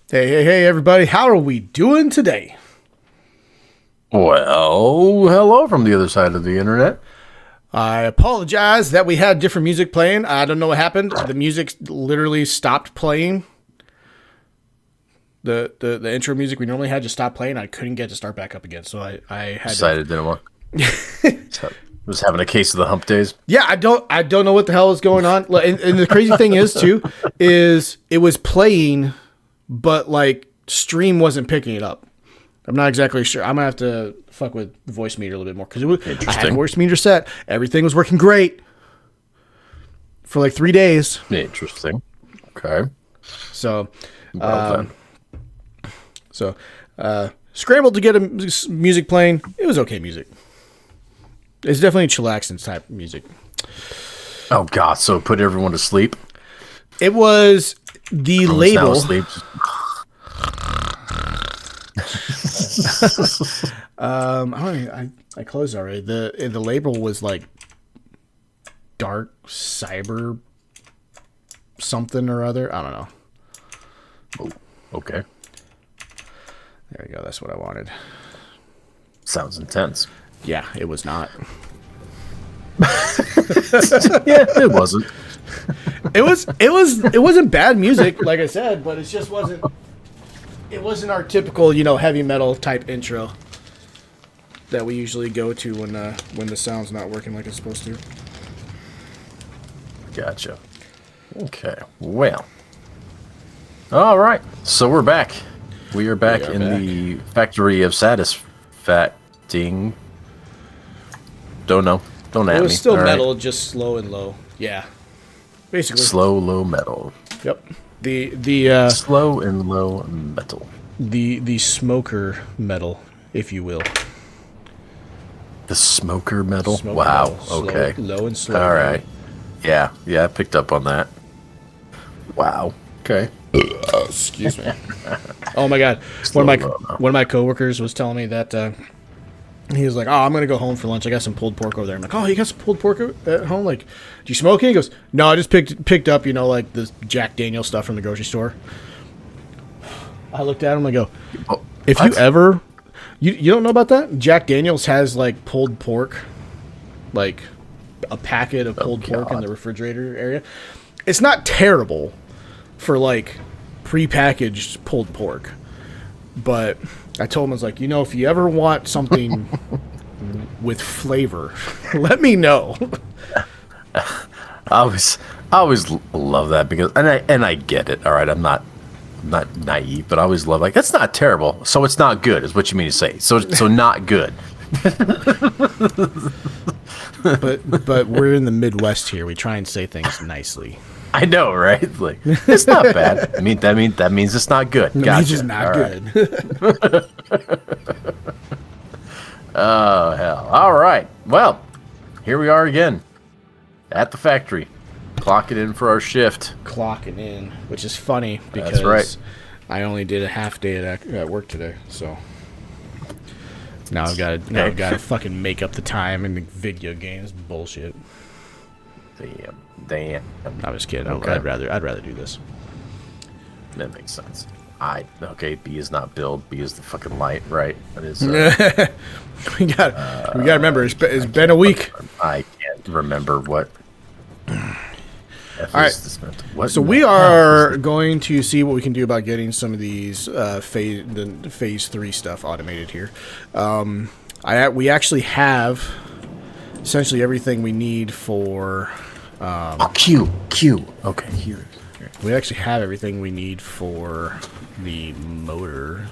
Hey, everybody. How are we doing today? Well, hello from the other side of the internet. I apologize that we had different music playing. I don't know what happened. The music literally stopped playing. The intro music we normally had just stopped playing. I couldn't get to start back up again, so I had Decided it didn't work. Was having a case of the hump days. Yeah, I don't know what the hell is going on. And the crazy thing is too, is it was playing, but like stream wasn't picking it up. I'm not exactly sure. I'm gonna have to fuck with the voice meter a little bit more because I had the voice meter set. Everything was working great for like 3 days. Interesting. Okay. So, scrambled to get music playing. It was okay music. It's definitely chillaxing type music. Oh God! So put everyone to sleep. It was the label. I closed already. The label was like dark cyber something or other. I don't know. Oh, okay. There we go. That's what I wanted. Sounds intense. Yeah, it was not. Yeah, it wasn't. It wasn't bad music, like I said, but it just wasn't. It wasn't our typical, heavy metal type intro that we usually go to when the sound's not working like it's supposed to. Gotcha. Okay. Well. All right. So we're back. We are back the factory of satisfacting. Don't know. Don't at me. It was still All metal, right. just slow and low. Yeah. Basically. Slow, low metal. Yep. The Slow and low metal. The smoker metal, if you will. The smoker metal? Smoker wow. metal. Slow, Okay. low and slow. All right. Yeah, I picked up on that. Wow. Okay. Excuse me. Oh my God. One of my coworkers was telling me that he was like, "Oh, I'm gonna go home for lunch. I got some pulled pork over there." I'm like, "Oh, you got some pulled pork at home? Like, do you smoke it?" He goes, "No, I just picked up, like this Jack Daniel's stuff from the grocery store." I looked at him and I go, "If you ever, you don't know about that? Jack Daniel's has like pulled pork, like a packet of pulled pork in the refrigerator area. It's not terrible for like prepackaged pulled pork, but." I told him, I was like, if you ever want something with flavor, let me know. I always love that because and I get it. All right, I'm not naive, but I always love like that's not terrible, so it's not good, is what you mean to say. So not good. But we're in the Midwest here. We try and say things nicely. I know, right? Like it's not bad. I mean that means it's not good. Gotcha. It's just not good. Oh hell! All right. Well, here we are again at the factory, clocking in for our shift. Clocking in, which is funny because That's right. I only did a half day at work today, so now I've got to fucking make up the time in the video games. Bullshit. Damn. I'm just kidding. Okay. I'd rather do this. That makes sense. B is not build. B is the fucking light, right? That is. we got to remember. It's been a week. I can't remember what. All right. So we are going to see what we can do about getting some of these phase 3 stuff automated here. We actually have essentially everything we need for. Q. Okay, here. We actually have everything we need for the motor.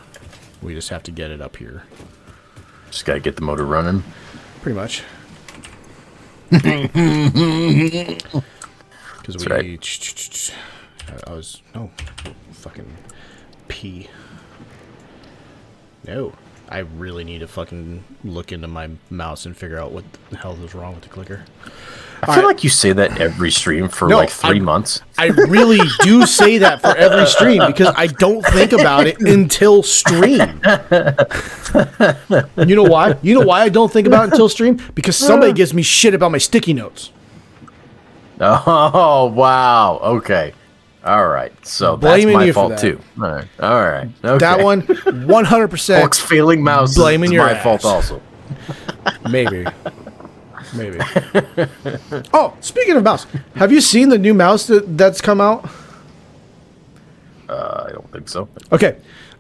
We just have to get it up here. Just gotta get the motor running. Pretty much. Because we. Right. Fucking P. No. I really need to fucking look into my mouse and figure out what the hell is wrong with the clicker. I feel like you say that every stream for like 3 months. I really do say that for every stream because I don't think about it until stream. You know why? You know why I don't think about it until stream? Because somebody gives me shit about my sticky notes. Oh, wow. Okay. All right. So Blaming that's you my for fault that. too. All right. Okay. That one, 100%. Hulk's failing mouse blaming is your my ass. fault also. Maybe. Oh, speaking of mouse, have you seen the new mouse that's come out? I don't think so. Okay.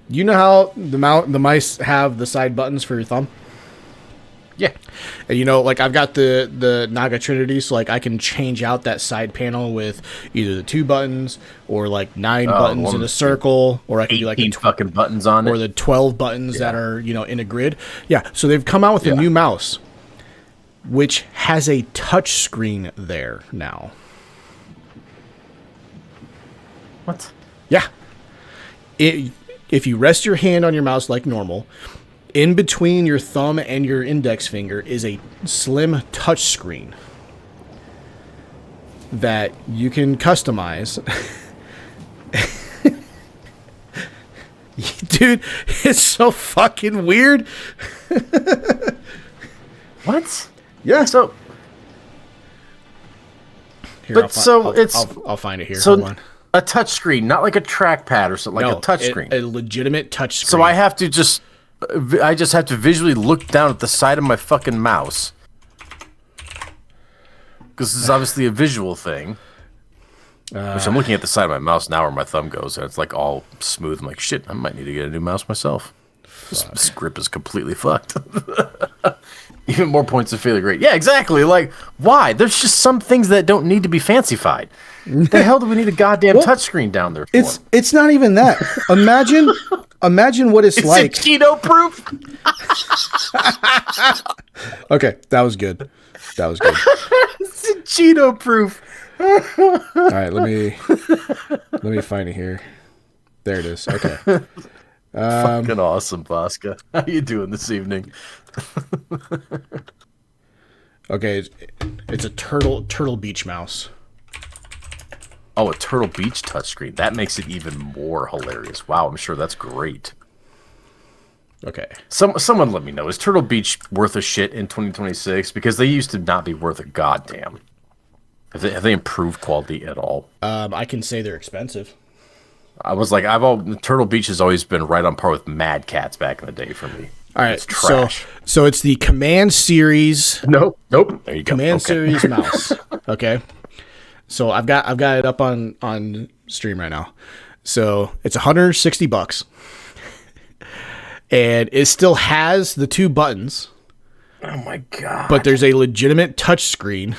You know how the mice have the side buttons for your thumb? Yeah. And, you know, like I've got the Naga Trinity, so like I can change out that side panel with either the 2 buttons or like 9 buttons in a circle, or I can do like 18 fucking buttons on it, or the 12 buttons that are, you know, in a grid. Yeah. So they've come out with a new mouse, which has a touch screen there now. What? Yeah. If you rest your hand on your mouse like normal, in between your thumb and your index finger is a slim touch screen that you can customize. Dude, it's so fucking weird. What? Yeah. So, Here, but I'll find it here. So Hold on. a touch screen, not like a trackpad or something, like a touch screen. A legitimate touch screen. So I just have to visually look down at the side of my fucking mouse, because this is obviously a visual thing. Which I'm looking at the side of my mouse now where my thumb goes, and it's like all smooth. I'm like, shit, I might need to get a new mouse myself. This grip is completely fucked. Even more points of failure rate. Yeah, exactly. Like, why? There's just some things that don't need to be fancified. The hell do we need a goddamn touchscreen down there for? It's not even that. Imagine what it's like. Is it Cheeto proof? Okay, that was good. It's Cheeto proof. All right, let me find it here. There it is. Okay. Fucking awesome, Vasca. How you doing this evening? Okay, it's a Turtle Beach mouse. Oh, a Turtle Beach touchscreen. That makes it even more hilarious. Wow, I'm sure that's great. Okay. Someone let me know. Is Turtle Beach worth a shit in 2026? Because they used to not be worth a goddamn. Have they improved quality at all? I can say they're expensive. I was like, Turtle Beach has always been right on par with Mad Cats back in the day for me. All right, it's trash. So it's the Command Series. Nope. There you go. Command Series mouse. Okay. So I've got it up on stream right now. So it's $160, and it still has the 2 buttons. Oh my god! But there's a legitimate touch screen.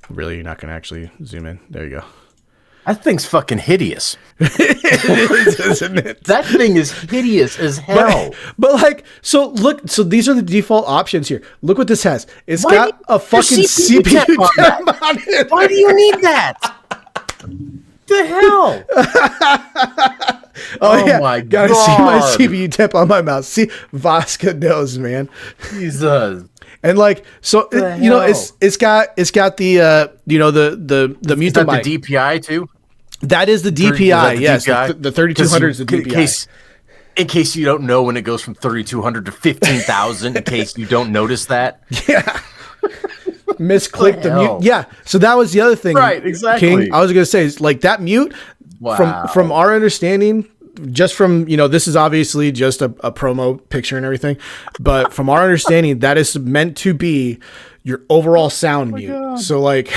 Really, you're not going to actually zoom in? There you go. That thing's fucking hideous. It is, isn't it? That thing is hideous as hell. But like, so look, so these are the default options here. Look what this has. It's got a fucking CPU temp on it. Why do you need that? The hell? Oh yeah, my gotta god! see my CPU temp on my mouse. See, Vasca knows, man. Jesus. And like, so you know, it's got the you know the mute the mic. The DPI too. That is the DPI. Yes, the 3200 is the DPI. In case you don't know, when it goes from 3200 to 15,000, in case you don't notice that. Yeah. Misclicked the mute. Yeah. So that was the other thing. Right. Exactly. King, I was gonna say is like that mute. Wow. From our understanding, just from, you know, this is obviously just a promo picture and everything, but from our understanding, that is meant to be your overall sound mute. God. So like,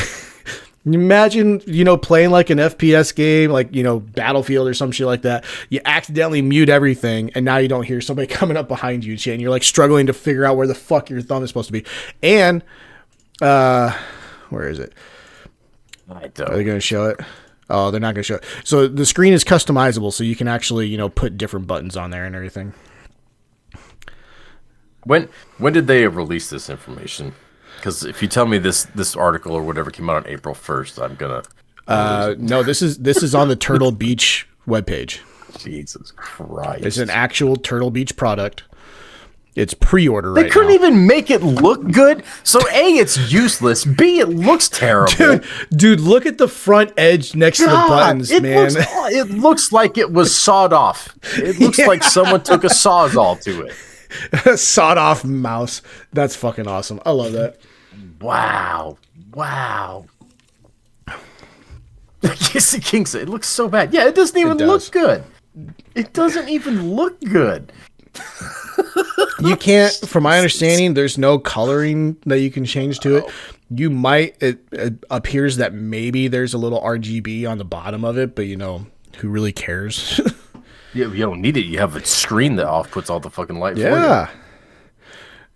imagine, you know, playing like an FPS game, like, you know, Battlefield or some shit like that. You accidentally mute everything, and now you don't hear somebody coming up behind you, and you're like struggling to figure out where the fuck your thumb is supposed to be. And where is it? I don't. Are they going to show it? Oh, they're not going to show it. So the screen is customizable, so you can actually, you know, put different buttons on there and everything. When did they release this information? Because if you tell me this article or whatever came out on April 1st, I'm gonna. No, this is on the Turtle Beach webpage. Jesus Christ! It's an actual Turtle Beach product. It's pre-order right now. They couldn't even make it look good. So A, it's useless. B, it looks terrible. Dude, look at the front edge next to the buttons, man. It looks like it was sawed off. It looks like someone took a Sawzall to it. Sawed off mouse. That's fucking awesome. I love that. Wow. Wow. Yes, the King said it looks so bad. Yeah, it doesn't even look good. It doesn't even look good. You can't, from my understanding, there's no coloring that you can change to it. You might, it appears that maybe there's a little RGB on the bottom of it, but who really cares? Yeah, you don't need it. You have a screen that puts all the fucking light for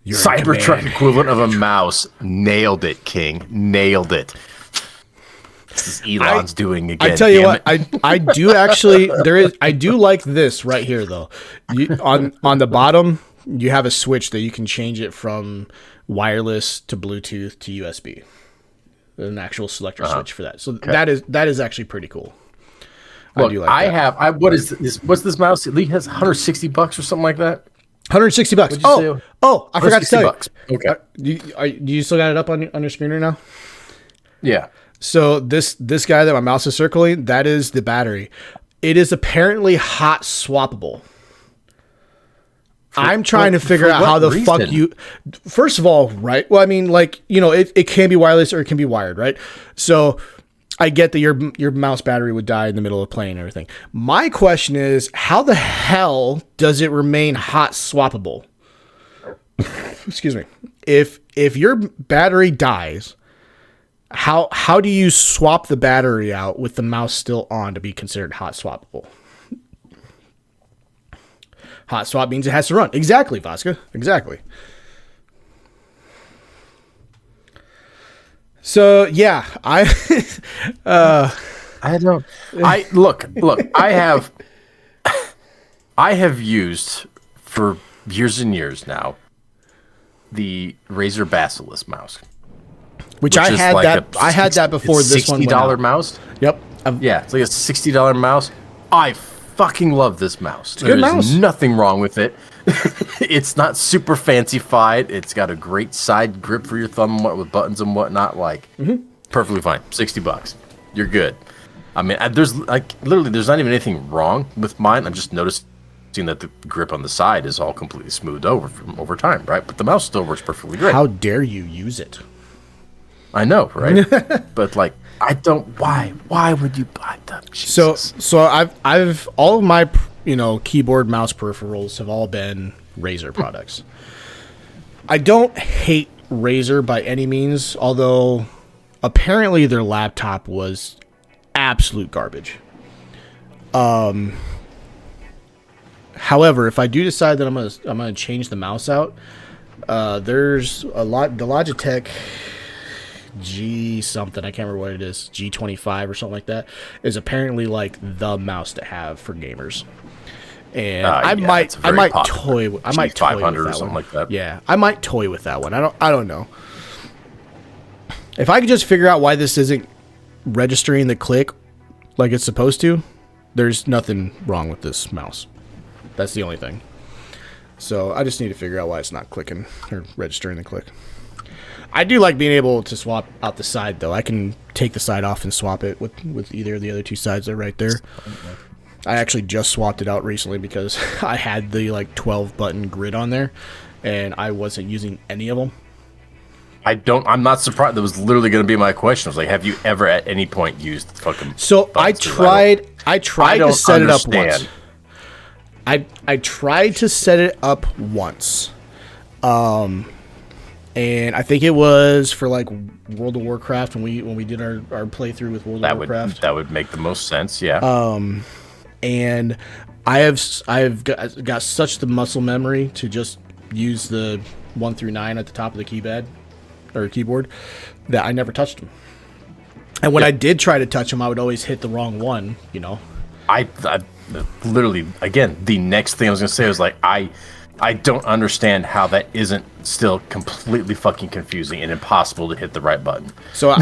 you. Cybertruck equivalent of a mouse. Nailed it, King. Nailed it. This is Elon's doing again. I tell you what, I do actually, I do like this right here, though. On the bottom, you have a switch that you can change it from wireless to Bluetooth to USB. An actual selector switch for that. So that is actually pretty cool. Look, I do like that. What is this? What's this mouse? It has $160 or something like that. $160. Oh, I forgot to tell you. Okay. Do you still got it up on your screen right now? Yeah. So this guy that my mouse is circling, that is the battery. It is apparently hot swappable. I'm trying to figure out how the fuck you. First of all, right? Well, I mean, it can be wireless or it can be wired, right? So I get that your mouse battery would die in the middle of playing and everything. My question is, how the hell does it remain hot swappable? Excuse me. If your battery dies, how do you swap the battery out with the mouse still on to be considered hot swappable? Hot swap means it has to run. Exactly, Vasca. Exactly. So yeah, I have used for years and years now the Razer Basilisk mouse, which I had that before this one. $60 mouse. Yep. Yeah, it's like a $60 mouse. I fucking love this mouse. There's nothing wrong with it. It's not super fancy-fied. It's got a great side grip for your thumb with buttons and whatnot. Perfectly fine. $60. You're good. I mean, there's literally there's not even anything wrong with mine. I'm just noticing that the grip on the side is all completely smoothed over time, right? But the mouse still works perfectly great. How dare you use it? I know, right? But I don't. Why would you buy that? Jesus. So I've all of my keyboard mouse peripherals have all been Razer products. I don't hate Razer by any means, although apparently their laptop was absolute garbage. However, if I do decide that I'm gonna change the mouse out, there's the Logitech G something, I can't remember what it is, G25 or something like that, is apparently the mouse to have for gamers. And I might toy with that 500 or something like that. Yeah, I might toy with that one. I don't know. If I could just figure out why this isn't registering the click like it's supposed to, there's nothing wrong with this mouse. That's the only thing. So I just need to figure out why it's not clicking or registering the click. I do like being able to swap out the side, though. I can take the side off and swap it with either of the other two sides that are right there. I actually just swapped it out recently because I had the 12-button grid on there, and I wasn't using any of them. I'm not surprised. That was literally going to be my question. I was like, have you ever at any point used fucking So I tried to set it up once. I tried to set it up once. And I think it was for World of Warcraft when we did our playthrough with World of Warcraft. That would make the most sense, yeah. And I've got such the muscle memory to just use the 1 through 9 at the top of the keyboard that I never touched them. And when I did try to touch them, I would always hit the wrong one. I literally, again, the next thing I was going to say was I don't understand how that isn't still completely fucking confusing and impossible to hit the right button. So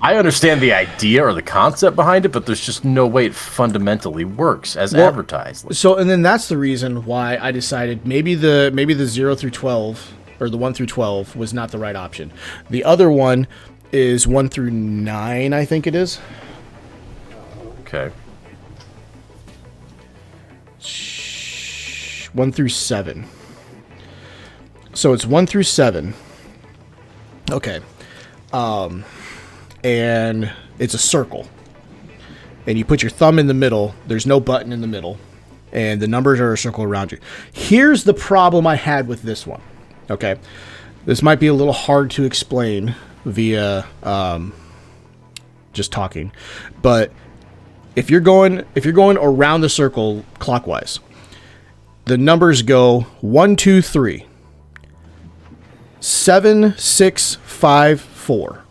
I understand the idea or the concept behind it, but there's just no way it fundamentally works as advertised. So, and then that's the reason why I decided maybe the 0 through 12 or the 1 through 12 was not the right option. The other one is 1 through 9, I think it is. Okay. 1 through 7. So it's 1 through 7. Okay. And it's a circle. And you put your thumb in the middle. There's no button in the middle. And the numbers are a circle around you. Here's the problem I had with this one. Okay. This might be a little hard to explain via just talking. But if you're going around the circle clockwise, the numbers go 1, 2, 3, 7, 6, 5, 4.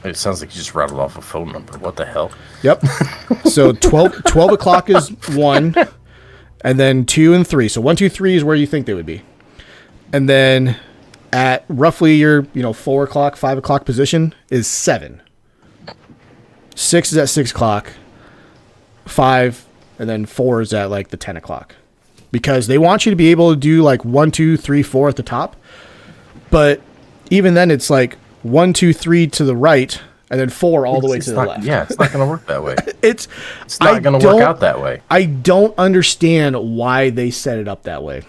It sounds like you just rattled off a phone number. What the hell? Yep. So 12 o'clock is 1, and then 2 and 3. So 1, 2, 3 is where you think they would be. And then at roughly your 4 o'clock, 5 o'clock position is 7. 6 is at 6 o'clock. 5, and then 4 is at like the 10 o'clock. Because they want you to be able to do like 1, 2, 3, 4 at the top. But even then it's like 1, 2, 3 to the right, and then 4 all the way to the left. Yeah, it's not going to work that way. It's not going to work out that way. I don't understand why they set it up that way.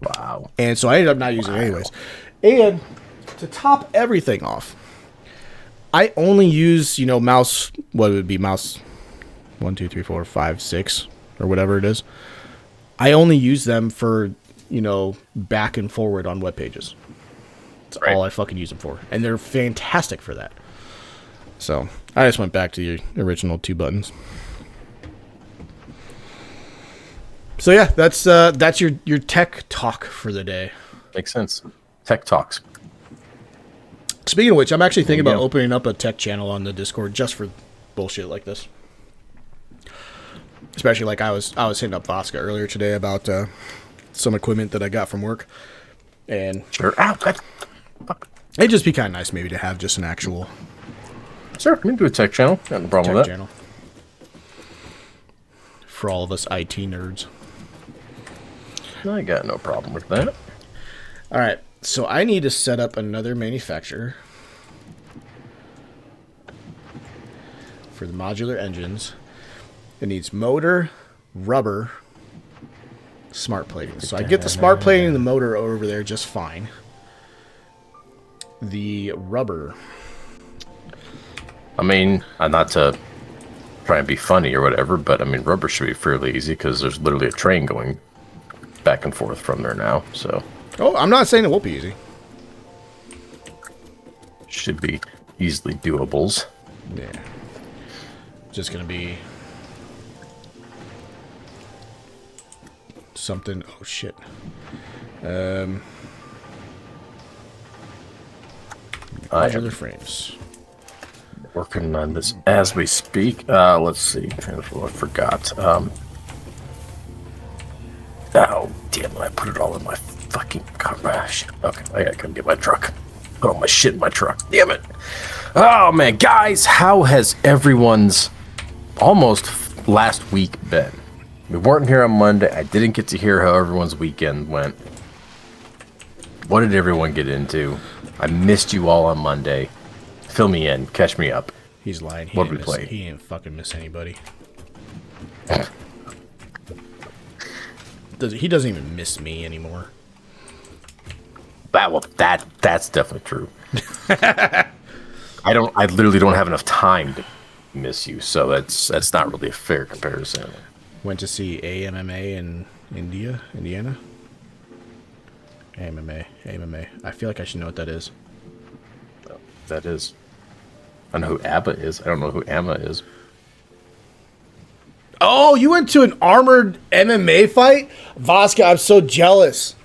Wow. And so I ended up not using it anyways. And to top everything off, I only use, mouse, what would it be, mouse 1, 2, 3, 4, 5, 6, or whatever it is. I only use them for, back and forward on web pages. That's all I fucking use them for. And they're fantastic for that. So I just went back to the original 2 buttons. So yeah, that's your tech talk for the day. Makes sense. Tech talks. Speaking of which, I'm actually thinking about opening up a tech channel on the Discord just for bullshit like this. Especially like I was hitting up Vasca earlier today about some equipment that I got from work. And sure. Ow, it'd just be kind of nice maybe to have just an actual... Sure, we can do a tech channel. Got no problem with that. Channel. For all of us IT nerds. I got no problem with that. All right, so I need to set up another manufacturer for the modular engines. It needs motor, rubber, smart plating. So I get the smart plating and the motor over there just fine. The rubber. I mean, not to try and be funny or whatever, but I mean, rubber should be fairly easy because there's literally a train going back and forth from there now. So. Oh, I'm not saying it won't be easy. Should be easily doables. Yeah. Just gonna be something. Oh shit. Modular frames. Working on this as we speak. Let's see. I forgot. Oh, damn it. I put it all in my fucking gosh. Okay, I gotta come get my truck. Put all my shit in my truck. Damn it. Oh, man. Guys, how has everyone's almost last week been? We weren't here on Monday. I didn't get to hear how everyone's weekend went. What did everyone get into? I missed you all on Monday. Fill me in. Catch me up. He's lying. What did we play? He ain't fucking miss anybody. He doesn't even miss me anymore. That's definitely true. I literally don't have enough time to miss you, so that's not really a fair comparison. Went to see AMMA in Indiana. AMMA. I feel like I should know what that is. That is. I know who ABBA is. I don't know who AMMA is. Oh, you went to an armored MMA fight? Vasca, I'm so jealous.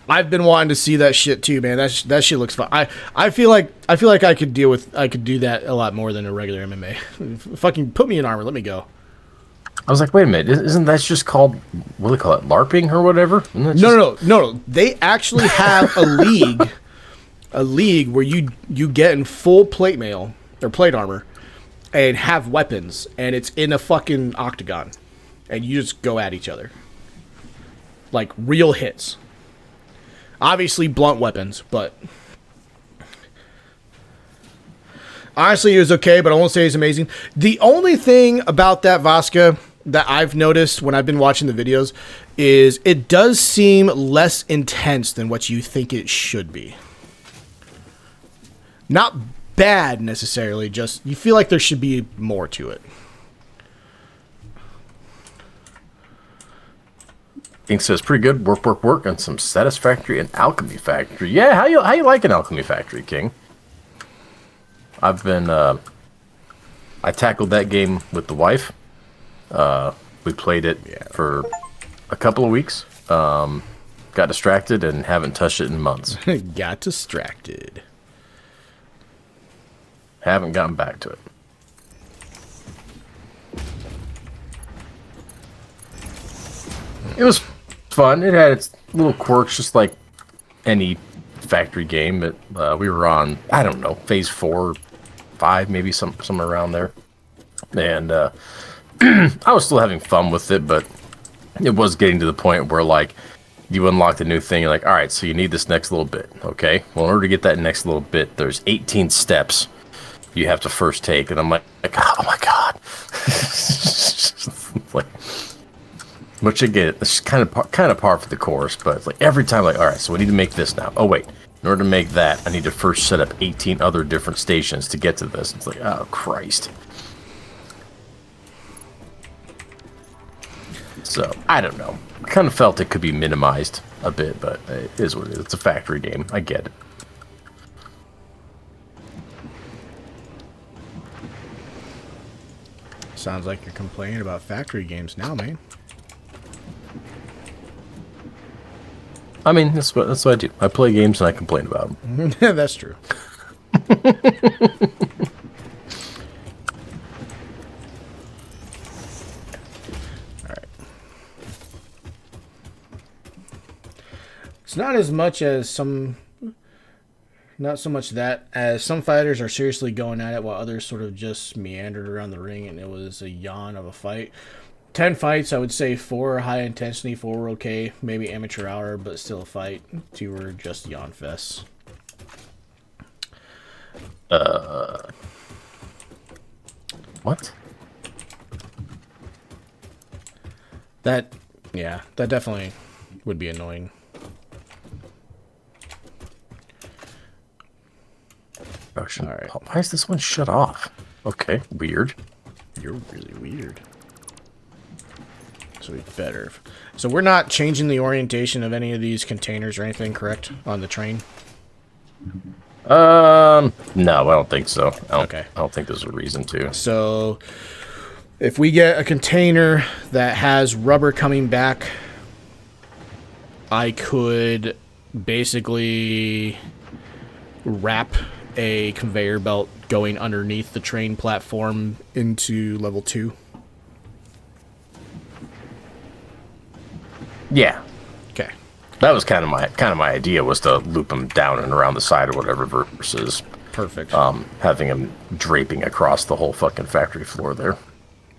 I've been wanting to see that shit too, man. That shit looks fun. I feel like I could do that a lot more than a regular MMA. Fucking put me in armor, let me go. I was like, wait a minute, isn't that just called, what do they call it, LARPing or whatever? No. They actually have a league where you get in full plate mail or plate armor and have weapons, and it's in a fucking octagon, and you just go at each other like real hits. Obviously blunt weapons, but honestly, it was okay, but I won't say it's amazing. The only thing about that, Vasca, that I've noticed when I've been watching the videos is it does seem less intense than what you think it should be. Not bad necessarily, just you feel like there should be more to it. King says pretty good. Work on some Satisfactory and Alchemy Factory. Yeah, how you like an Alchemy Factory, King? I've been I tackled that game with the wife. We played it for a couple of weeks. Got distracted and haven't touched it in months. Got distracted. Haven't gotten back to it. It was fun. It had its little quirks, just like any factory game. But we were on, I don't know, phase 4, 5, maybe somewhere around there. And I was still having fun with it, but it was getting to the point where, like, you unlocked a new thing. You're like, all right, so you need this next little bit. Okay, well, in order to get that next little bit, there's 18 steps you have to first take. And I'm like oh my god. Like, which again, it's kind of par for the course, but it's like every time, like, all right, so we need to make this now. Oh wait, in order to make that, I need to first set up 18 other different stations to get to this. It's like, oh Christ. So I don't know. I kind of felt it could be minimized a bit, but it is what it is. It's a factory game. I get it. Sounds like you're complaining about factory games now, man. I mean, that's what I do. I play games and I complain about them. That's true. All right. It's not as much as some... Not so much that, as some fighters are seriously going at it while others sort of just meandered around the ring, and it was a yawn of a fight. 10 fights, I would say 4 high intensity, 4 were okay, maybe amateur hour, but still a fight. 2 were just yawn fests. What? That definitely would be annoying. All right. Why is this one shut off? Okay, weird. You're really weird. So we better. So we're not changing the orientation of any of these containers or anything, correct? On the train? No, I don't think so. Okay. I don't think there's a reason to. So if we get a container that has rubber coming back, I could basically wrap a conveyor belt going underneath the train platform into level 2. Yeah. Okay. That was kind of my idea, was to loop them down and around the side or whatever versus perfect. Having them draping across the whole fucking factory floor there.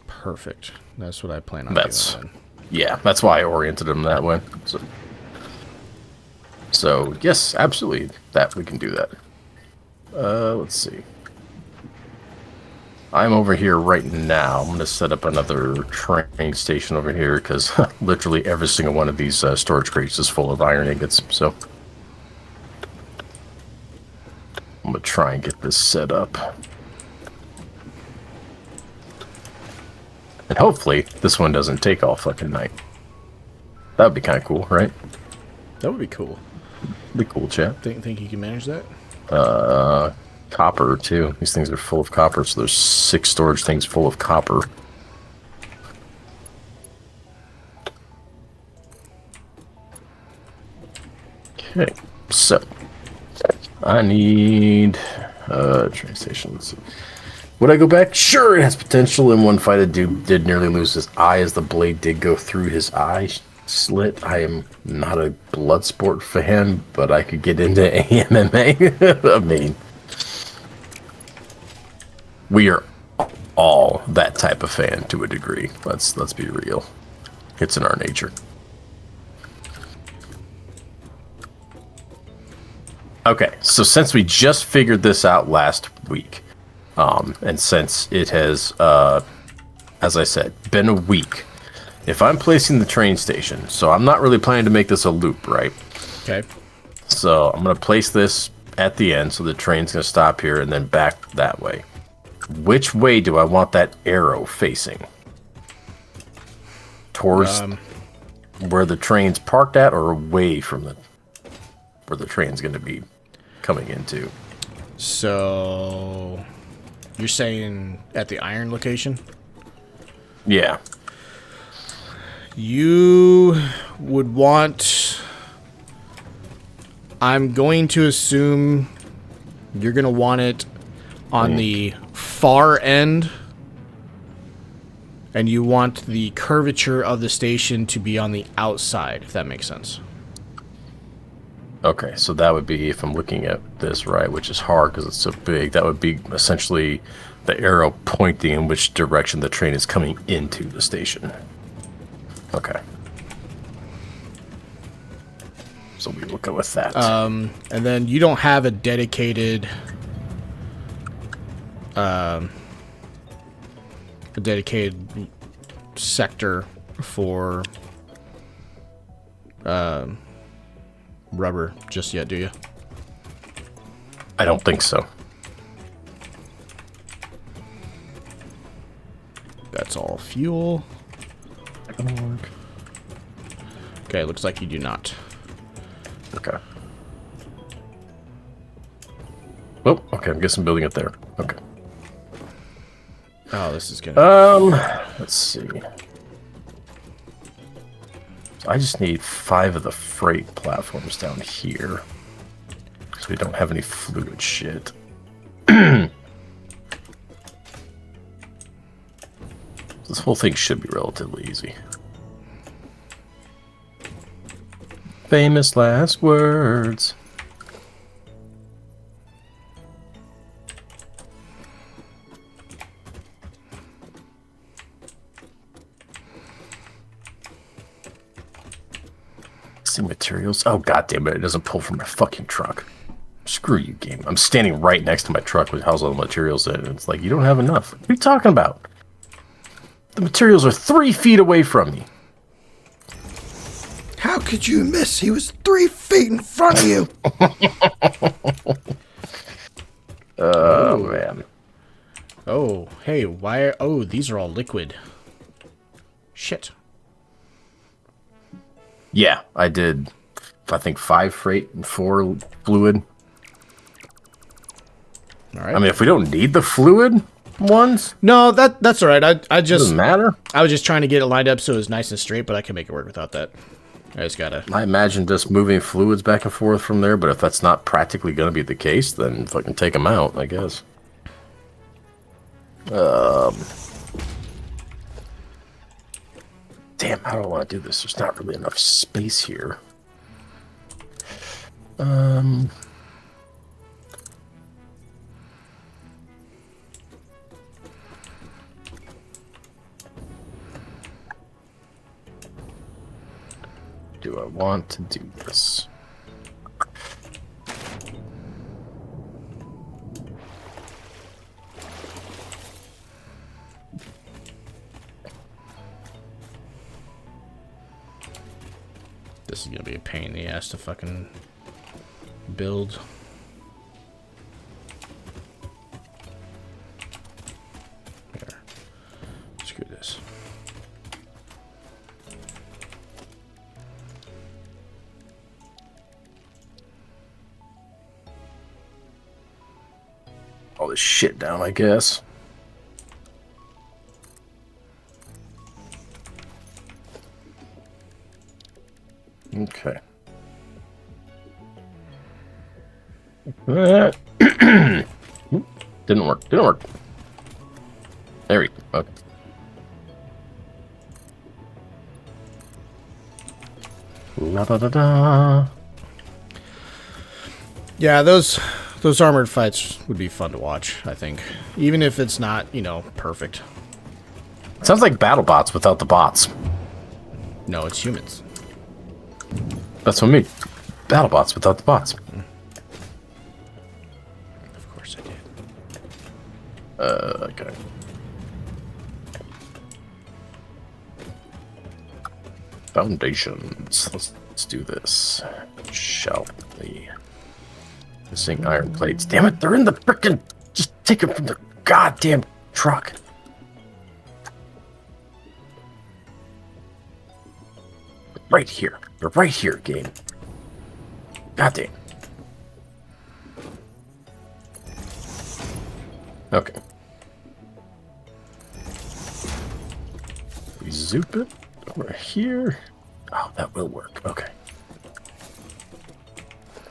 Perfect. That's what I plan on doing then. Yeah, that's why I oriented them that way. So yes, absolutely, that we can do that. Let's see. I'm over here right now. I'm going to set up another train station over here because literally every single one of these storage crates is full of iron ingots. So I'm going to try and get this set up. And hopefully this one doesn't take all fucking night. That would be kind of cool, right? That would be cool. Be cool, chat. Think you can manage that? Copper too. These things are full of copper, so there's 6 storage things full of copper. Okay, so I need train stations. Would I go back? Sure, it has potential. In one fight, a dude did nearly lose his eye as the blade did go through his eye slit. I am not a blood sport fan, but I could get into MMA. I mean, we are all that type of fan to a degree. Let's be real. It's in our nature. Okay, so since we just figured this out last week, and since it has as I said, been a week. If I'm placing the train station, so I'm not really planning to make this a loop, right? Okay. So I'm going to place this at the end, so the train's going to stop here and then back that way. Which way do I want that arrow facing? Towards where the train's parked at, or away from where the train's going to be coming into? So you're saying at the iron location? Yeah. You would want... I'm going to assume you're going to want it on the far end, and you want the curvature of the station to be on the outside, if that makes sense. Okay, so that would be, if I'm looking at this right, which is hard because it's so big, that would be essentially the arrow pointing in which direction the train is coming into the station. Okay. So we will go with that. And then you don't have a dedicated... a dedicated sector for rubber just yet, do you? I don't think so. That's all fuel. Okay, looks like you do not. Okay. Oh, okay, I'm guessing building it there. Okay. Oh, this is gonna... Let's see. So I just need 5 of the freight platforms down here. Because we don't have any fluid shit. This whole thing should be relatively easy. Famous last words. See materials. Oh, god damn it, it doesn't pull from my fucking truck. Screw you, game. I'm standing right next to my truck with house all the materials in it. It's like, you don't have enough. What are you talking about? The materials are 3 feet away from me. How could you miss? He was 3 feet in front of you. Oh, man. Oh, hey, why? Oh, these are all liquid. Shit. Yeah, I did, I think, 5 freight and 4 fluid. All right. I mean, if we don't need the fluid ones... No, that's all right. I just... Doesn't matter. I was just trying to get it lined up so it was nice and straight, but I can make it work without that. I just gotta... I imagine just moving fluids back and forth from there, but if that's not practically going to be the case, then fucking take them out, I guess. Damn, how do I want to do this? There's not really enough space here. Do I want to do this? This is gonna be a pain in the ass to fucking build. Here. Screw this. All this shit down, I guess. Okay. Didn't work. Didn't work. There we go. Okay. La da da da. Yeah, those armored fights would be fun to watch, I think. Even if it's not, you know, perfect. Sounds like BattleBots without the bots. No, it's humans. That's what I mean. BattleBots without the bots. Of course I did. Okay. Foundations. Let's do this. Shall we? Missing iron plates. Damn it, they're in the frickin'... Just take them from the goddamn truck. Right here. They're right here, game. Goddamn. Okay. We zoop it over here. Oh, that will work. Okay.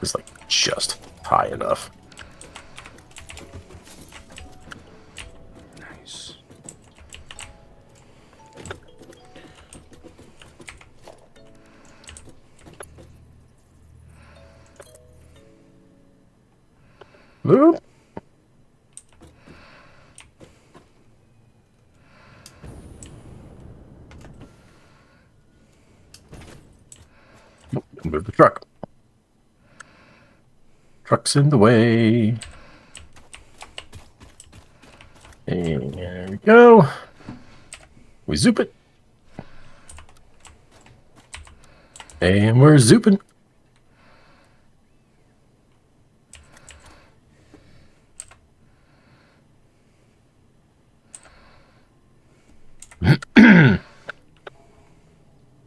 It's like just high enough. Nice. Move. Move the truck. Truck's in the way. And there we go. We zoop it. And we're zooping.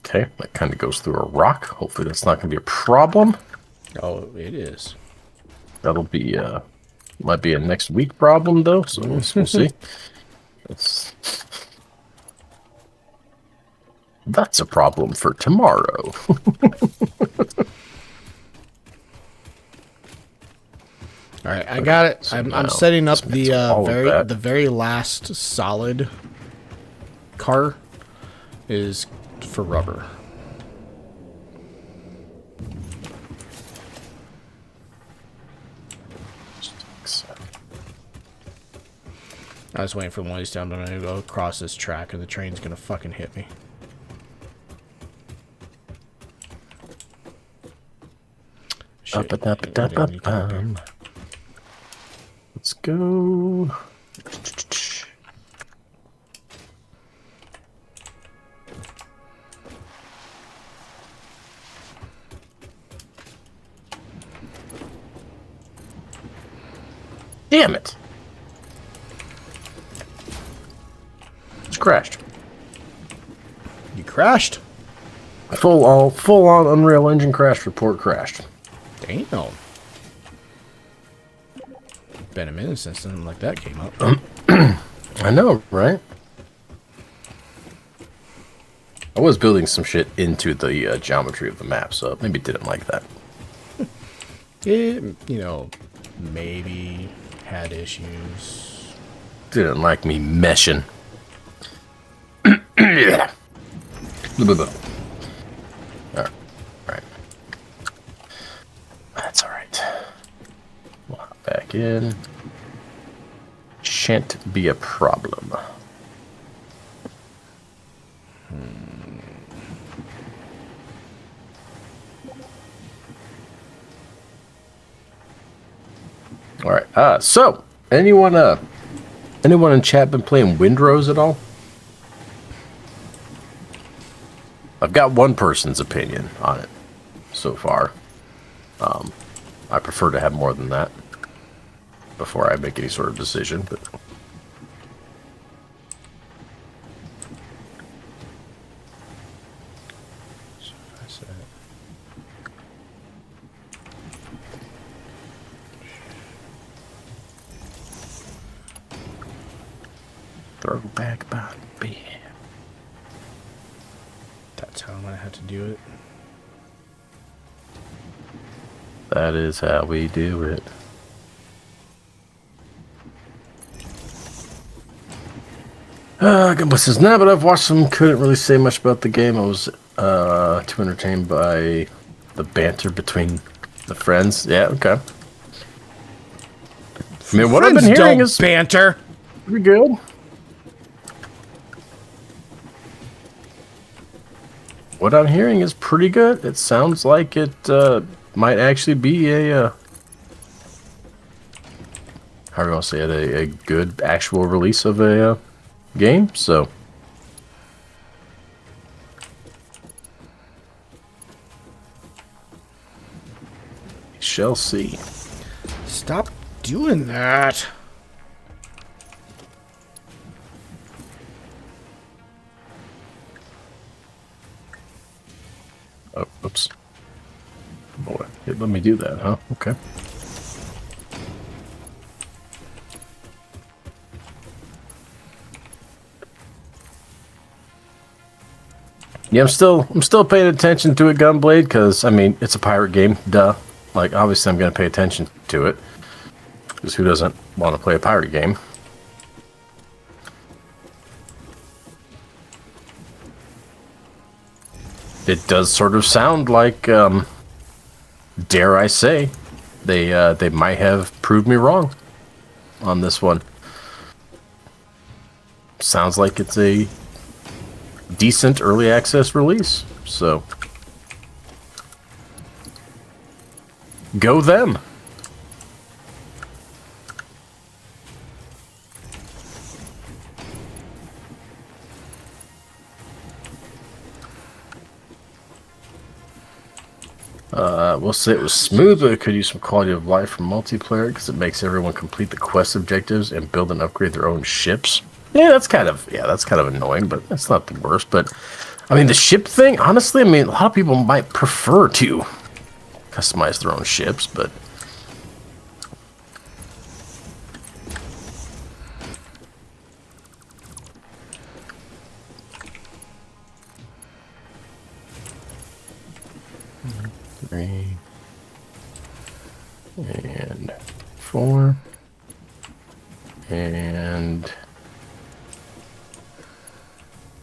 Okay, that kind of goes through a rock. Hopefully that's not going to be a problem. Oh, it is. That'll be, might be a next week problem, though, so we'll see. That's a problem for tomorrow. All right, I got it. So I'm setting up the that. the very last solid car is for rubber. I was waiting for one of these down, but I'm gonna go across this track and the train's gonna fucking hit me. Shit. Let's go. Damn it. It's crashed. You crashed? Full on Unreal Engine crash report crashed. Damn. Been a minute since something like that came up. I know, right? I was building some shit into the geometry of the map, so maybe didn't like that. It, you know, maybe had issues. Didn't like me meshing. Yeah. Alright. That's alright. We'll hop back in. Shan't be a problem. Alright, so anyone in chat been playing Windrose at all? I've got one person's opinion on it so far. I prefer to have more than that before I make any sort of decision, but throwback Bobby. That's how I'm gonna have to do it. That is how we do it. Good says, nah, but I've watched them. Couldn't really say much about the game. I was too entertained by the banter between the friends. Yeah, okay. I mean, what I've been hearing is banter. pretty good. What I'm hearing is pretty good. It sounds like it might actually be a how do you want to say it, a good actual release of a game. So shall see. Stop doing that. Oh, oops. Boy, it let me do that, huh? Okay. Yeah, I'm still paying attention to it, Gunblade, because I mean it's a pirate game, duh. Like obviously I'm gonna pay attention to it, because who doesn't want to play a pirate game? It does sort of sound like, dare I say, they might have proved me wrong on this one. Sounds like it's a decent early access release, so go them. We'll say it was smooth, but it could use some quality of life from multiplayer because it makes everyone complete the quest objectives and build and upgrade their own ships. Yeah, that's kind of annoying, but that's not the worst. But I mean, the ship thing, honestly, I mean, a lot of people might prefer to customize their own ships, but three and 4 and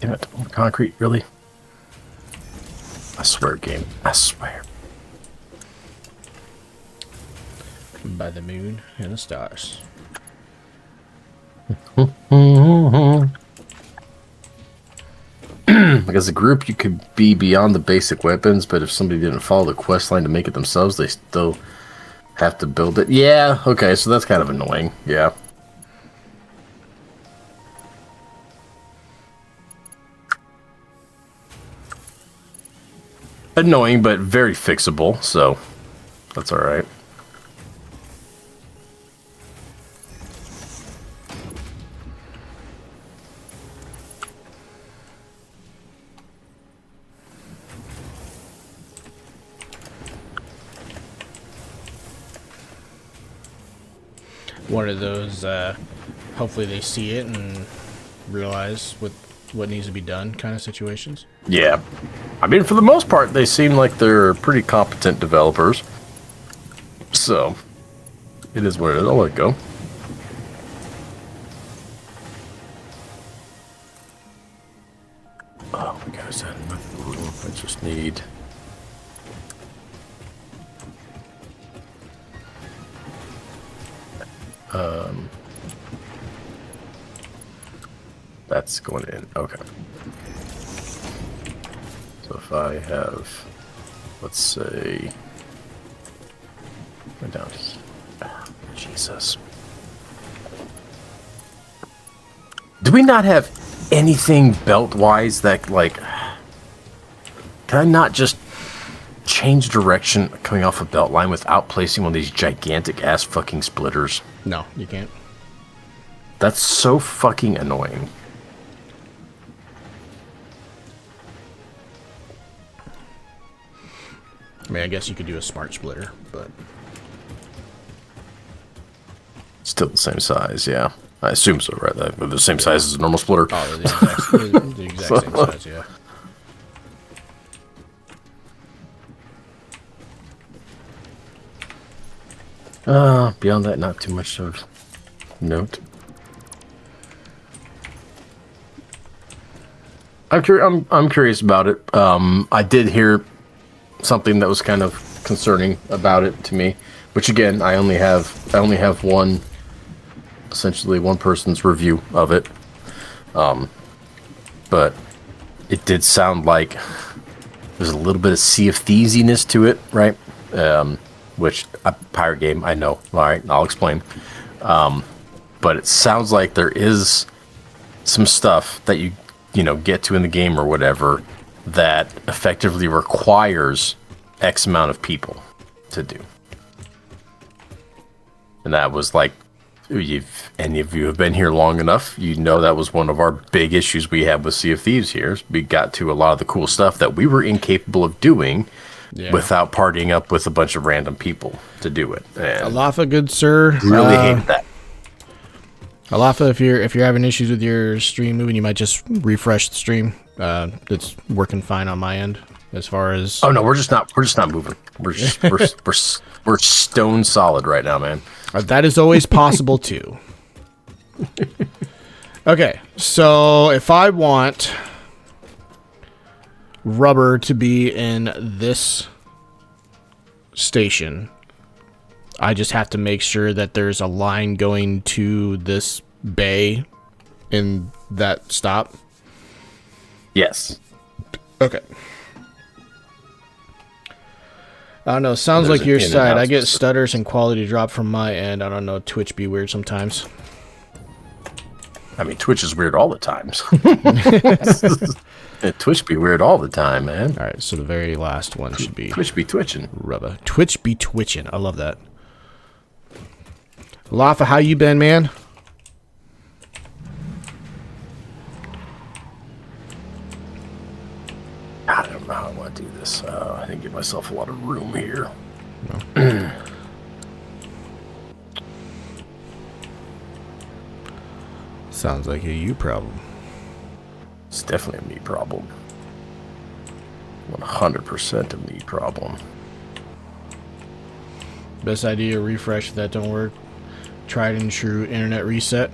damn it, more concrete, really? I swear, game. I swear. By the moon and the stars. Like as a group, you could be beyond the basic weapons, but if somebody didn't follow the quest line to make it themselves, they still have to build it. Yeah, okay, so that's kind of annoying. Yeah. Annoying, but very fixable, so that's alright. One of those, hopefully they see it and realize what needs to be done kind of situations. Yeah. I mean, for the most part, they seem like they're pretty competent developers. So, it is what it is. I'll let it go. Oh my god, is that enough? I just need... That's going in. Okay. So if I have, let's say, go down here. Jesus. Do we not have anything belt-wise that, like, can I not just change direction coming off a belt line without placing one of these gigantic-ass fucking splitters? No, you can't. That's so fucking annoying. I mean, I guess you could do a smart splitter, but... Still the same size, yeah. I assume so, right? They're the same size as a normal splitter. Oh, the exact same size, yeah. Beyond that, not too much of note. I'm curious about it. I did hear something that was kind of concerning about it to me, which again, I only have one, essentially one person's review of it. But it did sound like there's a little bit of Sea of Thievesiness to it, right? Which a pirate game, I know. All right, I'll explain. But it sounds like there is some stuff that you get to in the game or whatever that effectively requires X amount of people to do. And that was like, any of you have been here long enough, you know that was one of our big issues we had with Sea of Thieves here. We got to a lot of the cool stuff that we were incapable of doing without partying up with a bunch of random people to do it. And Alafa, good sir. Really hated that. Alafa, if you're having issues with your stream moving, you might just refresh the stream. It's working fine on my end as far as. Oh no, we're just not moving. We're stone solid right now, man. That is always possible too. Okay, so if I want rubber to be in this station, I just have to make sure that there's a line going to this bay in that stop. Yes. Okay. I don't know. Sounds like your side. I get stutters and quality drop from my end. I don't know. Twitch be weird sometimes. I mean, Twitch is weird all the times. Twitch be weird all the time, man. All right. So the very last one should be Twitch be twitching. Rubber. Twitch be twitching. I love that. Lafa, how you been, man? I don't know how I want to do this. I didn't give myself a lot of room here. No. Sounds like a you problem. It's definitely a me problem. 100% a me problem. Best idea, refresh if that don't work. Tried and true internet reset.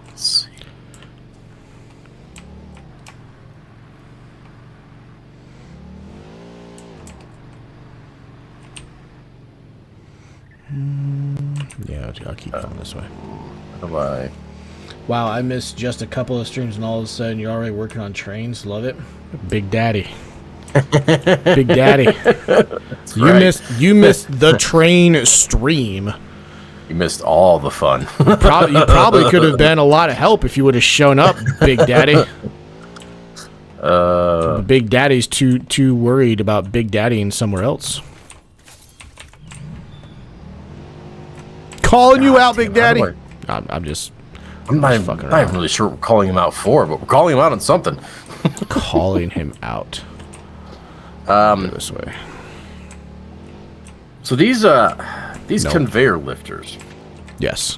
Let's see. Yeah, I'll keep going this way. How do I? Wow, I missed just a couple of streams and all of a sudden you're already working on trains. Love it. Big Daddy. Big Daddy. You missed the train stream. You missed all the fun. You probably could have been a lot of help if you would have shown up, Big Daddy. Big Daddy's too worried about Big Daddying somewhere else. Calling you out, Big Daddy. I'm not even really sure what we're calling him out for, but we're calling him out on something. Calling him out. This way. So these conveyor lifters. Yes.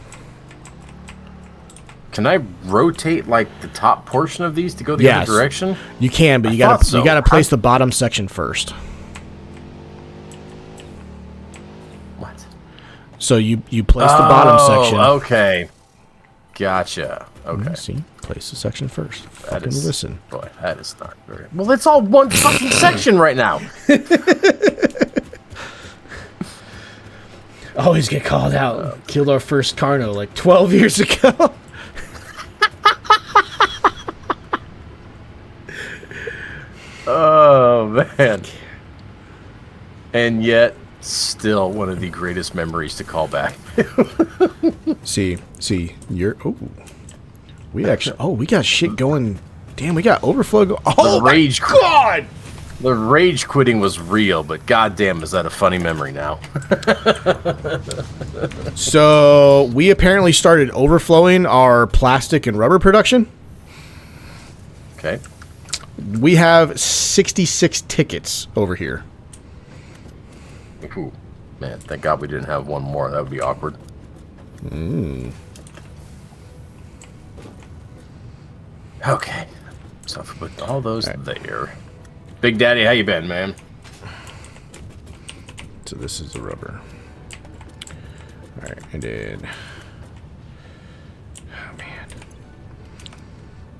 Can I rotate like the top portion of these to go the other direction? You can, but you gotta place the bottom section first. What? So you place the bottom section. Okay. Gotcha. Okay. See? Place the section first. Fucking listen. Boy, that is not very... Well, it's all one fucking section right now. Always get called out. Killed our first Carno like 12 years ago. Oh, man. And yet, still one of the greatest memories to call back. See, you're... Oh. We got shit going. Damn, we got overflow going. Oh, my God! The rage quitting was real, but goddamn, is that a funny memory now? So, we apparently started overflowing our plastic and rubber production. Okay. We have 66 tickets over here. Ooh, man, thank God we didn't have one more. That would be awkward. Okay. So if we put all those there. Big Daddy, how you been, man? So this is the rubber. Alright, I did. Oh, man.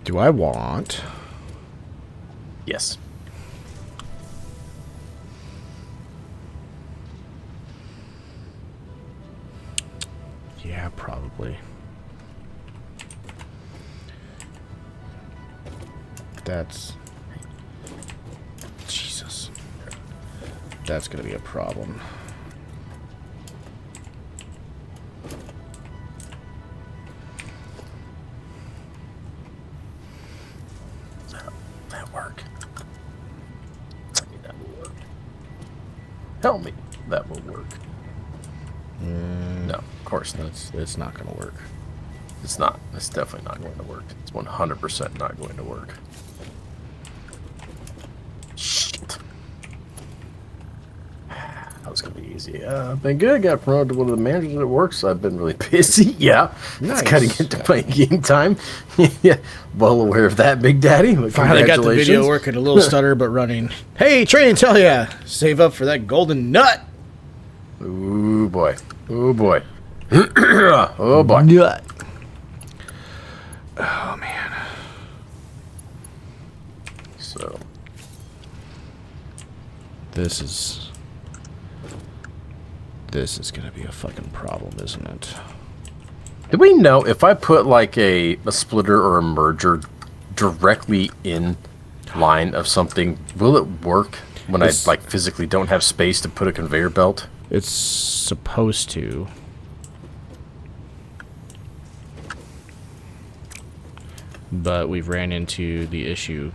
Do I want... Yes. Yeah, probably. That's... Jesus. That's gonna be a problem. work. Tell me that will work. Tell me that will work. No, of course not. It's not going to work. It's not. It's definitely not going to work. It's 100% not going to work. Shit. That was going to be easy. I've been good. Got promoted to one of the managers at work, so I've been really busy. Yeah. Nice. It's cutting into playing game time. Yeah. Well aware of that, Big Daddy. But Finally got the video working, a little stutter, but running. Hey, train, tell ya. Save up for that golden nut. Ooh, boy. Ooh, boy. Oh, boy. Nut. Oh, man. So. This is going to be a fucking problem, isn't it? Do we know if I put like a splitter or a merger directly in line of something, will it work when I like physically don't have space to put a conveyor belt? It's supposed to. But we've ran into the issue.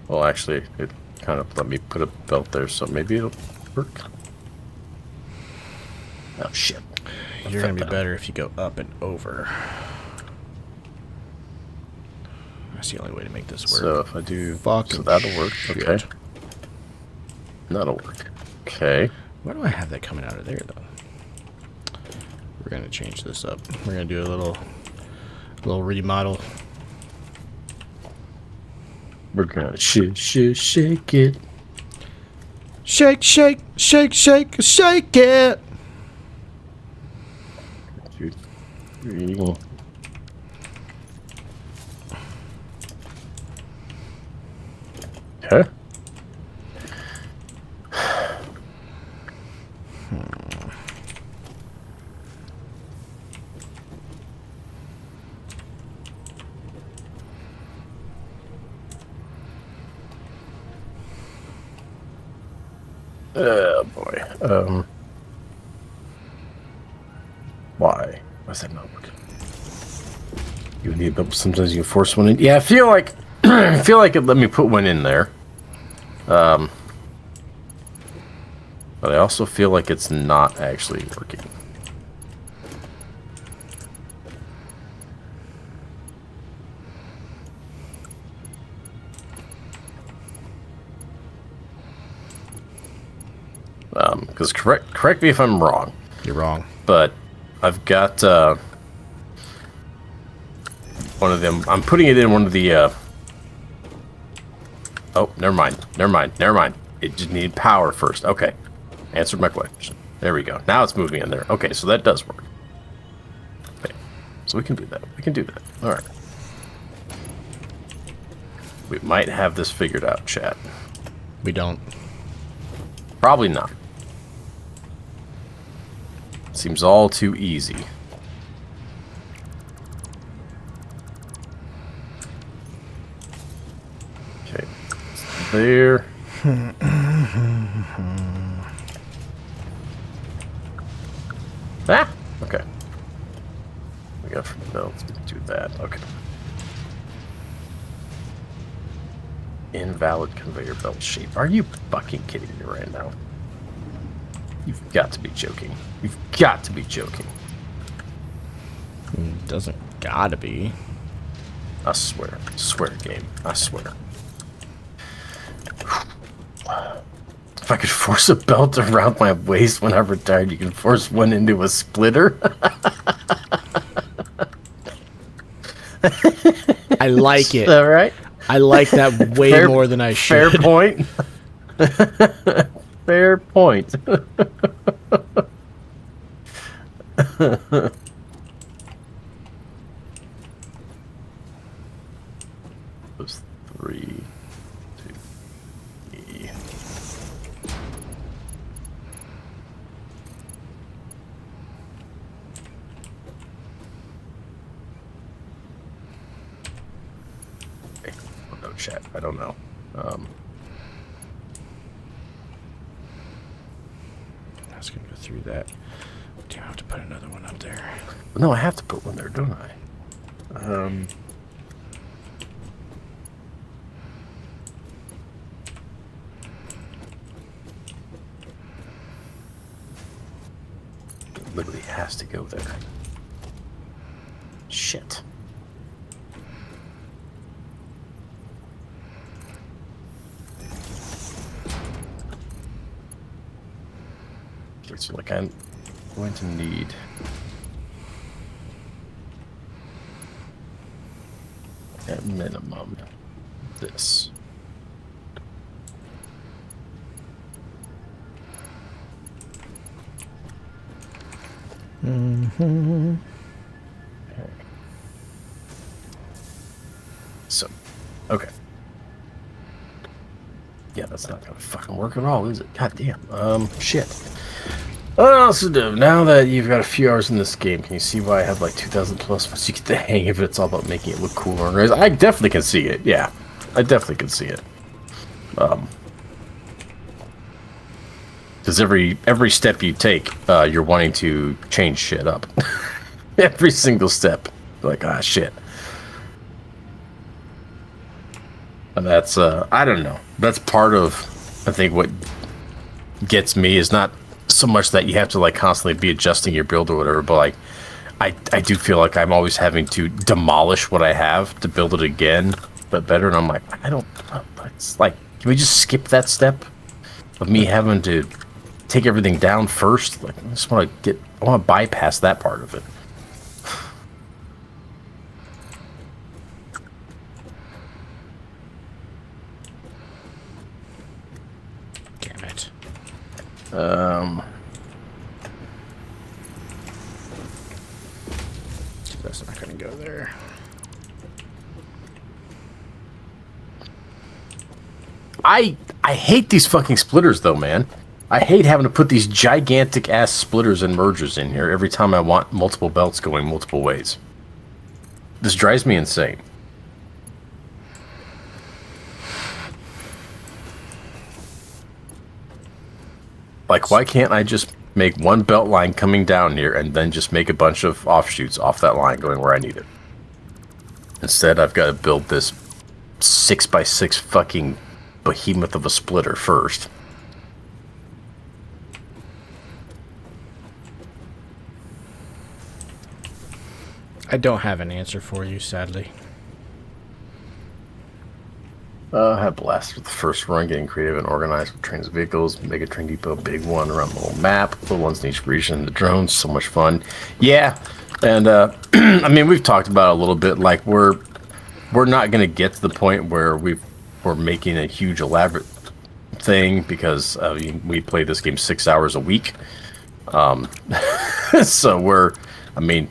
Well, actually, it kind of let me put a belt there, so maybe it'll work. Oh, shit. You're going to be better if you go up and over. That's the only way to make this work. So if I do... Fucking so that'll work. shit. Okay. That'll work. Okay. Why do I have that coming out of there, though? We're going to change this up. We're going to do a little remodel. We're going to shake it. Shake, shake, shake, shake, shake it. 2, 3. Okay. Oh boy. Why? Why is that not working? You need, but sometimes you force one in. Yeah, I feel like it let me put one in there. But I also feel like it's not actually working. Because correct me if I'm wrong. You're wrong. But I've got one of them. I'm putting it in one of the. Oh, never mind. It just needed power first. Okay, answered my question. There we go. Now it's moving in there. Okay, so that does work. Okay, so we can do that. All right. We might have this figured out, chat. We don't. Probably not. Seems all too easy. Okay. There. Ah! Okay. We got from the belts. We can do that. Okay. Invalid conveyor belt shape. Are you fucking kidding me right now? You've got to be joking. You've got to be joking. It doesn't gotta be. I swear. Swear, game. I swear. If I could force a belt around my waist when I retired, you can force one into a splitter. I like it. All right. I like that way more than I should. Fair point. Fair point. Those 3, 2, 3. Okay. Oh, no, chat. I don't know. I was gonna go through that. Do I have to put another one up there? No, I have to put one there, don't I? literally has to go there. Shit. So like I'm going to need at minimum this. Mm-hmm. Okay. So, okay. Yeah, that's not gonna fucking work at all, is it? God damn. Shit. What else to do? Now that you've got a few hours in this game, can you see why I have like 2,000 plus? Once you get the hang of it, it's all about making it look cooler. I definitely can see it. Yeah, I definitely can see it. Because every step you take, you're wanting to change shit up. Every single step, like shit. And that's I don't know. That's part of I think what gets me is not so much that you have to like constantly be adjusting your build or whatever, but like I do feel like I'm always having to demolish what I have to build it again, but better. And I'm like, I don't. It's like, can we just skip that step of me having to take everything down first? Like, I just want to bypass that part of it. Damn it. That's not gonna go there. I hate these fucking splitters though, man. I hate having to put these gigantic ass splitters and mergers in here every time I want multiple belts going multiple ways. This drives me insane. Like, why can't I just make one belt line coming down here and then just make a bunch of offshoots off that line going where I need it? Instead, I've got to build this 6x6 fucking behemoth of a splitter first. I don't have an answer for you, sadly. I had blast with the first run, getting creative and organized with trains of vehicles, mega train depot, big one around the whole map, little ones in each region, the drones, so much fun. Yeah, and I mean, we've talked about it a little bit, like we're not going to get to the point where we're making a huge elaborate thing, because we play this game 6 hours a week. So we're going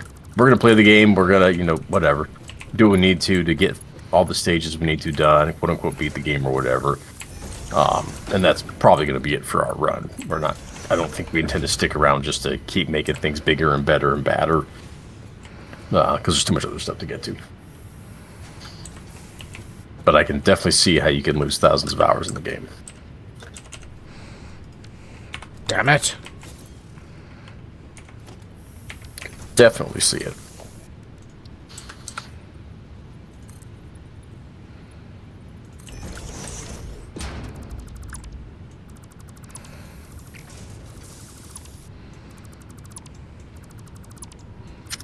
to play the game, we're going to, whatever, do what we need to get all the stages we need to done, quote unquote, beat the game or whatever. And that's probably going to be it for our run. I don't think we intend to stick around just to keep making things bigger and better and badder. Because there's too much other stuff to get to. But I can definitely see how you can lose thousands of hours in the game. Damn it. Definitely see it.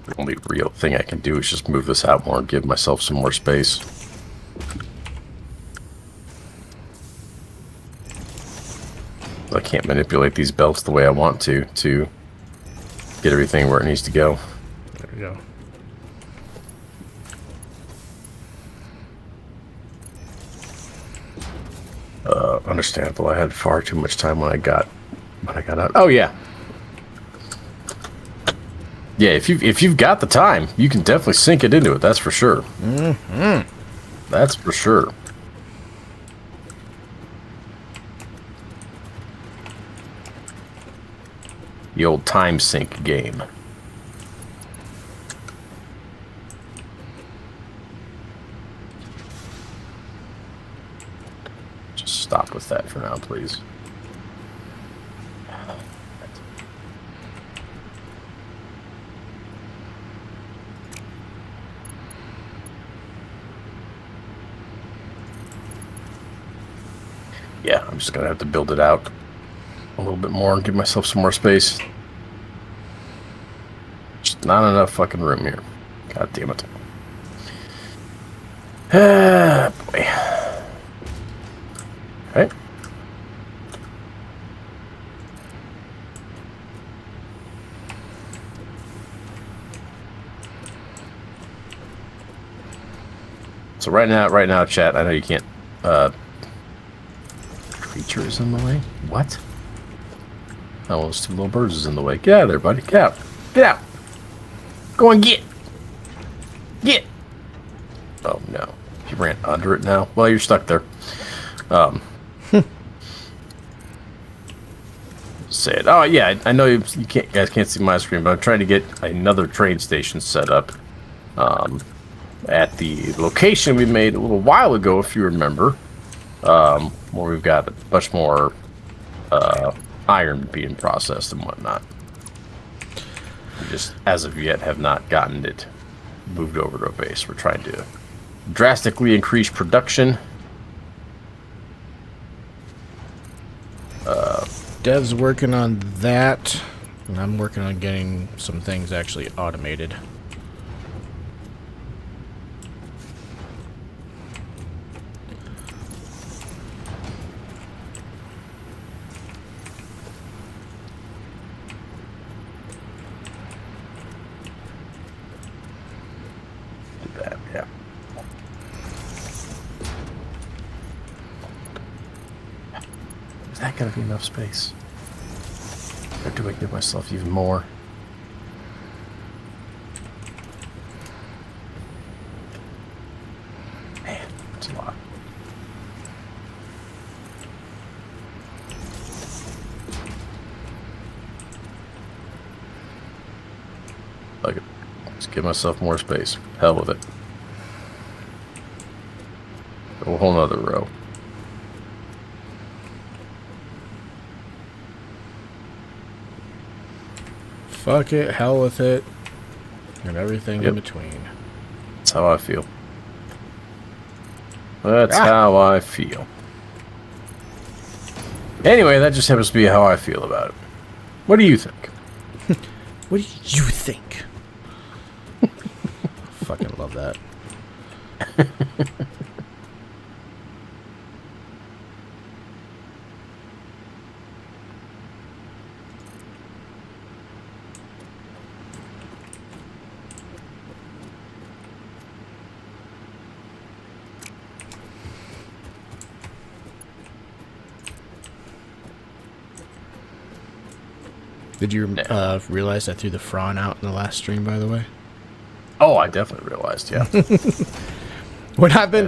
The only real thing I can do is just move this out more and give myself some more space. I can't manipulate these belts the way I want to get everything where it needs to go. There we go. Understandable. I had far too much time when I got out. Oh yeah. Yeah, if you've got the time, you can definitely sink it into it. That's for sure. Mm-hmm. That's for sure. The old time sink game. Just stop with that for now, please. Yeah, I'm just gonna have to build it out a little bit more and give myself some more space. Not enough fucking room here. God damn it. Ah, boy. All right. So right now, chat, I know you can't, creatures in the way? What? Oh, those two little birds is in the way. Get out of there, buddy. Get out. Get out. Go and get. Get. Oh, no. You ran under it now? Well, you're stuck there. Say it. Oh, yeah, I know you guys can't see my screen, but I'm trying to get another train station set up. At the location we made a little while ago, if you remember, where we've got much more iron being processed and whatnot. We just, as of yet, have not gotten it moved over to a base. We're trying to drastically increase production. Dev's working on that, and I'm working on getting some things actually automated. That gonna be enough space? Or do I give myself even more? Man, that's a lot. Like it. Just give myself more space. Hell with it. Go a whole nother row. Fuck it, hell with it, and everything in between. That's how I feel. That's how I feel. Anyway, that just happens to be how I feel about it. What do you think? What do you think? Fucking love that. Did you realize I threw the Fron out in the last stream, by the way? Oh, I definitely realized, yeah. When I've been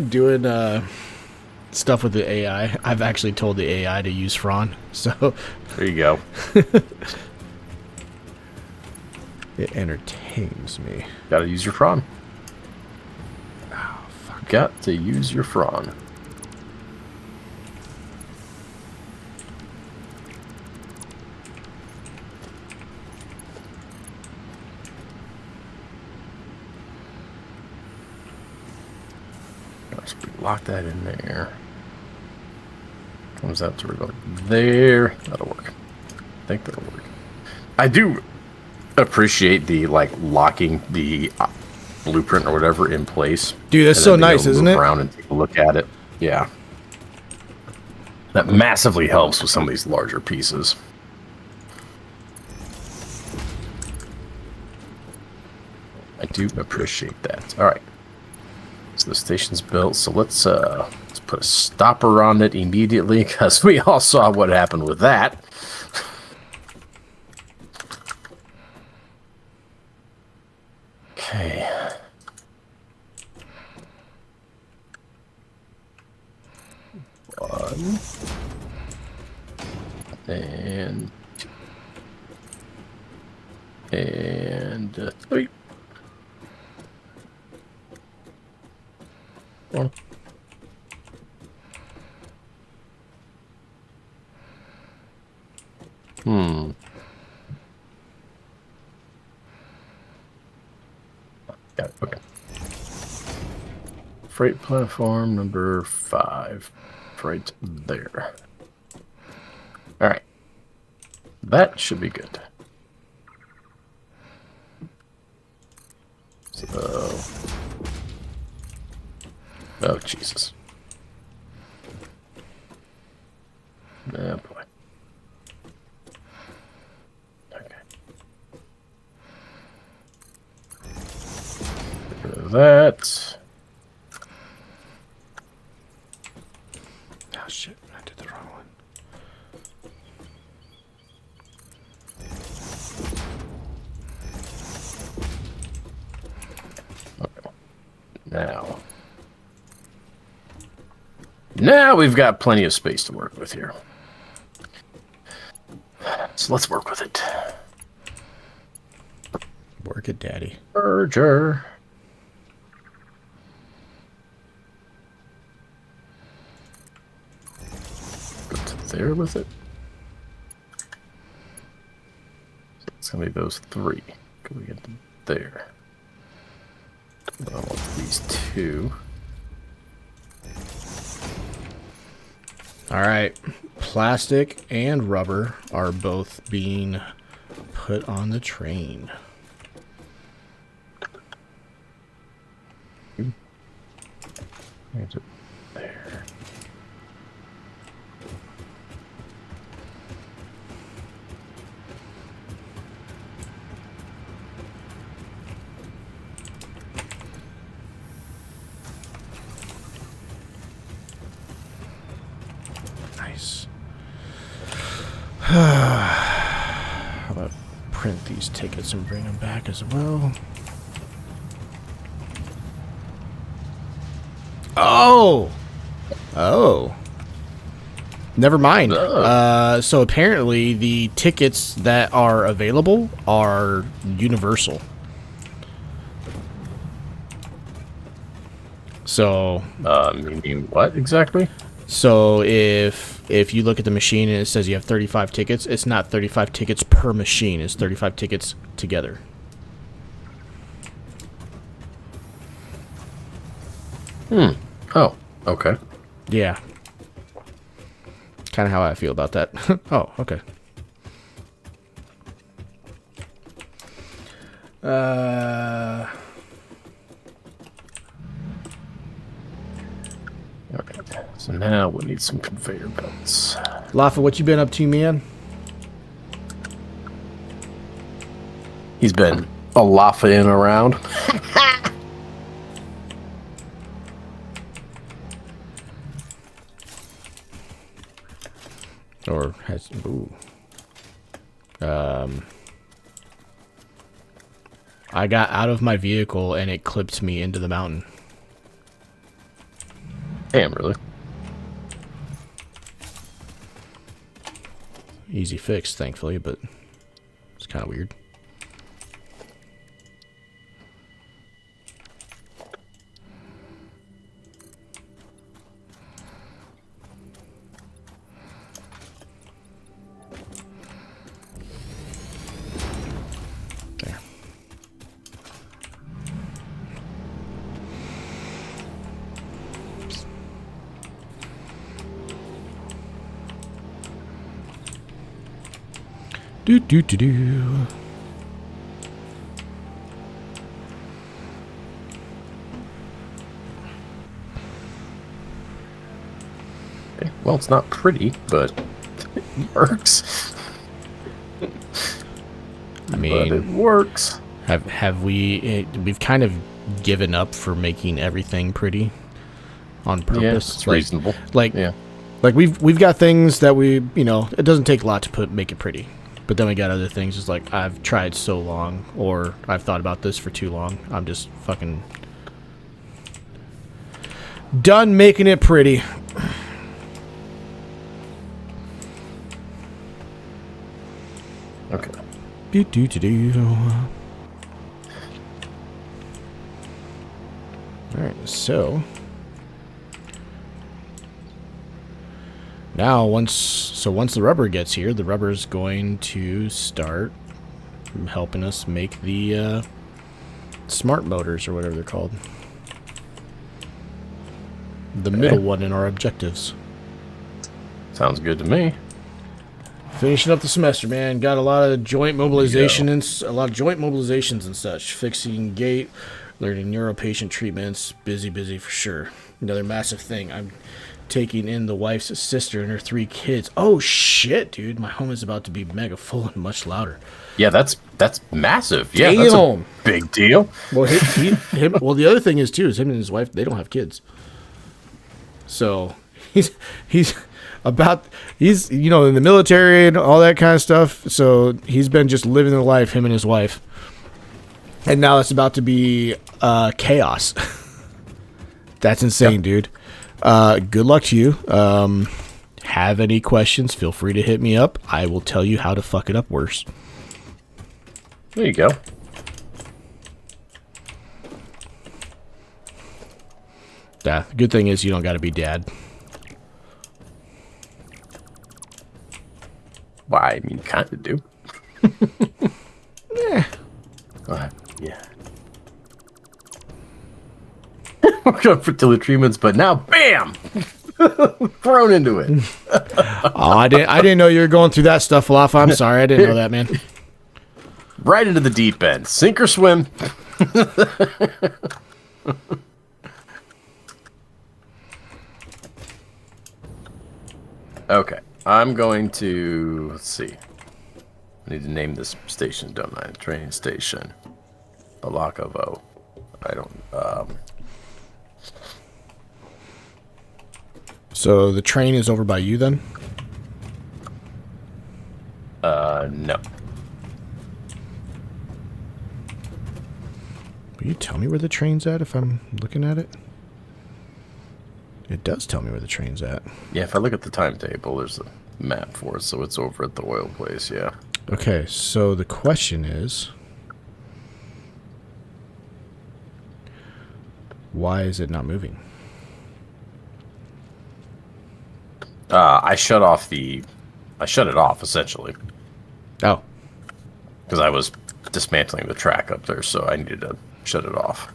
doing stuff with the AI, I've actually told the AI to use Fron. So there you go. It entertains me. Gotta use your Fron. Oh, fuck. Got to use your Fron. Lock that in there. Comes out to about there. That'll work. I think that'll work. I do appreciate the locking the blueprint or whatever in place. Dude, that's so nice, isn't it? Around and take a look at it. Yeah, that massively helps with some of these larger pieces. I do appreciate that. All right. So the station's built, so let's put a stopper on it immediately, because we all saw what happened with that. Okay. One. And three. One. Got it. Okay. Freight platform number 5. Right there. All right. That should be good. Oh, Jesus. Oh, boy. Okay. Get rid of that. Oh, shit. I did the wrong one. Okay. Now we've got plenty of space to work with here. So let's work with it. Work it, Daddy. Merger. Go to there with it. So it's gonna be those three. Go get to there. I want these two. All right. Plastic and rubber are both being put on the train. There. Nice. How about print these tickets and bring them back as well? Oh! Oh. Never mind. Oh. So apparently the tickets that are available are universal. So... meaning what exactly? So if you look at the machine and it says you have 35 tickets, it's not 35 tickets per machine. It's 35 tickets together. Oh, okay. Yeah. Kind of how I feel about that. Oh, okay. Okay. So now we need some conveyor belts. Lafa, what you been up to, man? He's been a Lafa-ing around. Or has... Ooh. I got out of my vehicle and it clipped me into the mountain. Damn, really? Easy fix, thankfully, but it's kind of weird. There. Do do do do. Okay. Well, it's not pretty, but it works. I mean, but it works. Have we? We've kind of given up for making everything pretty on purpose. Yeah, it's reasonable. Like, yeah. Like we've got things that we, you know, it doesn't take a lot to make it pretty. But then we got other things. It's like, I've tried so long, or I've thought about this for too long. I'm just fucking done making it pretty. Okay. Do do do do. All right, so now once the rubber gets here, the rubber is going to start helping us make the smart motors, or whatever they're called. The middle one in our objectives. Sounds good to me. Finishing up the semester, man. Got a lot of joint mobilization and a lot of joint mobilizations and such. Fixing gate Learning neuropatient treatments. Busy for sure. Another massive thing. I'm taking in the wife's sister and her 3 kids. Oh shit, dude! My home is about to be mega full and much louder. Yeah, that's massive. Yeah, Damn. that's a big deal. Well, him. Well, the other thing is too is him and his wife. They don't have kids. So he's in the military and all that kind of stuff. So he's been just living the life, him and his wife. And now it's about to be chaos. That's insane, dude. Good luck to you. Have any questions, feel free to hit me up. I will tell you how to fuck it up worse. There you go. Yeah, the good thing is you don't got to be dad. Well, I mean, kind of do. Yeah. Yeah. We're going fertility treatments, but now, bam! Thrown into it. Oh, I didn't know you were going through that stuff, Lafa. I'm sorry, I didn't know that, man. Right into the deep end. Sink or swim. Okay. I'm going to... Let's see. I need to name this station, don't I? Training station. Balakovo. I don't... So the train is over by you then? No. Will you tell me where the train's at if I'm looking at it? It does tell me where the train's at. Yeah, if I look at the timetable, there's a map for it, so it's over at the oil place, yeah. Okay, so the question is... why is it not moving? I shut it off, essentially. Oh. Because I was dismantling the track up there, so I needed to shut it off.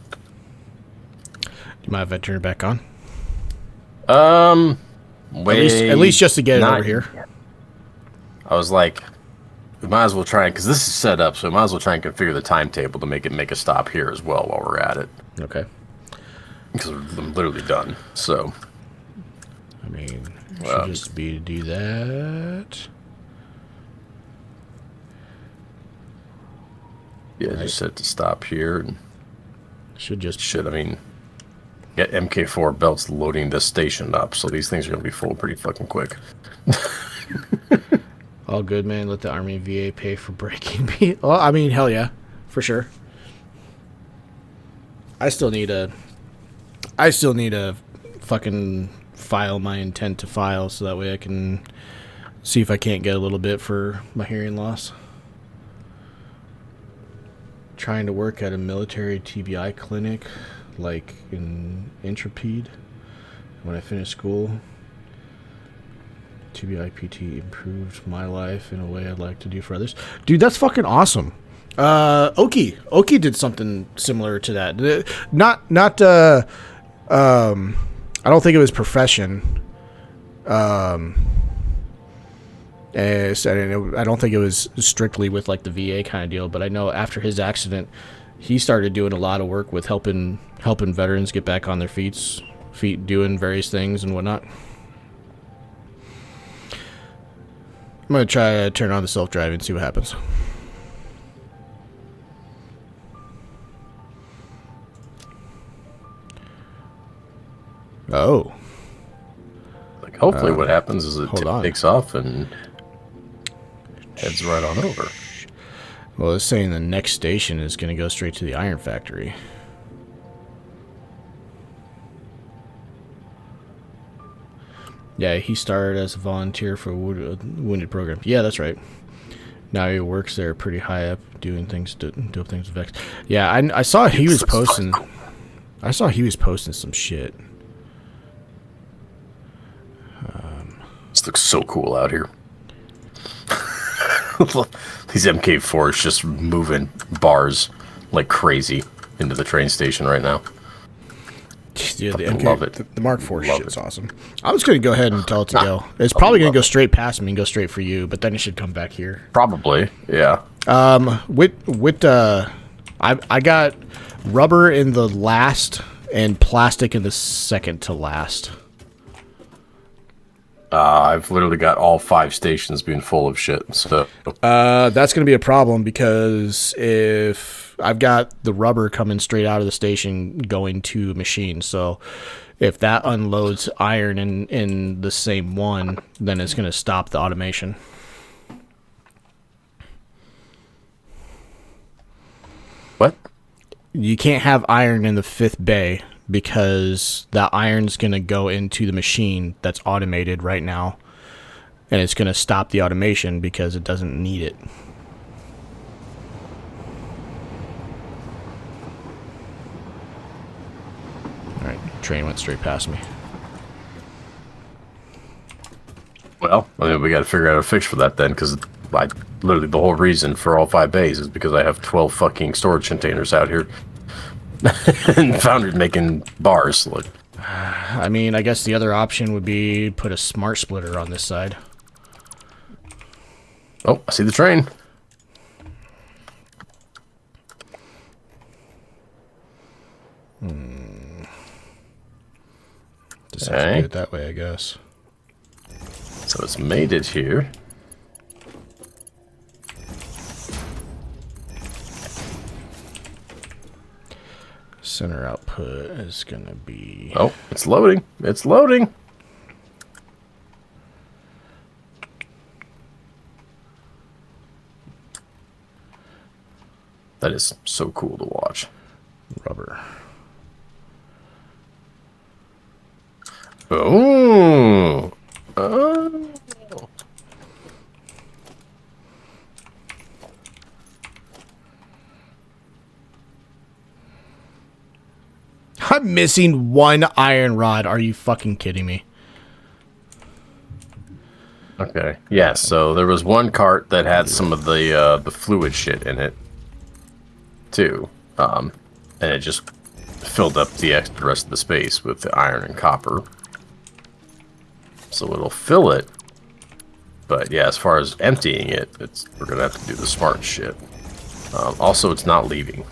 You might have to turn it back on. At least just to get it over here. I was like, we might as well try it, because this is set up, so we might as well try and configure the timetable to make a stop here as well while we're at it. Okay. Because I'm literally done, so... I mean, it should just be to do that. Yeah, right. Just set to stop here. And I mean, get MK4 belts loading this station up, so these things are going to be full pretty fucking quick. All good, man. Let the Army VA pay for breaking me. Well, I mean, hell yeah, for sure. I still need a fucking file my intent to file so that way I can see if I can't get a little bit for my hearing loss. Trying to work at a military TBI clinic like in Intrepid when I finished school. TBI PT improved my life in a way I'd like to do for others. Dude, that's fucking awesome. Oki did something similar to that. I don't think it was profession. I don't think it was strictly with like the VA kind of deal, but I know after his accident, he started doing a lot of work with helping veterans get back on their feet, doing various things and whatnot. I'm gonna try to turn on the self-driving and see what happens. Oh. Like, hopefully what happens is it takes off and heads right on over. Well, it's saying the next station is going to go straight to the iron factory. Yeah, he started as a volunteer for a wounded program. Yeah, that's right. Now he works there pretty high up, doing things with Vex. Yeah, I saw he was posting. I saw he was posting some shit. This looks so cool out here. These MK4s just moving bars like crazy into the train station right now. Dude, the Mark IV shit's awesome. I was going to go ahead and tell it to go. It's probably going to go straight past me and go straight for you, but then it should come back here. Probably, yeah. I'm I got rubber in the last and plastic in the second to last. I've literally got all 5 stations being full of shit. So that's going to be a problem because if I've got the rubber coming straight out of the station going to a machine, so if that unloads iron in the same one, then it's going to stop the automation. What? You can't have iron in the 5th bay because that iron's going to go into the machine that's automated right now, and it's going to stop the automation because it doesn't need it. Alright, train went straight past me. Well, I mean, we got to figure out a fix for that then, because literally the whole reason for all 5 bays is because I have 12 fucking storage containers out here. And Foundry's making bars. Like, I mean, I guess the other option would be put a smart splitter on this side. oh, I see the train. Just have to do it that way, I guess. So it's made it here. Center output is going to be... Oh, it's loading. It's loading. That is so cool to watch. Rubber. Oh. Oh. I'm missing 1 iron rod. Are you fucking kidding me? Okay. Yeah, so there was one cart that had some of the fluid shit in it, too. And it just filled up the rest of the space with the iron and copper. So it'll fill it. But yeah, as far as emptying it, we're going to have to do the smart shit. Also, it's not leaving.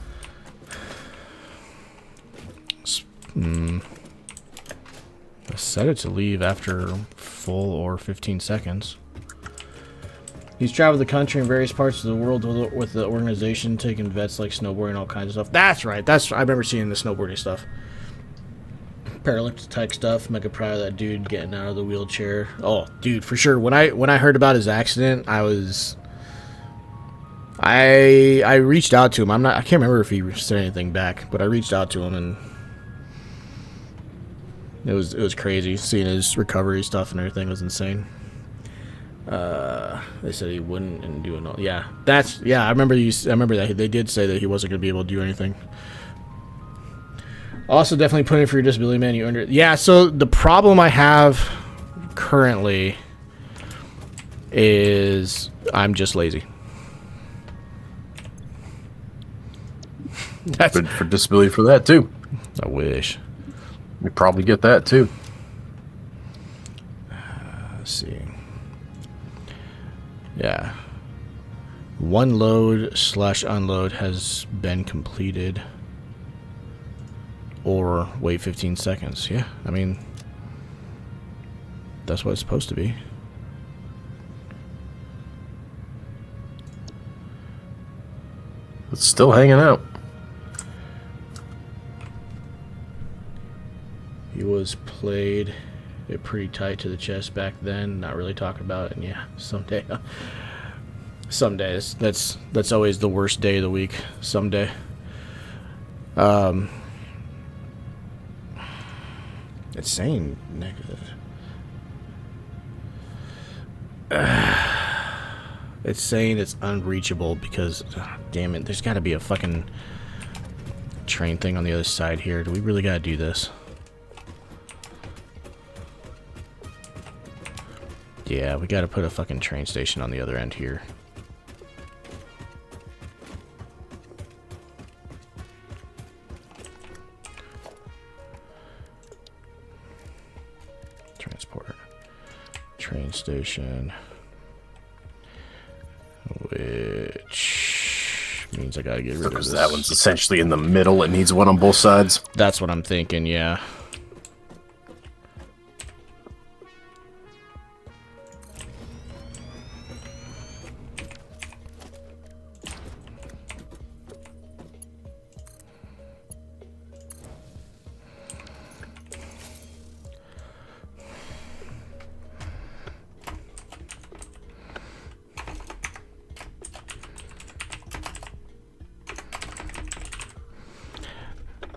I set it to leave after full or 15 seconds. He's traveled the country in various parts of the world with the organization, taking vets like snowboarding, all kinds of stuff. That's right. I remember seeing the snowboarding stuff. Paralympic type stuff. Mega proud of that dude getting out of the wheelchair. Oh, dude, for sure. When I heard about his accident, I reached out to him. I can't remember if he said anything back, but I reached out to him and it was crazy. Seeing his recovery stuff and everything was insane. They said he wouldn't and doing all. Yeah, I remember that they did say that he wasn't gonna be able to do anything. Also, definitely put in for your disability, man. You earned it. Yeah. So the problem I have currently is I'm just lazy. That's good for disability for that too. I wish. We probably get that too. Let's see. Yeah. 1 load/unload has been completed. Or wait 15 seconds. Yeah, I mean, that's what it's supposed to be. It's still hanging out. He was played it pretty tight to the chest back then. Not really talking about it. And yeah, someday. Some days. That's always the worst day of the week. Someday. It's saying negative. It's saying it's unreachable because, damn it, there's got to be a fucking train thing on the other side here. Do we really got to do this? Yeah, we got to put a fucking train station on the other end here. Transport. Train station. Which means means I gotta get rid of Because this. that one's essentially in the middle. It needs one on both sides. That's what I'm thinking, yeah.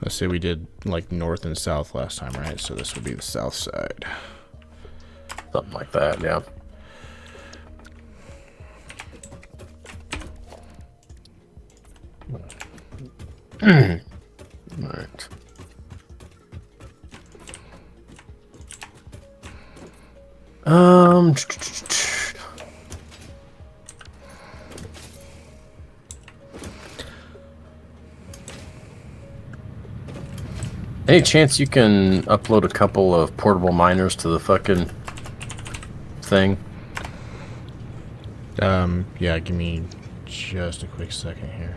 Let's say we did like north and south last time, right? So this would be the south side. Something like that, yeah. All right. Any chance you can upload a couple of portable miners to the fucking thing? Yeah, give me just a quick second here.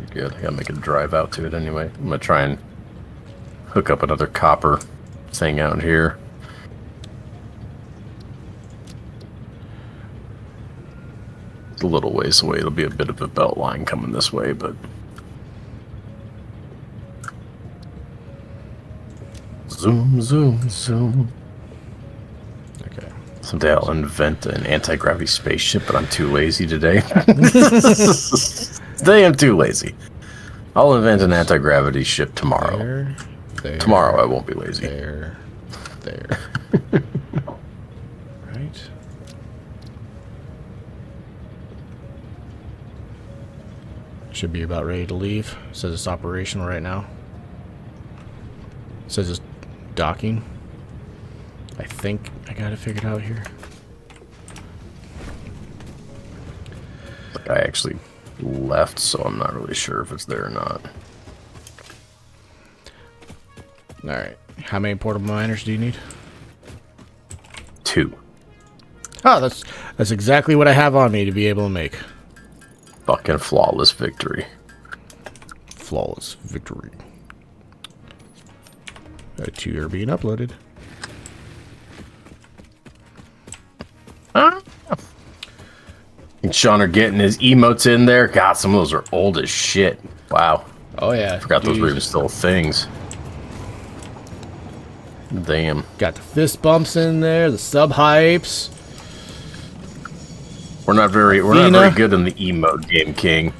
Good. I gotta make a drive out to it anyway. I'm gonna try and hook up another copper thing out here. It's a little ways away. It'll be a bit of a belt line coming this way, but zoom, zoom, zoom. Okay. Someday I'll invent an anti-gravity spaceship, but I'm too lazy today. Today I'm too lazy. I'll invent an anti-gravity ship tomorrow. There, Tomorrow I won't be lazy. There. Right. Should be about ready to leave. Says it's operational right now. Says it's docking. I think I got it figured out here. I actually left, so I'm not really sure if it's there or not. Alright. How many portable miners do you need? 2. Oh, that's exactly what I have on me to be able to make. Fucking flawless victory. Flawless victory. 2 are being uploaded. And Sean are getting his emotes in there. God, some of those are old as shit. Wow. Oh yeah. I forgot those were even still things. Damn. Got the fist bumps in there, the sub hypes. We're not very good in the emote game, King.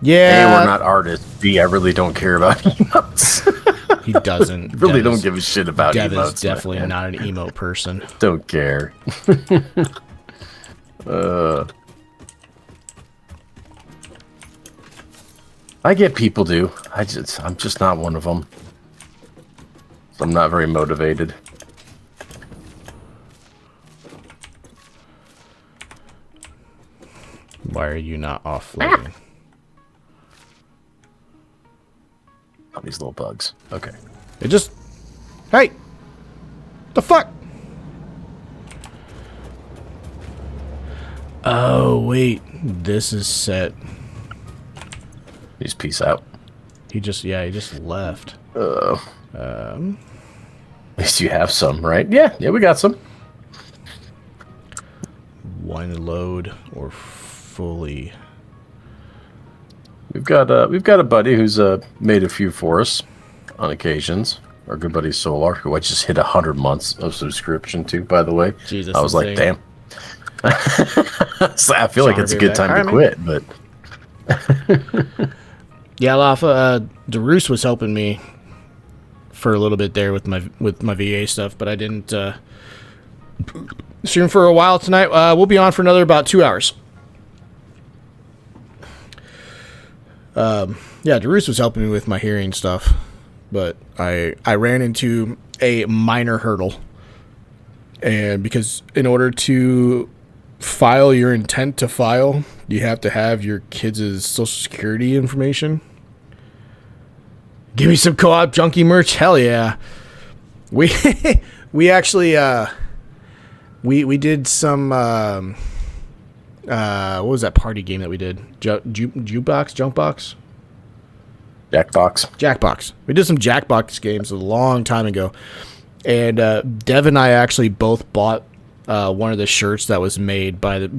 Yeah. A, we're not artists. B, I really don't care about emotes. He doesn't. Really don't give a shit about Dev emotes. is definitely not an emote person. Don't care. I get people do. I'm just not one of them. I'm not very motivated. Why are you not offloading? Oh, these little bugs. Okay. It just... Hey! The fuck? Oh, wait. This is set. He's peace out. He just left. At least you have some, right? Yeah, we got some. One load or fully. We've got a buddy who's made a few for us on occasions. Our good buddy Solar, who I just hit 100 months of subscription to, by the way. Jesus, I was like, damn. So I feel like it's a good time to quit, but yeah, Lafa, DeRoos was helping me for a little bit there with my VA stuff, but I didn't stream for a while tonight. We'll be on for another about 2 hours. Yeah, DeRoos was helping me with my hearing stuff, but I ran into a minor hurdle, and because in order to file your intent to file, you have to have your kids' social security information. Give me some CoOp Junkie merch. Hell yeah. We we actually we did some what was that party game that we did? Junkbox? Jackbox. We did some Jackbox games a long time ago. And Dev and I actually both bought one of the shirts that was made by the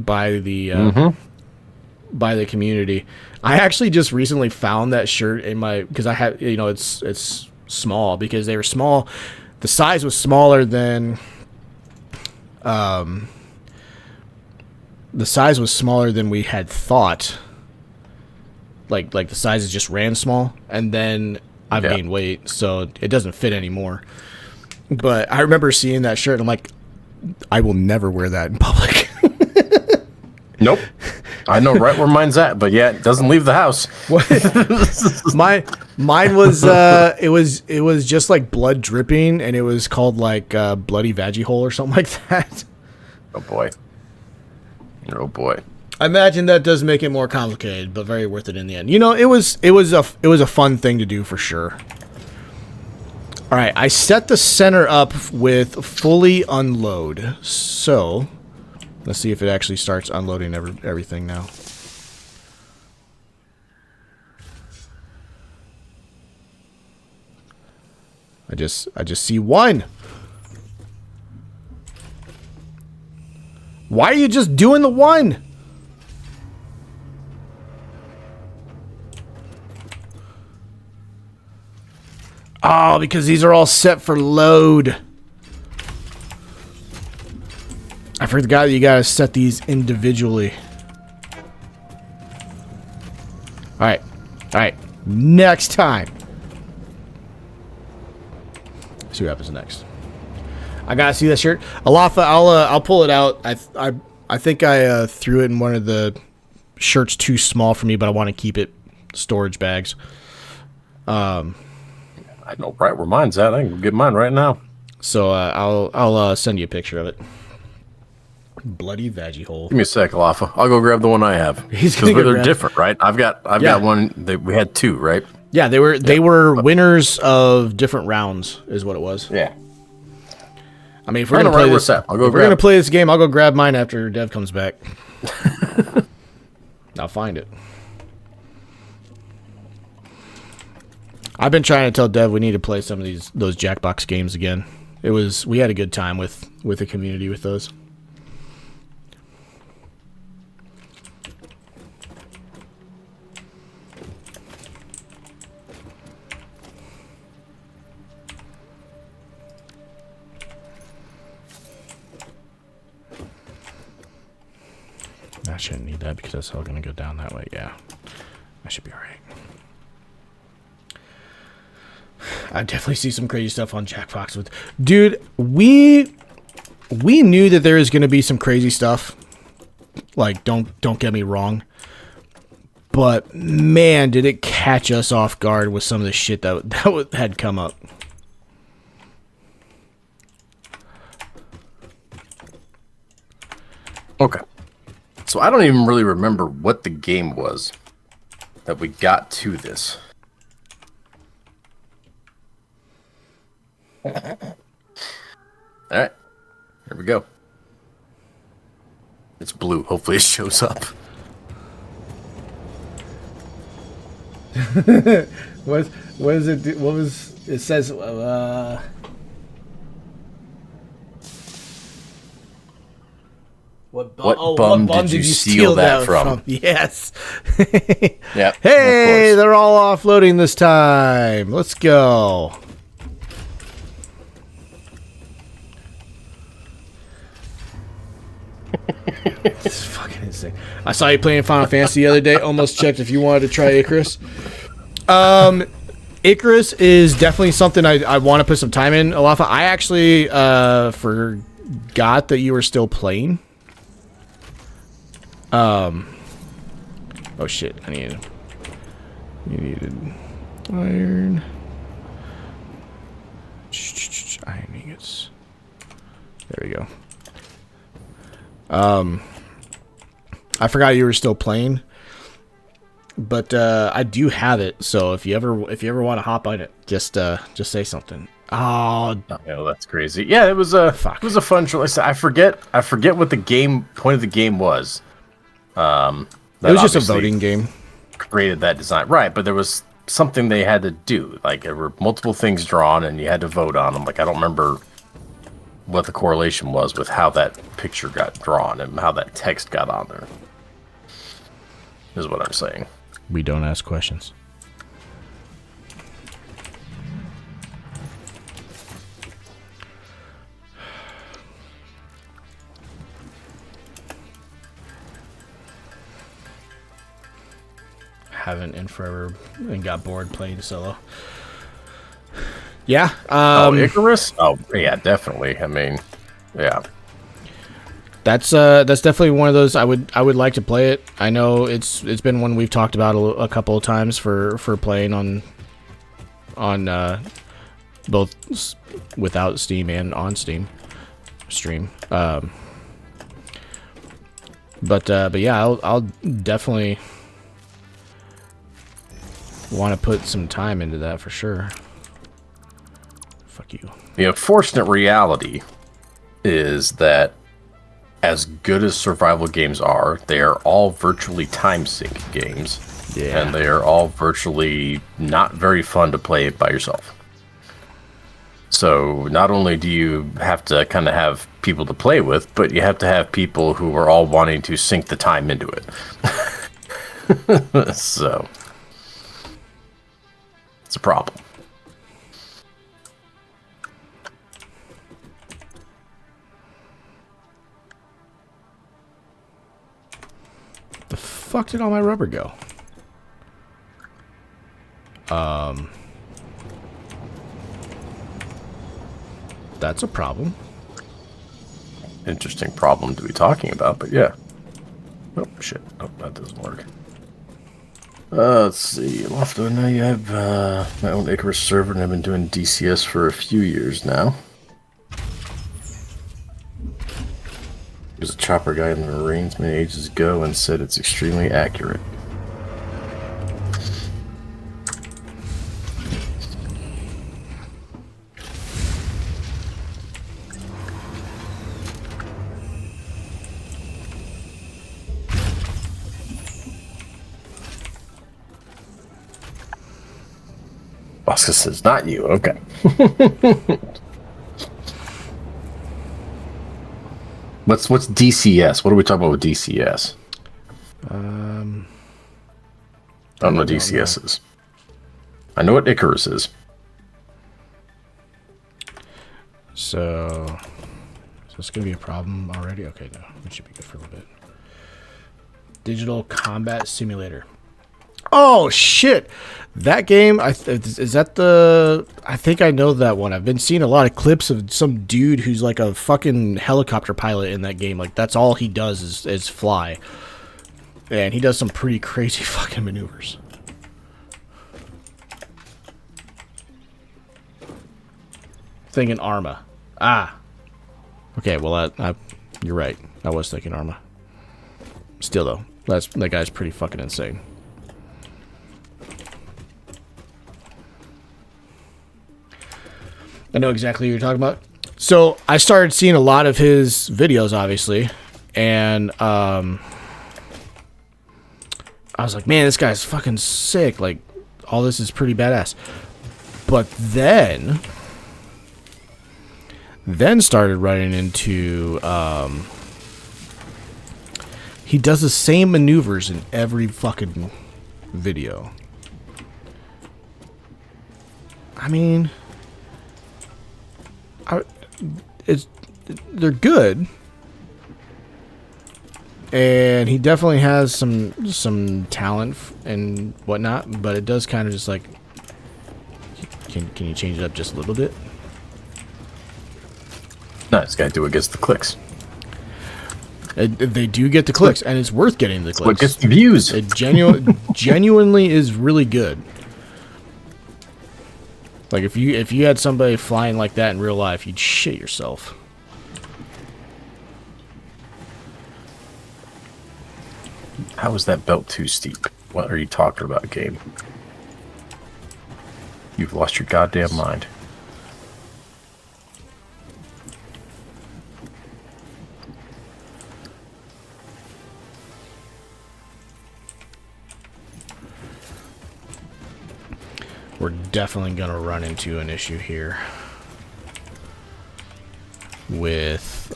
community. I actually just recently found that shirt in my, because I had, it's small because they were small. The size was smaller than we had thought. Like the sizes just ran small, and then I've gained weight, so it doesn't fit anymore. But I remember seeing that shirt, and I'm like, I will never wear that in public. Nope. I know right where mine's at, but yeah, it doesn't leave the house. Mine was it was just like blood dripping, and it was called like bloody veggie hole or something like that. Oh boy. I imagine that does make it more complicated, but very worth it in the end. It was a fun thing to do for sure. All right, I set the center up with fully unload. So, let's see if it actually starts unloading everything now. I just see one. Why are you just doing the one? Oh, because these are all set for load. I forgot you gotta set these individually. Alright. Alright. Next time. See what happens next. I gotta see that shirt. Alafa, I'll pull it out. I think I threw it in one of the shirts too small for me, but I want to keep it storage bags. I know right where mine's at. I can get mine right now. So I'll send you a picture of it. Bloody veggie hole. Give me a sec, Alafa. I'll go grab the one I have. Because they're different, right? I've got one. We had two, right? Yeah, they were winners of different rounds, is what it was. Yeah. I mean, if we're gonna play this game, I'll go grab mine after Dev comes back. I'll find it. I've been trying to tell Dev we need to play some of those Jackbox games again. We had a good time with the community with those. I shouldn't need that because that's all going to go down that way. Yeah, I should be all right. I definitely see some crazy stuff on Jackbox with, dude. We knew that there was going to be some crazy stuff. Like, don't get me wrong, but man, did it catch us off guard with some of the shit that had come up. Okay. So I don't even really remember what the game was that we got to this. All right. Here we go. It's blue. Hopefully it shows up. What does it do? What was it says What bum did you steal that from? Yes. Yeah. Hey, they're all offloading this time. Let's go. It's fucking insane. I saw you playing Final Fantasy the other day. Almost checked if you wanted to try Icarus. Icarus is definitely something I want to put some time in. Alafa, I actually forgot that you were still playing. Oh shit! You needed iron. Iron ingots. There we go. I forgot you were still playing, but I do have it. So if you ever want to hop on it, just say something. Oh, no, that's crazy. Yeah, it was a fun choice. I forget what the point of the game was. It was just a voting game. Created that design, right? But there was something they had to do. Like there were multiple things drawn, and you had to vote on them. Like I don't remember what the correlation was with how that picture got drawn and how that text got on there. Is what I'm saying. We don't ask questions. Haven't in forever and got bored playing solo. Yeah. Icarus? Oh, yeah, definitely. I mean, yeah. That's definitely one of those I would like to play it. I know it's been one we've talked about a couple of times for playing on both without Steam and on Steam stream. But yeah, I'll definitely want to put some time into that for sure. Fuck you. The unfortunate reality is that as good as survival games are, they are all virtually time sync games. Yeah. And they are all virtually not very fun to play by yourself. So not only do you have to kind of have people to play with, but you have to have people who are all wanting to sink the time into it. So it's a problem. The fuck did all my rubber go? That's a problem. Interesting problem to be talking about, but yeah. Oh, shit. Oh, that doesn't work. Let's see. Lofto, I know you have my own Icarus server, and I've been doing DCS for a few years now. There's a chopper guy in the Marines many ages ago and said it's extremely accurate. Oscar says, not you. Okay. What's DCS? What are we talking about with DCS? I don't know what DCS is. I know what Icarus is. So, is this going to be a problem already? Okay, no. It should be good for a little bit. Digital Combat Simulator. Oh, shit! That game, is that the... I think I know that one. I've been seeing a lot of clips of some dude who's like a fucking helicopter pilot in that game. Like, that's all he does is fly. And he does some pretty crazy fucking maneuvers. Thinking Arma. Ah. Okay, well, you're right. I was thinking Arma. Still, though, that guy's pretty fucking insane. I know exactly what you're talking about. So I started seeing a lot of his videos, obviously, and I was like, man, this guy's fucking sick. Like, all this is pretty badass. But then started running into he does the same maneuvers in every fucking video. I mean, they're good, and he definitely has some talent and whatnot, but it does kind of just like, can you change it up just a little bit? No, it's got to do what gets the clicks. They do get the clicks, and it's worth getting the clicks. What gets the views? It genuinely is really good. Like, if you had somebody flying like that in real life, you'd shit yourself. How is that belt too steep? What are you talking about, game? You've lost your goddamn mind. we're definitely going to run into an issue here with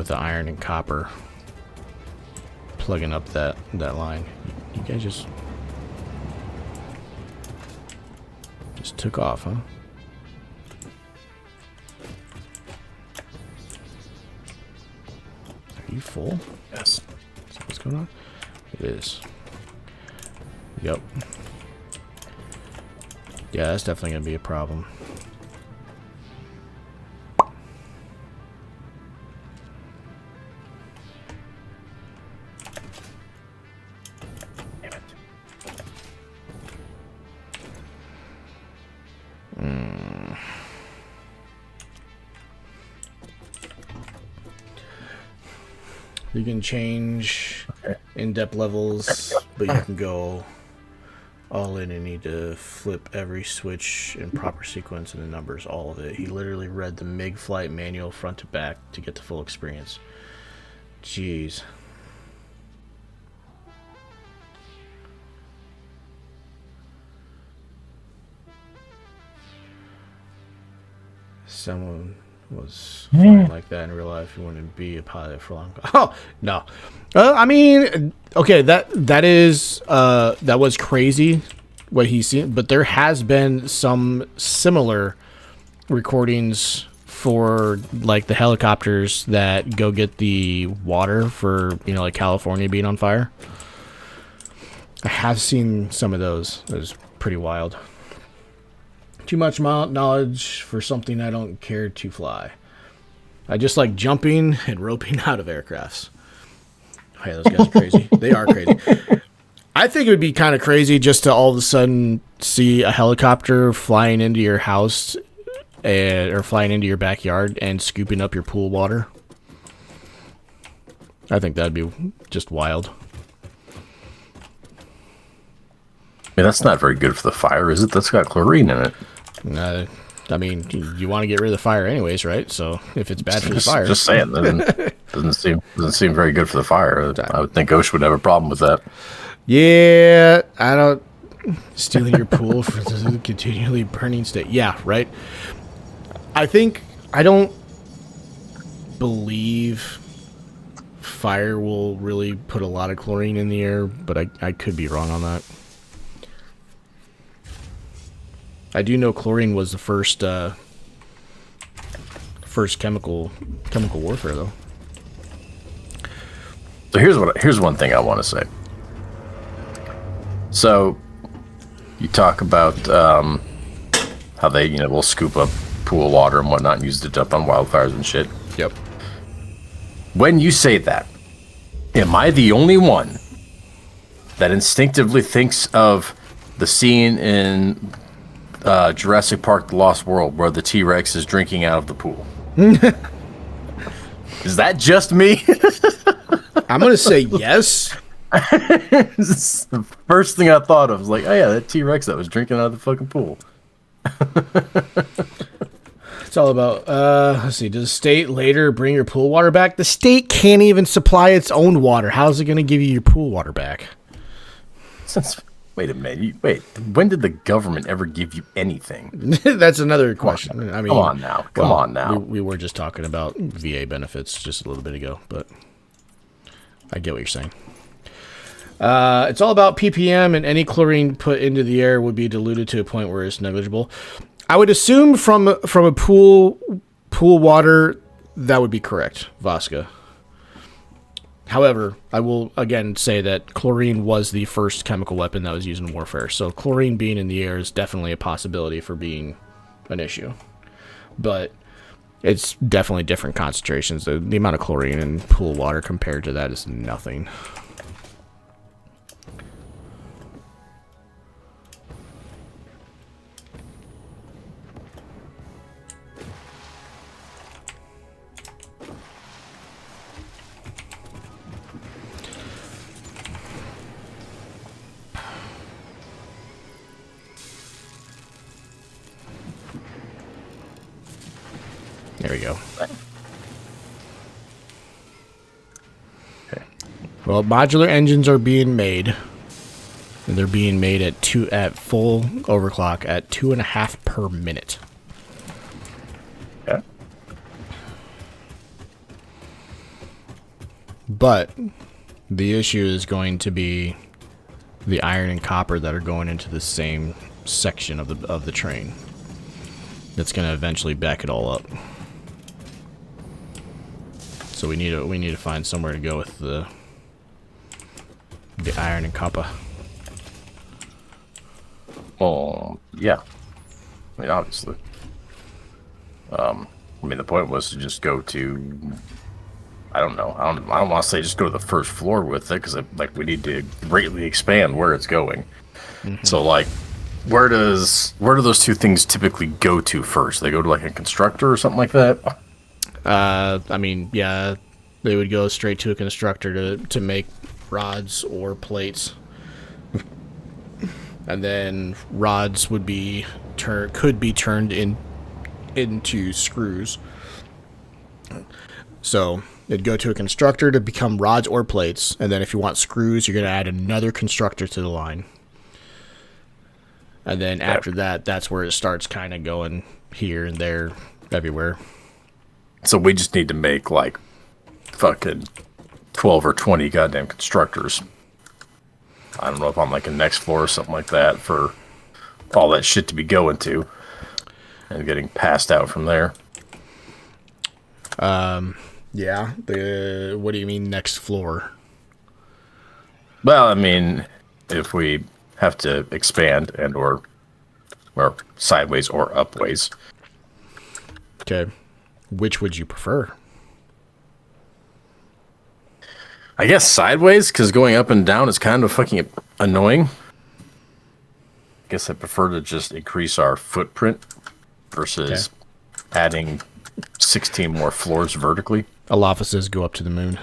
the iron and copper plugging up that line. You guys just took off, huh? Are you full? Yes. Is that what's going on? It is. Yep. Yeah, that's definitely going to be a problem. You can change in-depth levels, but you can go all in and need to flip every switch in proper sequence and the numbers, all of it. He literally read the MiG flight manual front to back to get the full experience. Jeez. Someone was flying like that in real life. You wouldn't be a pilot for long. Oh no, I mean, okay, that was crazy what he's seen, but there has been some similar recordings for like the helicopters that go get the water for, you know, like California being on fire. I have seen some of those. It was pretty wild. Too much knowledge for something I don't care to fly. I just like jumping and roping out of aircrafts. Hey, those guys are crazy. They are crazy. I think it would be kind of crazy just to all of a sudden see a helicopter flying into your house or flying into your backyard and scooping up your pool water. I think that'd be just wild. Yeah, that's not very good for the fire, is it? That's got chlorine in it. I mean, you want to get rid of the fire anyways, right? So if it's bad for the fire, just saying, doesn't seem very good for the fire. I would think OSHA would have a problem with that. Yeah, I don't stealing your pool for the continually burning state. Yeah, right. I don't believe fire will really put a lot of chlorine in the air, but I could be wrong on that. I do know chlorine was the first chemical warfare, though. So here's one thing I want to say. So you talk about how they will scoop up pool water and whatnot and use it up on wildfires and shit. Yep. When you say that, am I the only one that instinctively thinks of the scene in Jurassic Park: The Lost World where the T-Rex is drinking out of the pool? Is that just me? I'm gonna say yes. This is the first thing I thought of. I was like, oh yeah, that T-Rex that was drinking out of the fucking pool. It's all about, let's see, does the state later bring your pool water back? The state can't even supply its own water. How's it gonna give you your pool water back? Wait a minute. When did the government ever give you anything? That's another question. I mean, come on now. We were just talking about VA benefits just a little bit ago, but I get what you're saying. It's all about ppm, and any chlorine put into the air would be diluted to a point where it's negligible. I would assume from a pool water that would be correct, Vasca. However, I will again say that chlorine was the first chemical weapon that was used in warfare. So chlorine being in the air is definitely a possibility for being an issue. But it's definitely different concentrations. The amount of chlorine in pool water compared to that is nothing. There we go. Okay. Well, modular engines are being made. And they're being made at full overclock at 2.5 per minute. Yeah. But the issue is going to be the iron and copper that are going into the same section of the train. That's going to eventually back it all up. So we need to find somewhere to go with the iron and copper. Well, yeah. I mean, obviously. I mean, the point was to just go to. I don't know. I don't want to say just go to the first floor with it because like we need to greatly expand where it's going. Mm-hmm. So like, where do those two things typically go to first? They go to like a constructor or something like that. I mean, yeah, they would go straight to a constructor to make rods or plates. And then rods would could be turned into screws. So it'd go to a constructor to become rods or plates, and then if you want screws, you're going to add another constructor to the line. And then after that, that's where it starts kind of going here and there, everywhere. So we just need to make like fucking 12 or 20 goddamn constructors. I don't know if on like a next floor or something like that for all that shit to be going to and getting passed out from there. Yeah. What do you mean next floor? Well, I mean, if we have to expand and or sideways or upways. Okay. Which would you prefer? I guess sideways, because going up and down is kind of fucking annoying. I guess I prefer to just increase our footprint versus adding 16 more floors vertically. Alophasis go up to the moon.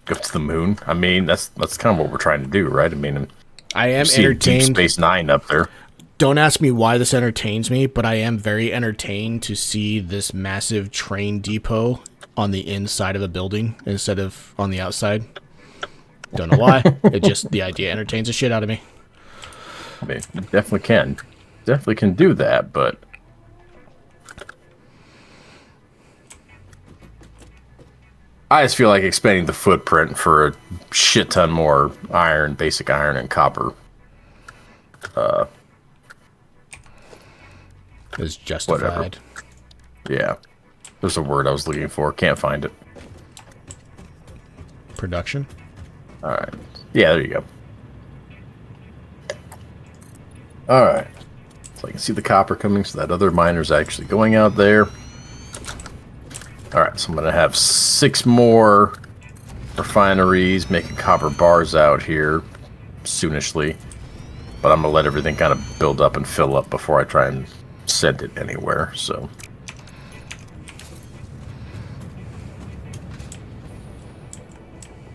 Go up to the moon? I mean, that's kind of what we're trying to do, right? I mean, I am entertained. Deep Space Nine up there. Don't ask me why this entertains me, but I am very entertained to see this massive train depot on the inside of a building instead of on the outside. Don't know why. The idea entertains the shit out of me. I mean, definitely can do that, but I just feel like expanding the footprint for a shit ton more iron, basic iron and copper is justified. Whatever. Yeah. There's a word I was looking for. Can't find it. Production? Alright. Yeah, there you go. Alright. So I can see the copper coming, so that other miner's actually going out there. Alright, so I'm going to have 6 more refineries making copper bars out here soonishly. But I'm going to let everything kind of build up and fill up before I try and send it anywhere, so...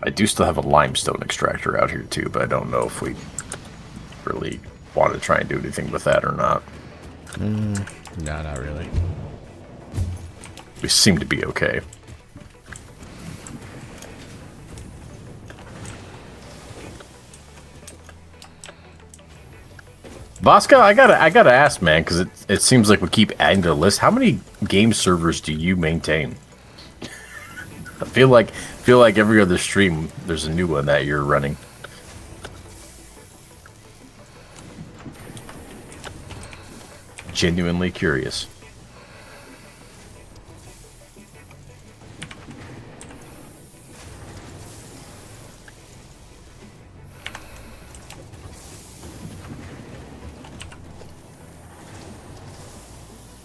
I do still have a limestone extractor out here too, but I don't know if we really want to try and do anything with that or not. No, not really. We seem to be okay. Vasca, I gotta ask, man, because it seems like we keep adding to the list. How many game servers do you maintain? I feel like every other stream there's a new one that you're running. Genuinely curious.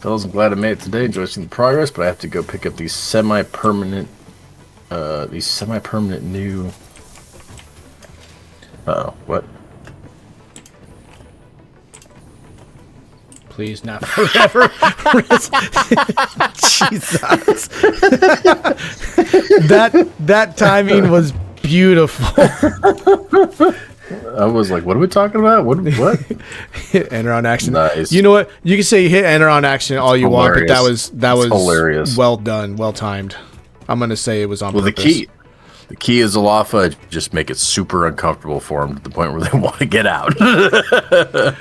Fellas, I'm glad I made it today. Enjoy seeing the progress, but I have to go pick up these semi-permanent new... Uh-oh, what? Please, not forever. Jesus. That timing was beautiful. I was like, what are we talking about? What? Hit enter on action. Nice. You know what? You can say hit enter on action all you want, but that was hilarious. Well done, well timed. I'm gonna say it was on purpose. The The key is Alafa. Just make it super uncomfortable for them to the point where they want to get out. But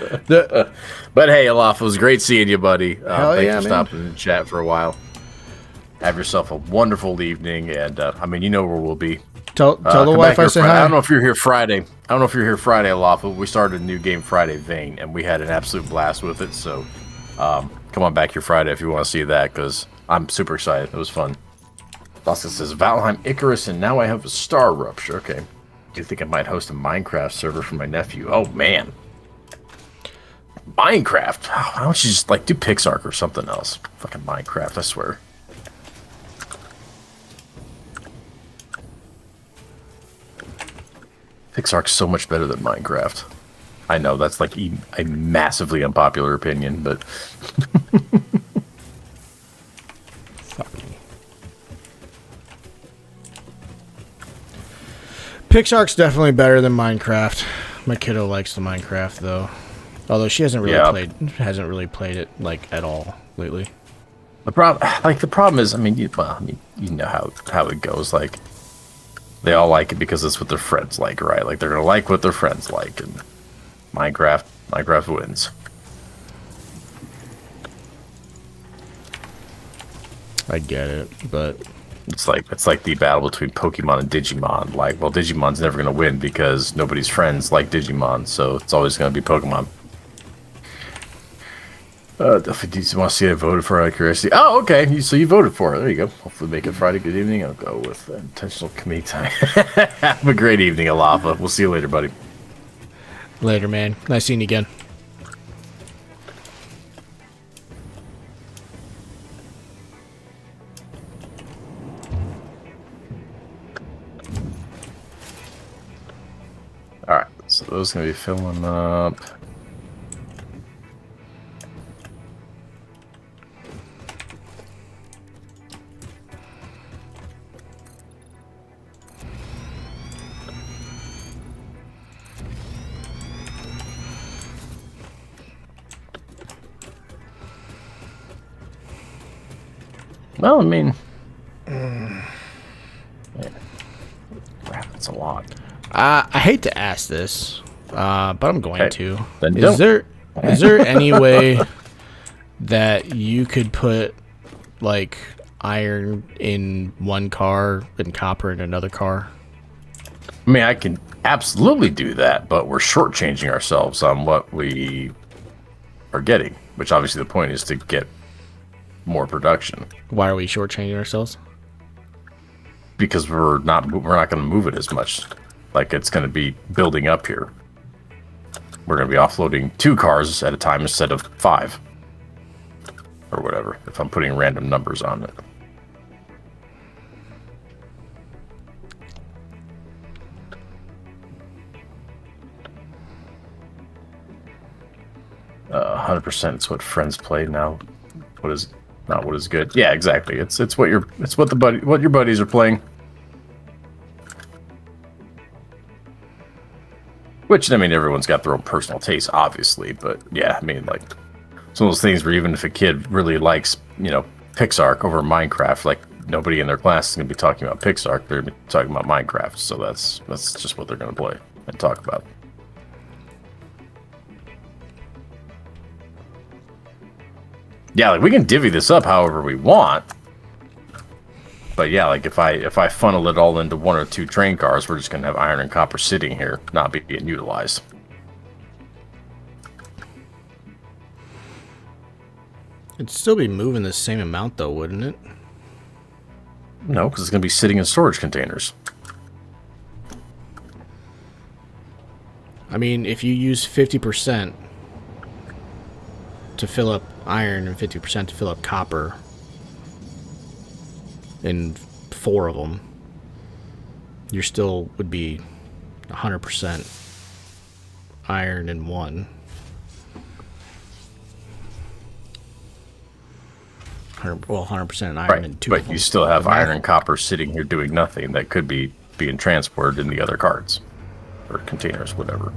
hey, Alafa, it was great seeing you, buddy. Thanks for stopping and chat for a while. Have yourself a wonderful evening, and I mean, you know where we'll be. Tell the wife I say hi. I don't know if you're here Friday. Alafa. We started a new game Friday, Vane, and we had an absolute blast with it. So, come on back here Friday if you want to see that, because I'm super excited. It was fun. Dawson says, Valheim, Icarus, and now I have a Star Rupture. Okay. Do you think I might host a Minecraft server for my nephew? Oh, man. Minecraft? Why don't you just, like, do Pixark or something else? Fucking Minecraft, I swear. Pixark's so much better than Minecraft. I know, that's, like, a massively unpopular opinion, but... Pixark's definitely better than Minecraft. My kiddo likes the Minecraft though, although she hasn't really played it like at all lately. The problem is, I mean, you know how it goes. Like, they all like it because it's what their friends like, right? Like, they're gonna like what their friends like, and Minecraft wins. I get it, but it's like the battle between Pokemon and Digimon. Like, well, Digimon's never gonna win because nobody's friends like Digimon, so it's always gonna be Pokemon. If you want to see I voted for out of curiosity. Oh, okay. So you voted for it. There you go. Hopefully make it Friday. Good evening. I'll go with intentional committee time. Have a great evening, Alafa. We'll see you later, buddy. Later, man. Nice seeing you again. Alright, so those are going to be filling up. Well, I mean, that's a lot. I hate to ask this, but I'm going to. Then is there any way that you could put like iron in one car and copper in another car? I mean, I can absolutely do that, but we're shortchanging ourselves on what we are getting, which obviously the point is to get more production. Why are we shortchanging ourselves? Because we're not going to move it as much. Like, it's going to be building up here. We're going to be offloading 2 cars at a time instead of 5. Or whatever, if I'm putting random numbers on it. 100%. It's what friends play now. What is not what is good? Yeah, exactly. It's what your buddies are playing. Which, I mean, everyone's got their own personal taste, obviously, but yeah, I mean, like, some of those things where even if a kid really likes, you know, Pixark over Minecraft, like, nobody in their class is going to be talking about Pixark, they're going to be talking about Minecraft, so that's just what they're going to play and talk about. Yeah, like, we can divvy this up however we want. But yeah, like, if I funnel it all into 1 or 2 train cars, we're just going to have iron and copper sitting here, not being utilized. It'd still be moving the same amount, though, wouldn't it? No, because it's going to be sitting in storage containers. I mean, if you use 50% to fill up iron and 50% to fill up copper in 4 of them, you still would be 100% iron in 1. 100% iron in 2. But you still have iron and copper sitting here doing nothing that could be being transported in the other carts or containers, whatever.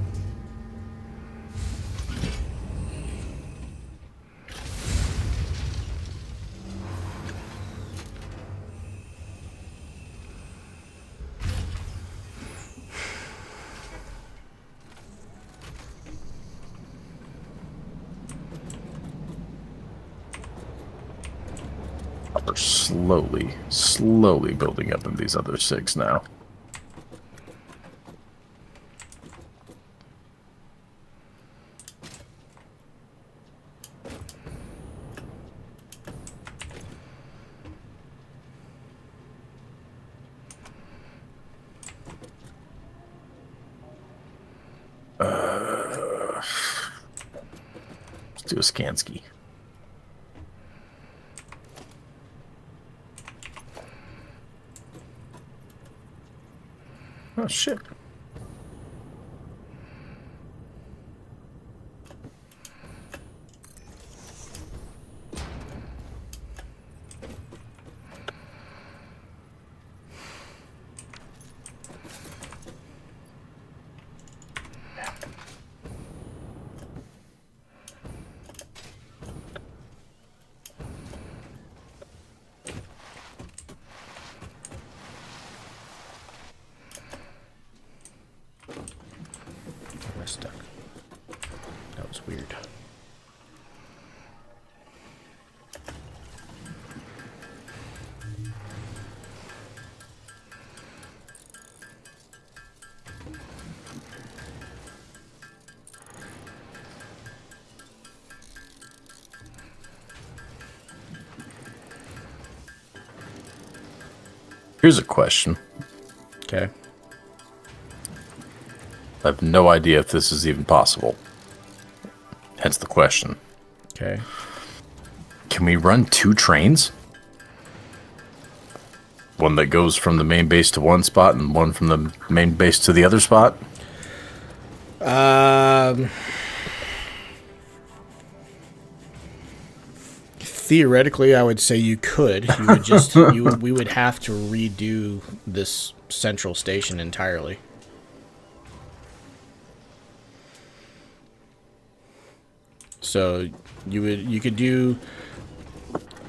are slowly building up in these other 6 now. Let's do a Skansky. Oh, shit. We're stuck. That was weird. Here's a question. Okay. I have no idea if this is even possible. Hence the question. Okay. Can we run 2 trains? One that goes from the main base to one spot and one from the main base to the other spot? Theoretically, I would say you could. You would just we would have to redo this central station entirely. So you could do.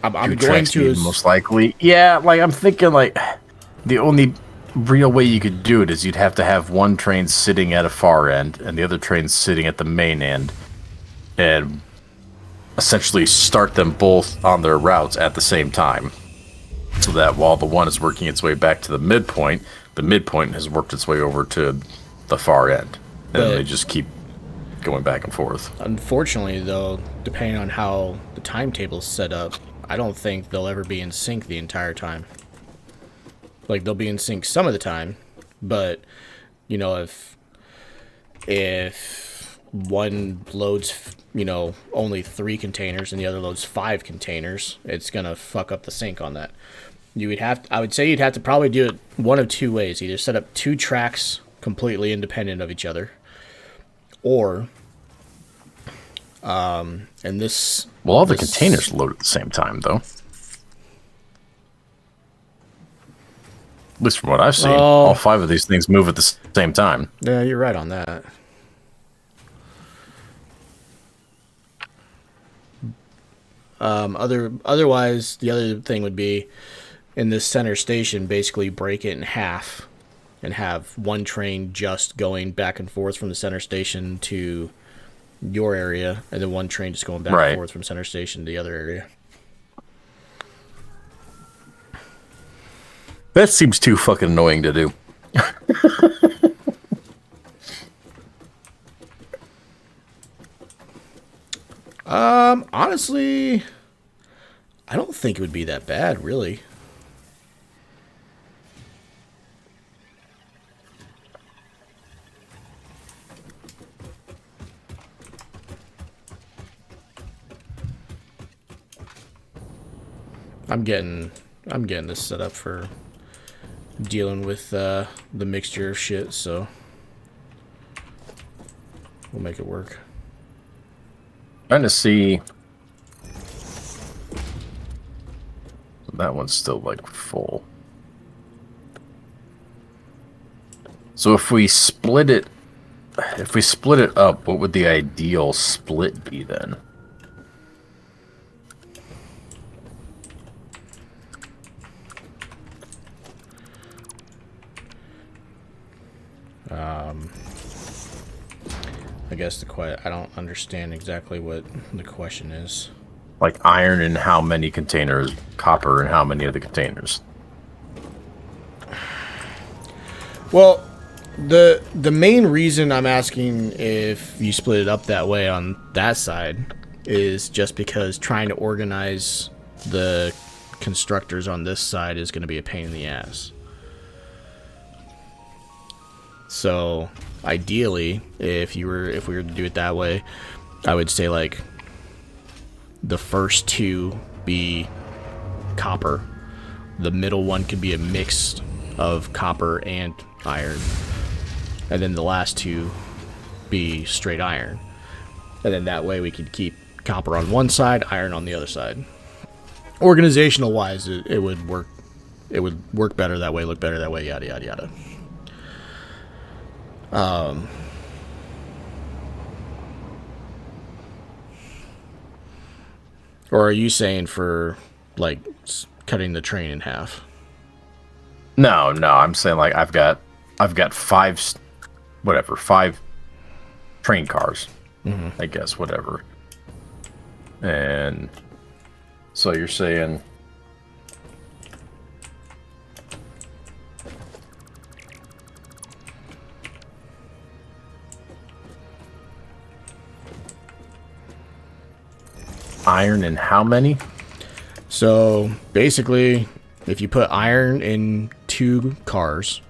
I'm going to most likely. Yeah, like I'm thinking like the only real way you could do it is you'd have to have one train sitting at a far end and the other train sitting at the main end, and essentially start them both on their routes at the same time, so that while the one is working its way back to the midpoint has worked its way over to the far end, and they just keep going back and forth. Unfortunately, though, depending on how the timetable's set up, I don't think they'll ever be in sync the entire time. Like, they'll be in sync some of the time, but, you know, if one loads, you know, only 3 containers and the other loads 5 containers, it's gonna fuck up the sync on that. I would say you'd have to probably do it one of 2 ways. Either set up 2 tracks completely independent of each other, or and this well, all the containers load at the same time, though. At least from what I've seen, all 5 of these things move at the same time. Yeah, you're right on that. Otherwise, the other thing would be in this center station, basically break it in half and have one train just going back and forth from the center station to your area, and then one train just going back and forth from center station to the other area. That seems too fucking annoying to do. Honestly, I don't think it would be that bad, really. I'm getting this set up for dealing with the mixture of shit, so we'll make it work. Trying to see. That one's still like full. So if we split it up, what would the ideal split be then? I guess I don't understand exactly what the question is. Like iron in how many containers, copper in how many of the containers? Well, the main reason I'm asking if you split it up that way on that side is just because trying to organize the constructors on this side is going to be a pain in the ass. So ideally, if we were to do it that way, I would say like the first two be copper. The middle one could be a mix of copper and iron. And then the last two be straight iron. And then that way we could keep copper on one side, iron on the other side. Organizational wise, it would work. It would work better that way, look better that way, yada yada yada. Or are you saying for like cutting the train in half? No, I'm saying like I've got 5 train cars, I guess, whatever. And so you're saying iron in how many? So basically, if you put iron in 2 cars,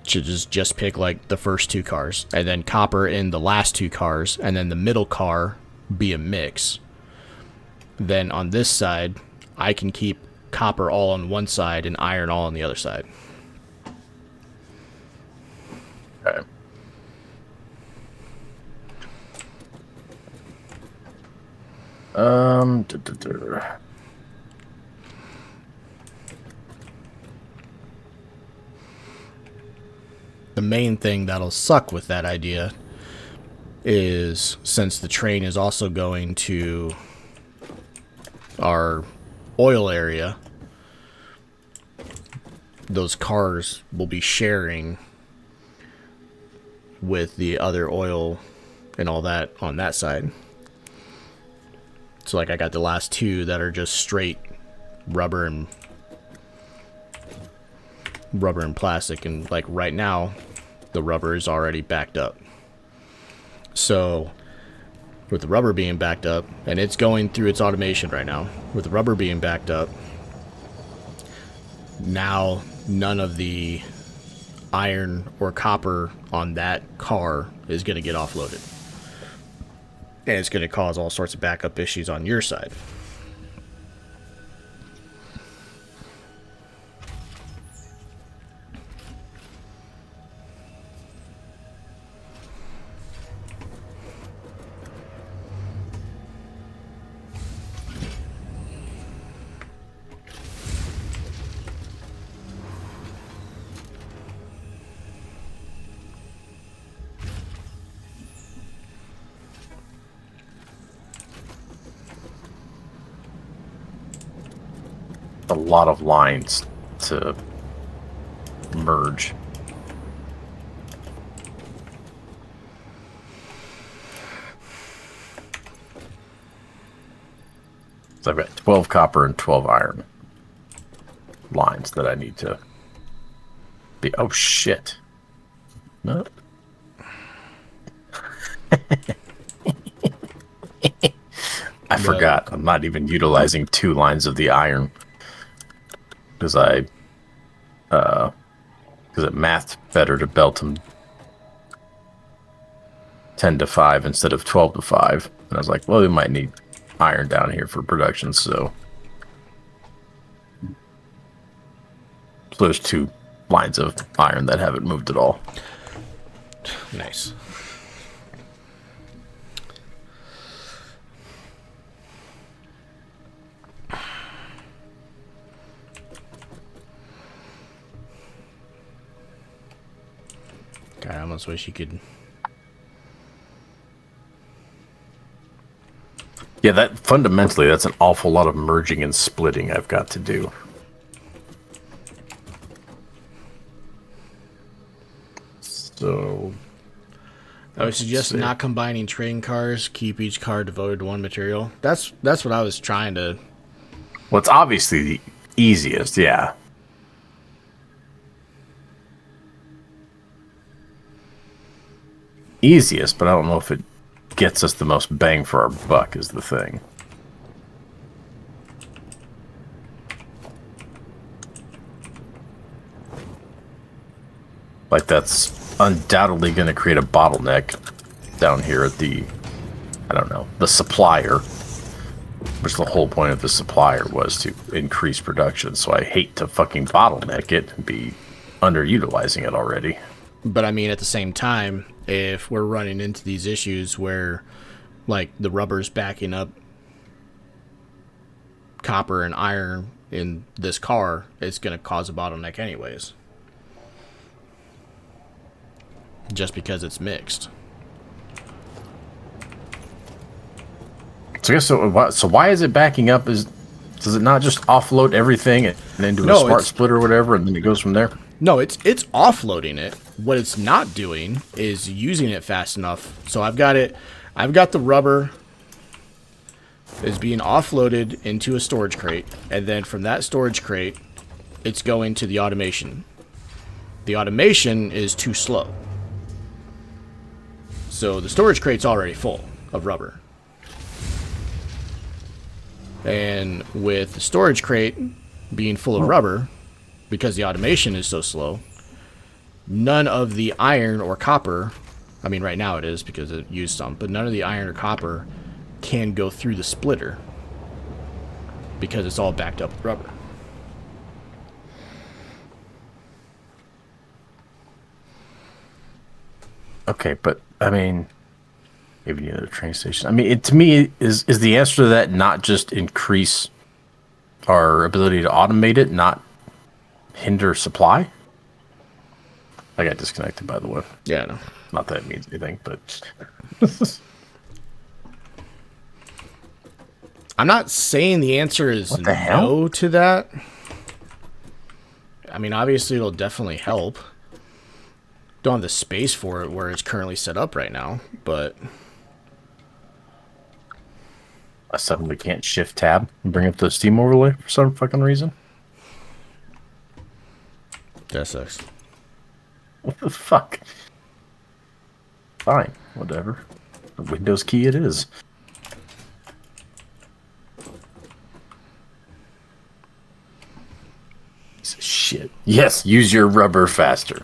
should just pick like the first 2 cars, and then copper in the last 2 cars, and then the middle car be a mix. Then on this side, I can keep copper all on one side and iron all on the other side. Okay. The main thing that'll suck with that idea is since the train is also going to our oil area, those cars will be sharing with the other oil and all that on that side. So like I got the last 2 that are just straight rubber and plastic, and like right now the rubber is already backed up. So with the rubber being backed up, and it's going through its automation right now, with the rubber being backed up, now none of the iron or copper on that car is going to get offloaded. And it's going to cause all sorts of backup issues on your side. A lot of lines to merge. So I've got 12 copper and 12 iron lines that I need to be. Oh shit. No. I forgot. I'm not even utilizing 2 lines of the iron. Because it mathed better to belt them 10 to 5 instead of 12 to 5. And I was like, well, we might need iron down here for production, so there's 2 lines of iron that haven't moved at all. Nice. God, I almost wish you could. Yeah, that fundamentally, that's an awful lot of merging and splitting I've got to do. So I would suggest not combining train cars. Keep each car devoted to one material. That's what I was trying to... Well, it's obviously the easiest, yeah. Easiest, but I don't know if it gets us the most bang for our buck is the thing. Like, that's undoubtedly going to create a bottleneck down here at the, I don't know, the supplier. Which the whole point of the supplier was to increase production. So I hate to fucking bottleneck it and be underutilizing it already. But I mean, at the same time, if we're running into these issues where, like, the rubber's backing up copper and iron in this car, it's going to cause a bottleneck anyways. Just because it's mixed. So I guess so why is it backing up? Does it not just offload everything and then do a smart splitter or whatever, and then it goes from there? No, it's offloading it. What it's not doing is using it fast enough. So I've got the rubber is being offloaded into a storage crate, and then from that storage crate, it's going to the automation. The automation is too slow. So the storage crate's already full of rubber. And with the storage crate being full of rubber, because the automation is so slow, none of the iron or copper, I mean right now it is because it used some, but none of the iron or copper can go through the splitter because it's all backed up with rubber. Okay, but I mean, maybe near the train station. I mean, to me, is the answer to that not just increase our ability to automate it, not hinder supply? I got disconnected, by the way. Yeah, I know. Not that it means anything, but I'm not saying the answer is no to that. I mean, obviously, it'll definitely help. Don't have the space for it where it's currently set up right now, but I suddenly can't shift tab and bring up the Steam overlay for some fucking reason. That sucks. What the fuck? Fine, whatever. The Windows key it is. Piece of shit. Yes, use your rubber faster.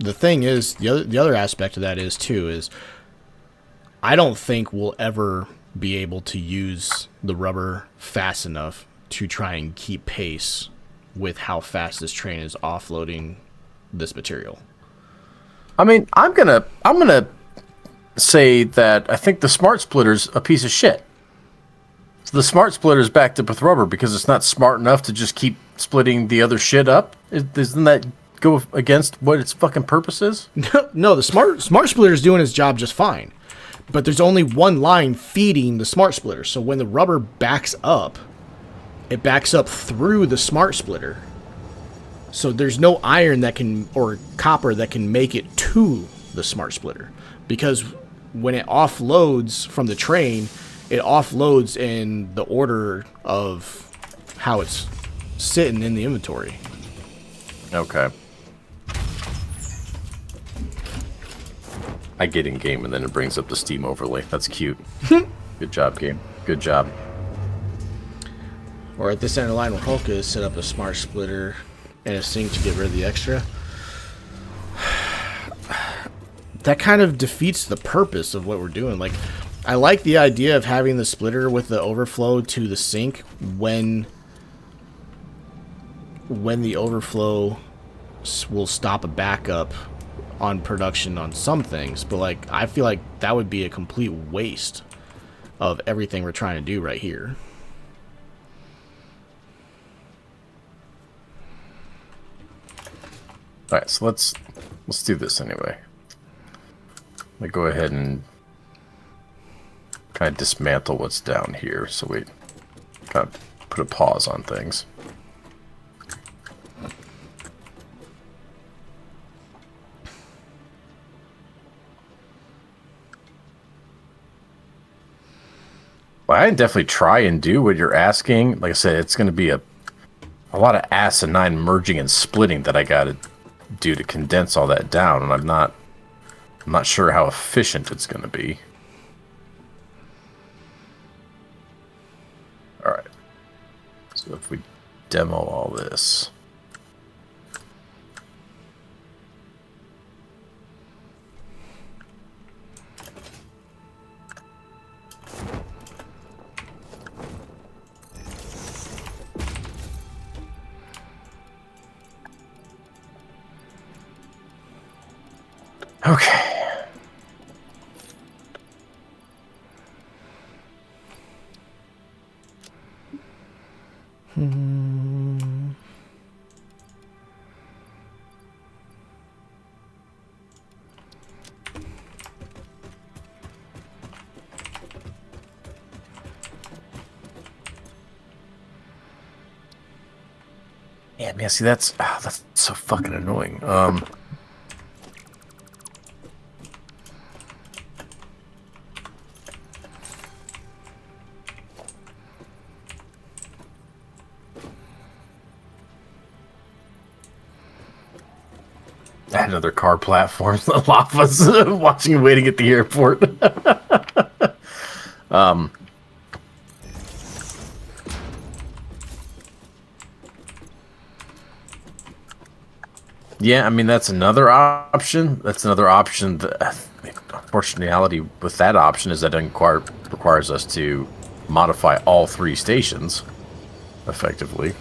The thing is, the other aspect of that is I don't think we'll ever be able to use the rubber fast enough to try and keep pace with how fast this train is offloading this material. I mean, I'm gonna say that I think the smart splitter's a piece of shit. So the smart splitter's backed up with rubber because it's not smart enough to just keep splitting the other shit up. Isn't that go against what its fucking purpose is? No, the smart splitter is doing its job just fine, but there's only one line feeding the smart splitter. So when the rubber backs up, it backs up through the smart splitter. So there's no iron that can, or copper that can make it to the smart splitter, because when it offloads from the train, it offloads in the order of how it's sitting in the inventory. Okay. I get in game and then it brings up the Steam overlay. That's cute. Good job, game. Good job. Or at this end of the line where Hulk is, set up a smart splitter and a sink to get rid of the extra. That kind of defeats the purpose of what we're doing. Like, I like the idea of having the splitter with the overflow to the sink when the overflow will stop a backup on production on some things, but like I feel like that would be a complete waste of everything we're trying to do right here. All right, so let's do this anyway. Let me go ahead and kind of dismantle what's down here, so we kind of put a pause on things. Well, I definitely try and do what you're asking. Like I said, it's going to be a lot of asinine merging and splitting that I got to do to condense all that down, and I'm not sure how efficient it's going to be. All right. So if we demo all this. Okay. Yeah, man, see, that's so fucking annoying. Another car platform. The lava's watching and waiting at the airport. Yeah, I mean, that's another option. That's another option. Unfortunately, with that option is that it requires us to modify all 3 stations, effectively.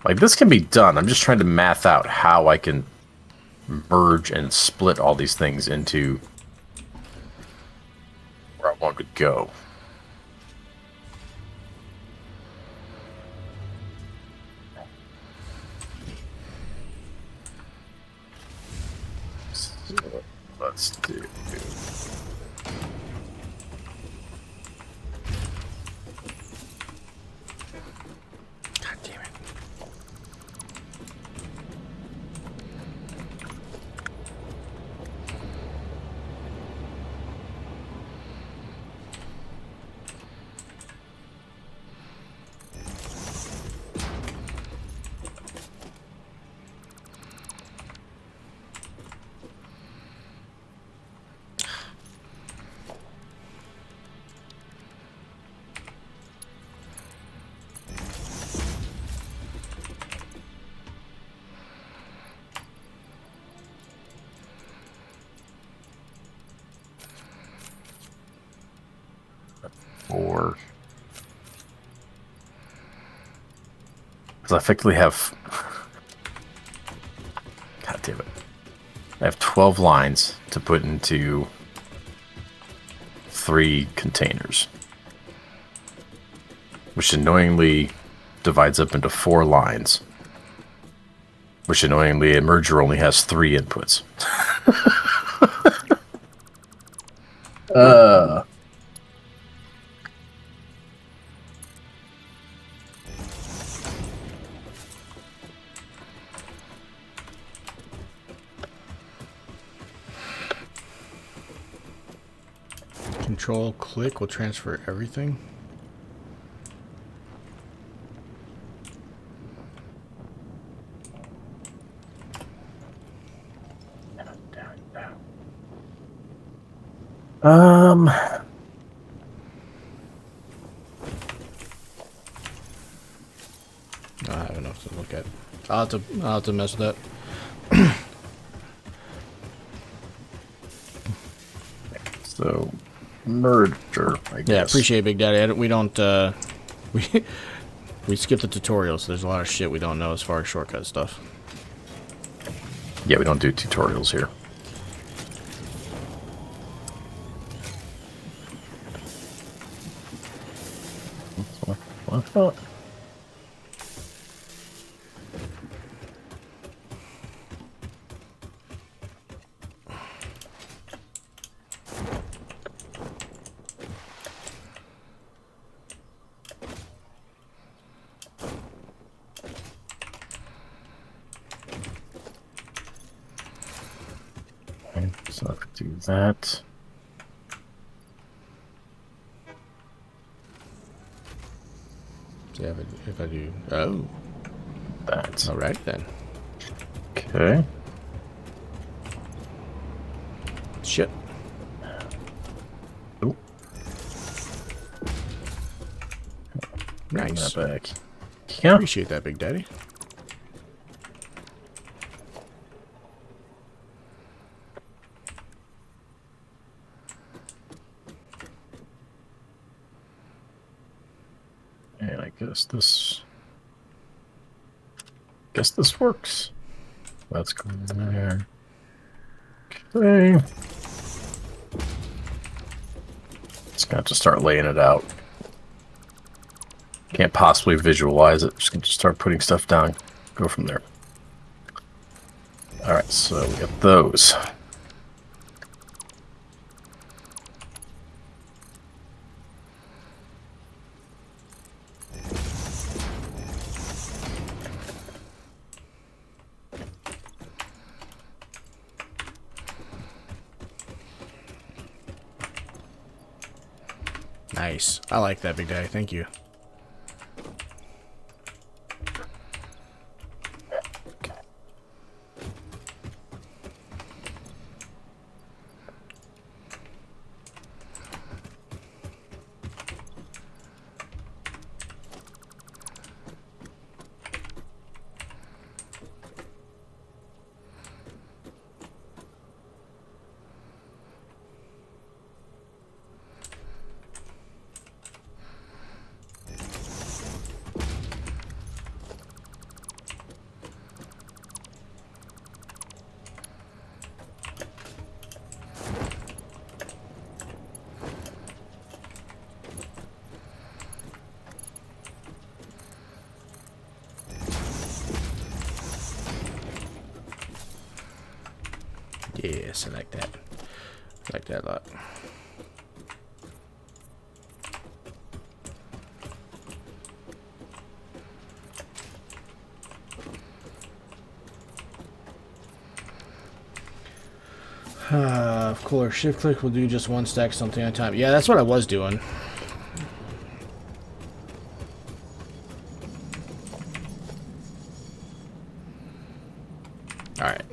Like, this can be done. I'm just trying to math out how I can merge and split all these things into where I want to go. So, let's do... God damn it. Or... because I effectively have... God damn it. I have 12 lines to put into 3 containers, which annoyingly divides up into 4 lines, which annoyingly a merger only has 3 inputs. Control click will transfer everything. I have enough to look at. I'll have to mess with that. So, merger, I guess. Yeah, appreciate it, Big Daddy. We don't, we skipped the tutorials, so there's a lot of shit we don't know as far as shortcut stuff. Yeah, we don't do tutorials here. What I thought. do that. See if I do. Oh, That. all right then. Okay. Shit. Ooh. Nice. Bring that back. Yeah. Appreciate that, Big Daddy. And I guess this works. Let's go in there. Okay. Just gonna have to start laying it out. Can't possibly visualize it. Just gonna start putting stuff down. Go from there. All right, so we got those. Nice. I like that, Big Daddy. Thank you. Yes, I like that. I like that a lot. Of course, shift click will do just one stack something at a time. Yeah, that's what I was doing. Alright.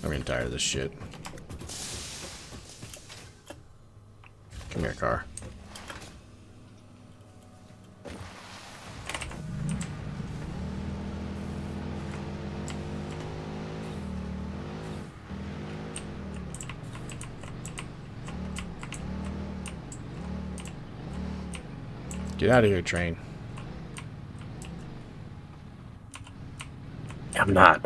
I'm getting tired of this shit. Come here, car. Get out of here, train. I'm not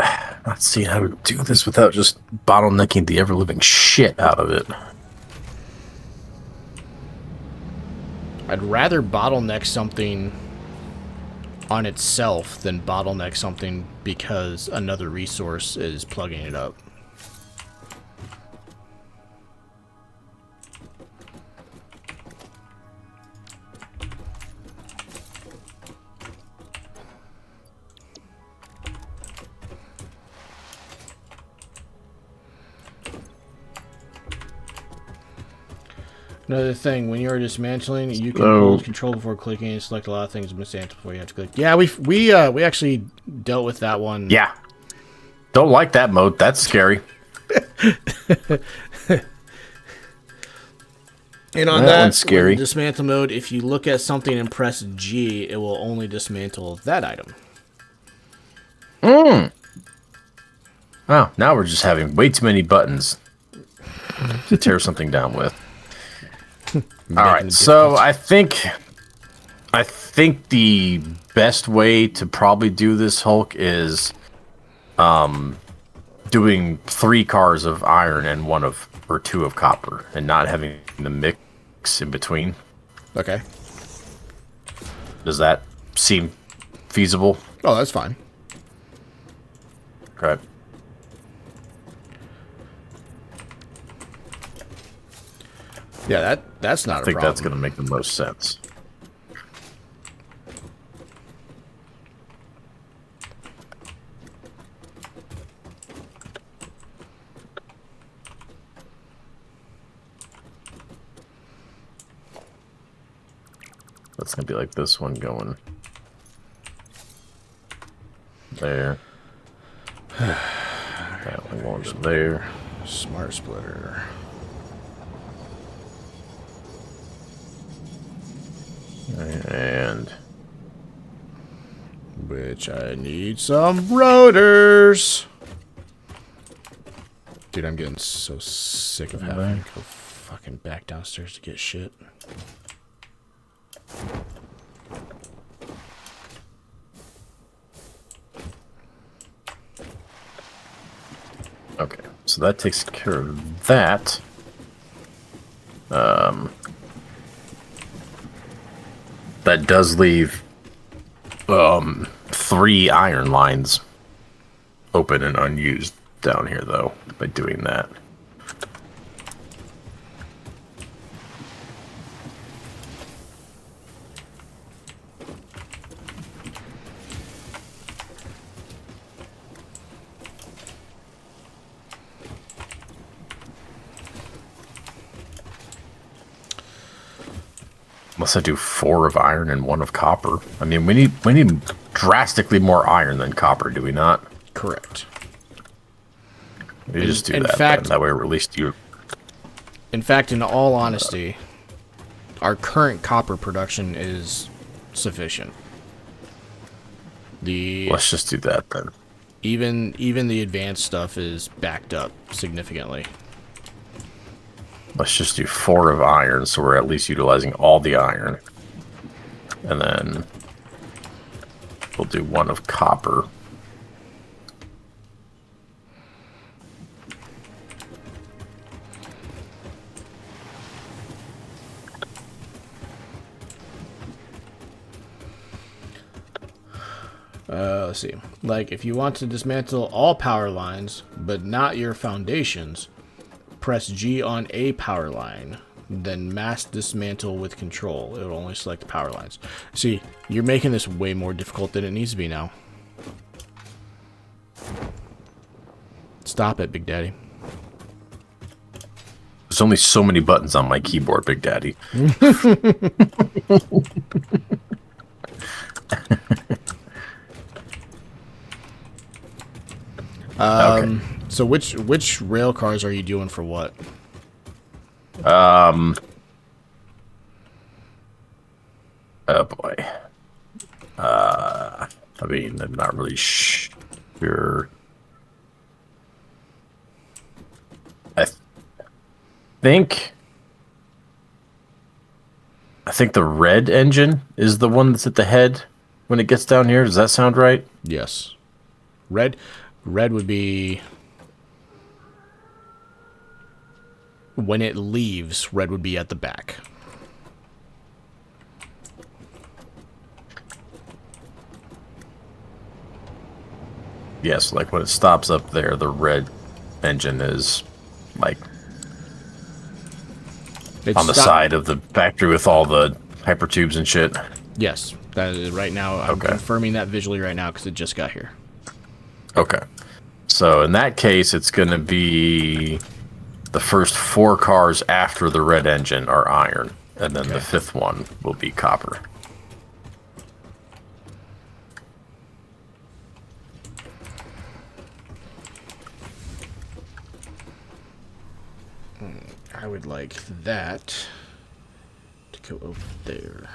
seeing how to do this without just bottlenecking the ever-living shit out of it. I'd rather bottleneck something on itself than bottleneck something because another resource is plugging it up. Another thing, when you're dismantling, you can hold control before clicking and select a lot of things and dismantle before you have to click. Yeah, we actually dealt with that one. Yeah. Don't like that mode. That's scary. And on that one's scary. Dismantle mode, if you look at something and press G, it will only dismantle that item. Wow, now we're just having way too many buttons to tear something down with. All right, so I think the best way to probably do this, Hulk, is doing 3 cars of iron and 2 of copper, and not having the mix in between. Okay. Does that seem feasible? Oh, that's fine. Okay. Yeah, that's not a problem. I think that's going to make the most sense. it's gonna be like this one going there. That one going to there. Smart splitter. And which I need some rotors. Dude, I'm getting so sick of having to go fucking back downstairs to get shit. okay, so that takes care of that. That does leave 3 iron lines open and unused down here, though, by doing that. Unless I do 4 of iron and 1 of copper. I mean, we need drastically more iron than copper, do we not? Correct. We just do that. Fact, then. That way, we're at least you. In fact, in all honesty, our current copper production is sufficient. Let's just do that then. Even the advanced stuff is backed up significantly. Let's just do 4 of iron, so we're at least utilizing all the iron. And then we'll do 1 of copper. Let's see. Like, if you want to dismantle all power lines, but not your foundations, press G on a power line, then mass dismantle with control. It will only select the power lines. See, you're making this way more difficult than it needs to be now. Stop it, Big Daddy. There's only so many buttons on my keyboard, Big Daddy. Okay. So which rail cars are you doing for what? Oh boy. I mean, I'm not really sure. I think the red engine is the one that's at the head when it gets down here. Does that sound right? Yes. Red would be when it leaves. Red would be at the back. Yes, like when it stops up there, the red engine is like on the side of the factory with all the hypertubes and shit. Yes, that is right now. I'm confirming that visually right now because it just got here. Okay. So in that case, it's going to be the first 4 cars after the red engine are iron, and then the 5th one will be copper. I would like that to go over there.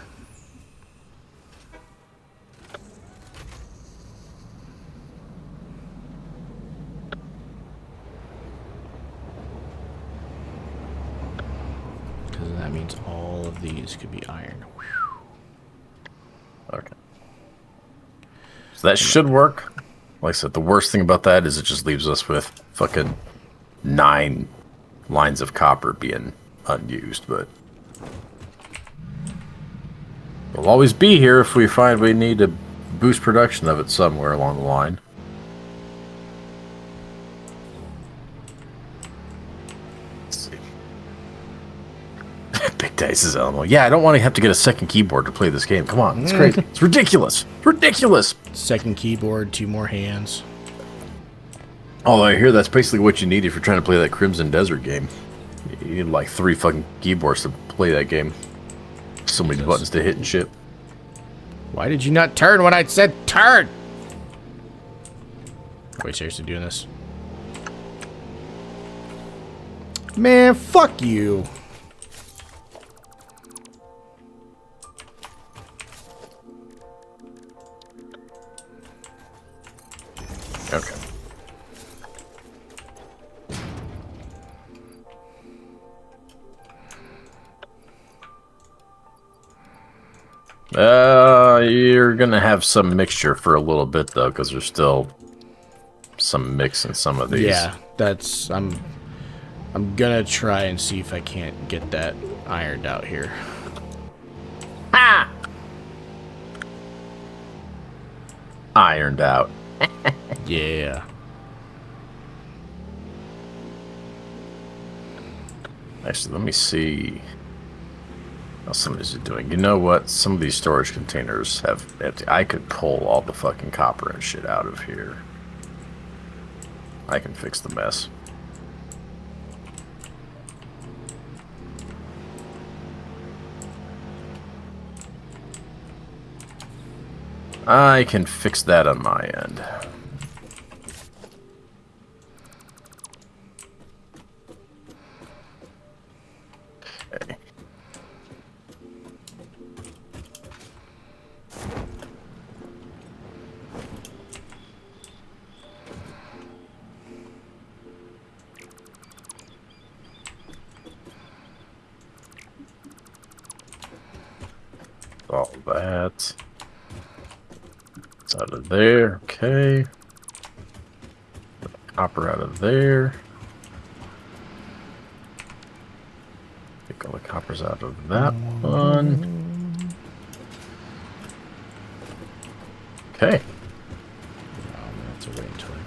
Because that means all of these could be iron. Okay. So that should work. Like I said, the worst thing about that is it just leaves us with fucking 9 lines of copper being unused, but we'll always be here if we find we need to boost production of it somewhere along the line. Let's see. Big Dice's Elmo. Yeah, I don't want to have to get a second keyboard to play this game. Come on, it's crazy. It's ridiculous. Ridiculous. Second keyboard, 2 more hands. Although I hear that's basically what you need if you're trying to play that Crimson Desert game. You need like 3 fucking keyboards to play that game. So many buttons to hit and shit. Why did you not turn when I said turn? Are we seriously doing this? Man, fuck you. Okay. You're gonna have some mixture for a little bit though, because there's still some mix in some of these. Yeah, that's I'm gonna try and see if I can't get that ironed out here. Ha! Ironed out. Yeah. Actually, let me see how some of these are doing. You know what? Some of these storage containers have empty. I could pull all the fucking copper and shit out of here. I can fix the mess. I can fix that on my end. Okay. All that. It's out of there. Okay. Copper out of there. Take all the coppers out of that one. Okay. That's a waiting time.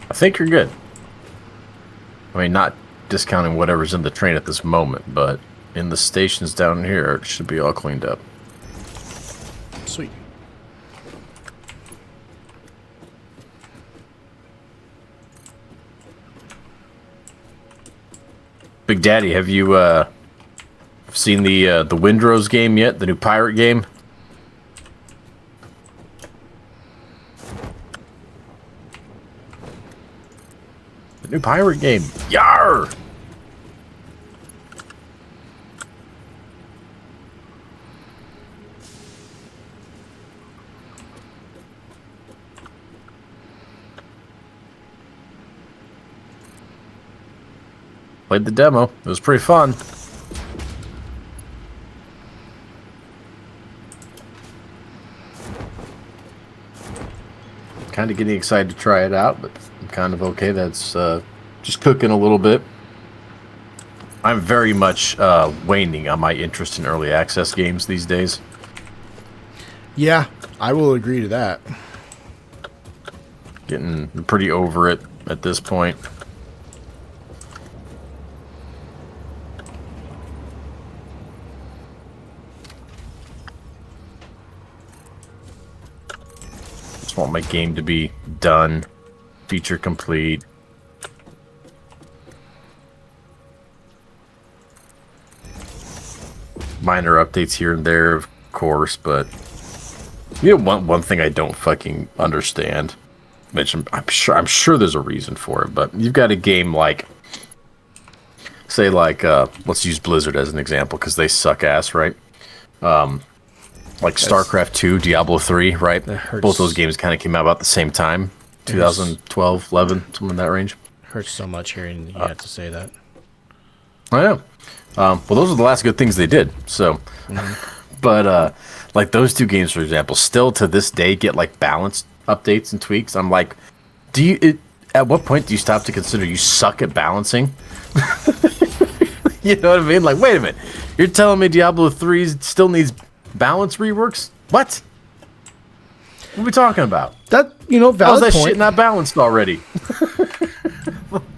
I think you're good. I mean, not discounting whatever's in the train at this moment, but in the stations down here, it should be all cleaned up. Sweet. Big Daddy, have you seen the Windrose game yet? The new pirate game? The new pirate game. Yar! Played the demo. It was pretty fun. Kind of getting excited to try it out, but I'm kind of okay. That's just cooking a little bit. I'm very much waning on my interest in early access games these days. Yeah, I will agree to that. Getting pretty over it at this point. Want my game to be done, feature complete. Minor updates here and there, of course, but you know one thing I don't fucking understand, which I'm sure there's a reason for it, but you've got a game like, say like let's use Blizzard as an example because they suck ass, right? Like StarCraft 2, Diablo 3, right? Both those games kind of came out about the same time. 2012, 11, something in that range. Hurts so much hearing you have to say that. I know. Well, those are the last good things they did. So, but like those two games, for example, still to this day get like balanced updates and tweaks. I'm like, at what point do you stop to consider you suck at balancing? You know what I mean? Like, wait a minute. You're telling me Diablo 3 still needs balance reworks? What? What are we talking about? That, you know, valid How's that point. shit not balanced already?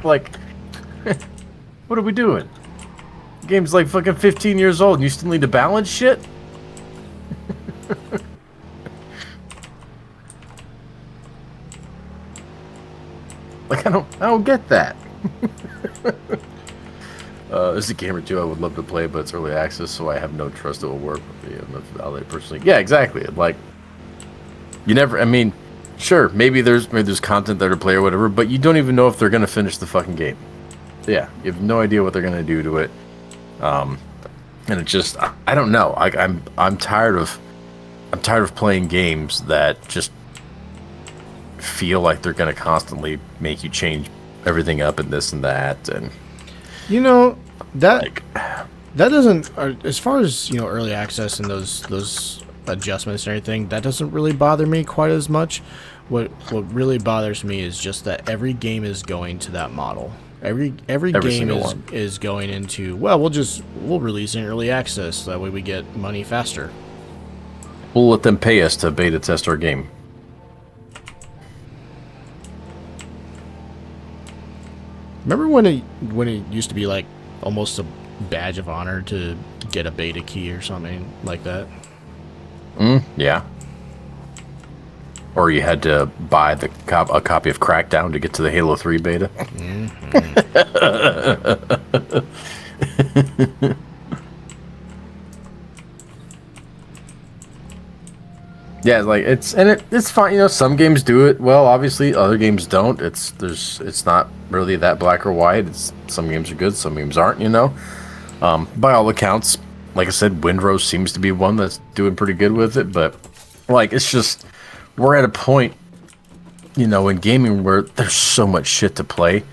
Like, what are we doing? The game's like fucking 15 years old and you still need to balance shit? Like, I don't get that. This is a game or two I would love to play, but it's early access, so I have no trust it will work with me and the Valley personally. Yeah, exactly. Like, you never. I mean, sure, maybe there's content there to play or whatever, but you don't even know if they're gonna finish the fucking game. Yeah, you have no idea what they're gonna do to it. And it just, I don't know. I'm tired of playing games that just feel like they're gonna constantly make you change everything up and this and that and. You know, that doesn't, as far as, early access and those adjustments and everything, that doesn't really bother me quite as much. What really bothers me is just that every game is going to that model. Every game is going into, well, we'll release in early access, that way we get money faster. We'll let them pay us to beta test our game. Remember when it used to be like almost a badge of honor to get a beta key or something like that? Yeah. Or you had to buy a copy of Crackdown to get to the Halo 3 beta. Yeah, like it's fine. Some games do it well. Obviously, other games don't. It's not really that black or white. Some games are good, some games aren't. By all accounts, like I said, Windrose seems to be one that's doing pretty good with it. But like, it's just we're at a point, in gaming where there's so much shit to play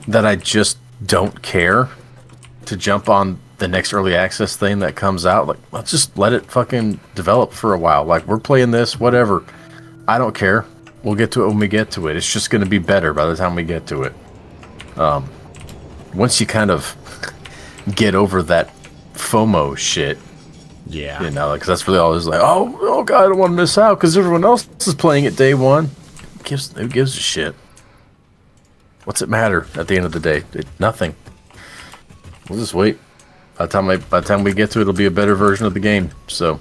that I just don't care to jump on the next early access thing that comes out. Like, let's just let it fucking develop for a while. Like, we're playing this, whatever. I don't care. We'll get to it when we get to it. It's just going to be better by the time we get to it. Once you kind of get over that FOMO shit, yeah, because that's really all. It's like, oh god, I don't want to miss out because everyone else is playing it day one. Who gives a shit? What's it matter at the end of the day? Nothing. We'll just wait. By the time we get to it, it'll be a better version of the game. So.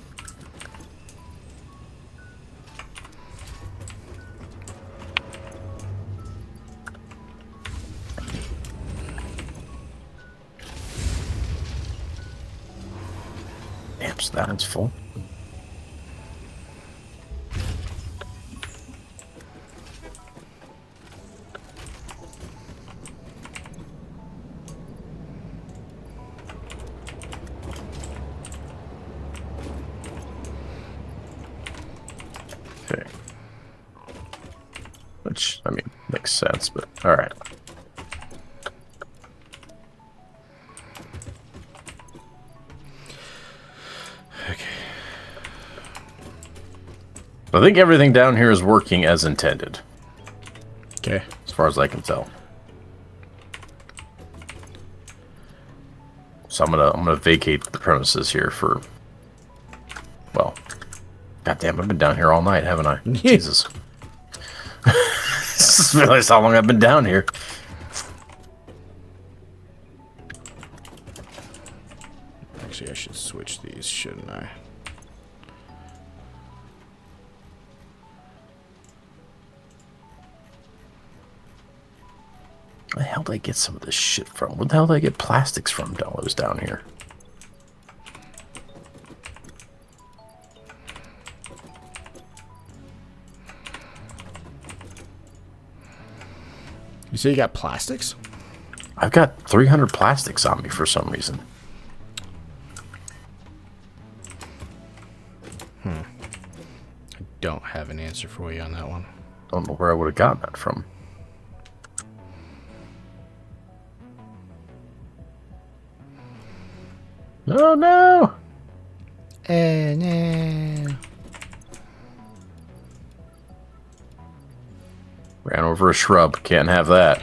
Damn, so that one's full. Okay. Which, I mean, makes sense, but alright. Okay. I think everything down here is working as intended. Okay. As far as I can tell. So I'm gonna vacate the premises here for, well, goddamn, I've been down here all night, haven't I? Jesus. I just realized how long I've been down here. Actually, I should switch these, shouldn't I? Where the hell did I get some of this shit from? Where the hell did I get plastics from down here? You say you got plastics? I've got 300 plastics on me for some reason. I don't have an answer for you on that one. Don't know where I would have gotten that from. Oh no! No. Ran over a shrub. Can't have that.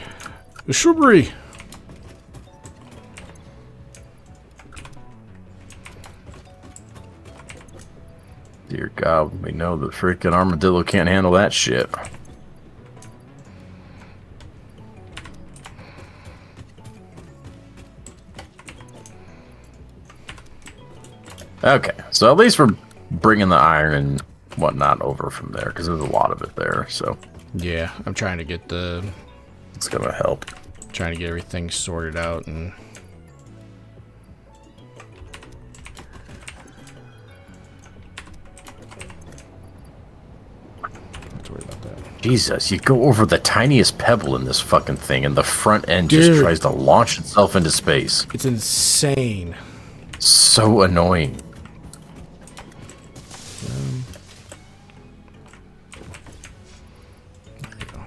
The shrubbery. Dear God, we know the freaking armadillo can't handle that shit. Okay, so at least we're bringing the iron and whatnot over from there, because there's a lot of it there, so. Yeah, I'm trying to get It's gonna help. trying to get everything sorted out and Jesus, you go over the tiniest pebble in this fucking thing, and the front end just tries to launch itself into space. It's insane. So annoying. There you go.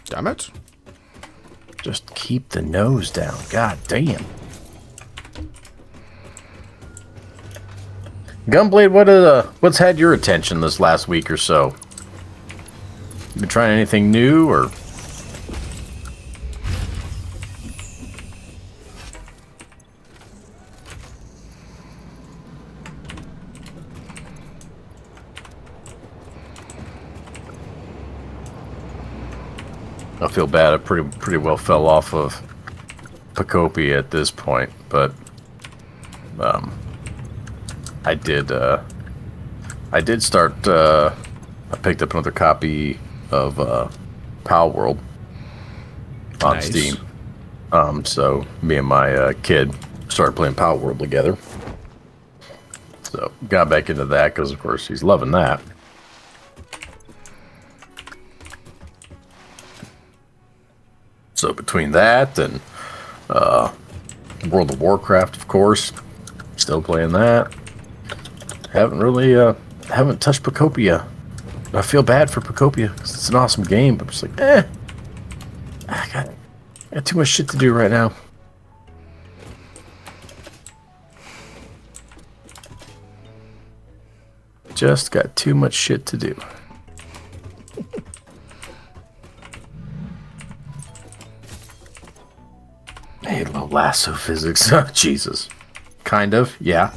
Damn it. Just keep the nose down. God damn. Gunblade, what's had your attention this last week or so? You been trying anything new, or? I feel bad. I pretty well fell off of CoOp at this point, but I did start. I picked up another copy of Pal World on Steam. So me and my kid started playing Pal World together. So got back into that because, of course, he's loving that. So between that and World of Warcraft, of course, still playing that. Haven't touched Pacopia. I feel bad for Pacopia because it's an awesome game, but I'm just like, I got too much shit to do right now. Just got too much shit to do. Halo lasso physics. Oh, Jesus. Kind of, yeah.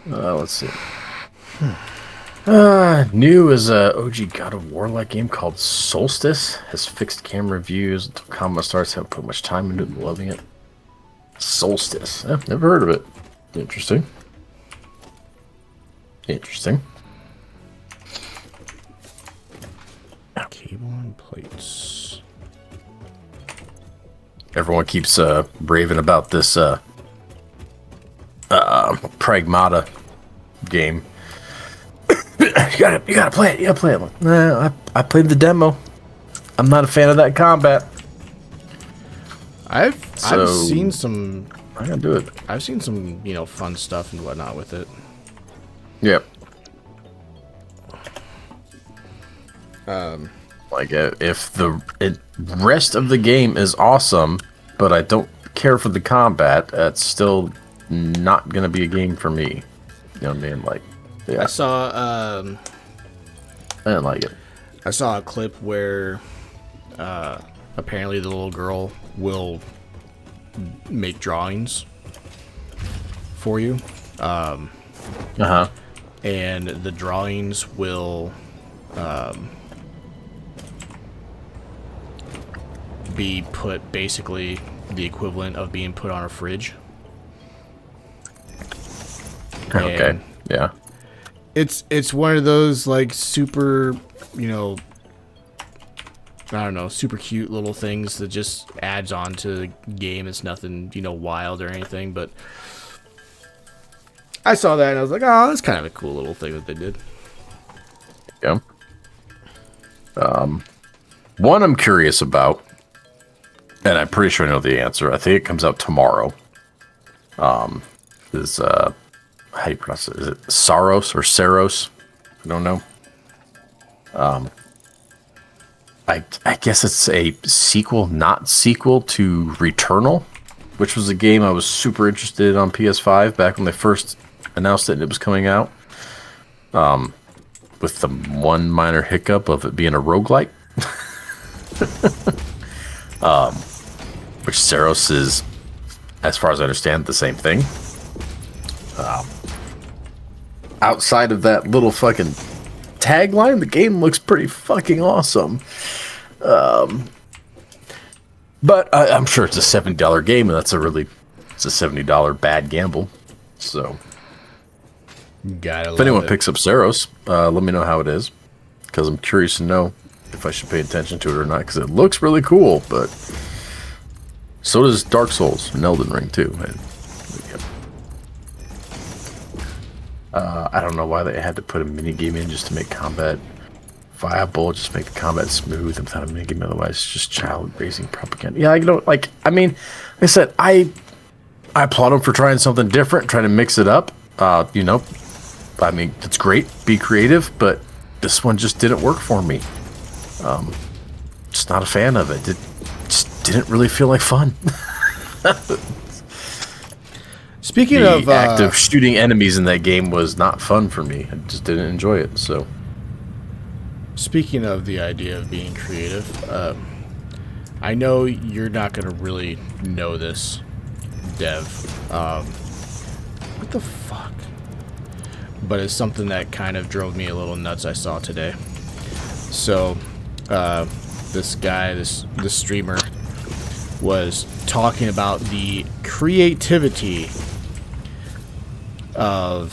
Let's see. New is a OG God of War like game called Solstice. Has fixed camera views until combat starts. Haven't put much time into it. Loving it. Solstice. I've never heard of it. Interesting. Interesting. Cable and plates. Everyone keeps raving about this Pragmata game. you gotta play it. You gotta play it. Like, nah, I played the demo. I'm not a fan of that combat. I've seen some. I gotta do it. I've seen some, fun stuff and whatnot with it. Yep. Like if the rest of the game is awesome, but I don't care for the combat, it's still not gonna be a game for me. You know what I mean? Like, yeah. I saw. I didn't like it. I saw a clip where apparently the little girl will make drawings for you. And the drawings will be put basically the equivalent of being put on a fridge. Okay. And yeah. It's one of those like super, I don't know, super cute little things that just adds on to the game. It's nothing, wild or anything, but I saw that and I was like, oh, that's kind of a cool little thing that they did. Yeah. One I'm curious about, and I'm pretty sure I know the answer. I think it comes out tomorrow. Is how do you pronounce it? Is it Saros or Saros? I don't know. I guess it's a sequel, not sequel to Returnal, which was a game I was super interested in on PS5 back when they first announced it and it was coming out. With the one minor hiccup of it being a roguelike. Which Saros is, as far as I understand, the same thing. Outside of that little fucking tagline, the game looks pretty fucking awesome. But I'm sure it's a $70 game, and it's a $70 bad gamble. So, if anyone picks up Saros, let me know how it is, because I'm curious to know if I should pay attention to it or not, because it looks really cool, but So does Dark Souls and Elden Ring too. I don't know why they had to put a minigame in just to make combat viable, just make the combat smooth and without a minigame. Otherwise, it's just child raising propaganda. Yeah, I mean, like I said, I applaud them for trying something different, trying to mix it up. I mean, it's great, be creative, but this one just didn't work for me. Just not a fan of it. It just didn't really feel like fun. Speaking the of act of shooting enemies in that game was not fun for me. I just didn't enjoy it. So, speaking of the idea of being creative, I know you're not going to really know this, Dev. What the fuck? But it's something that kind of drove me a little nuts. I saw today. So, this guy, this streamer, was talking about the creativity of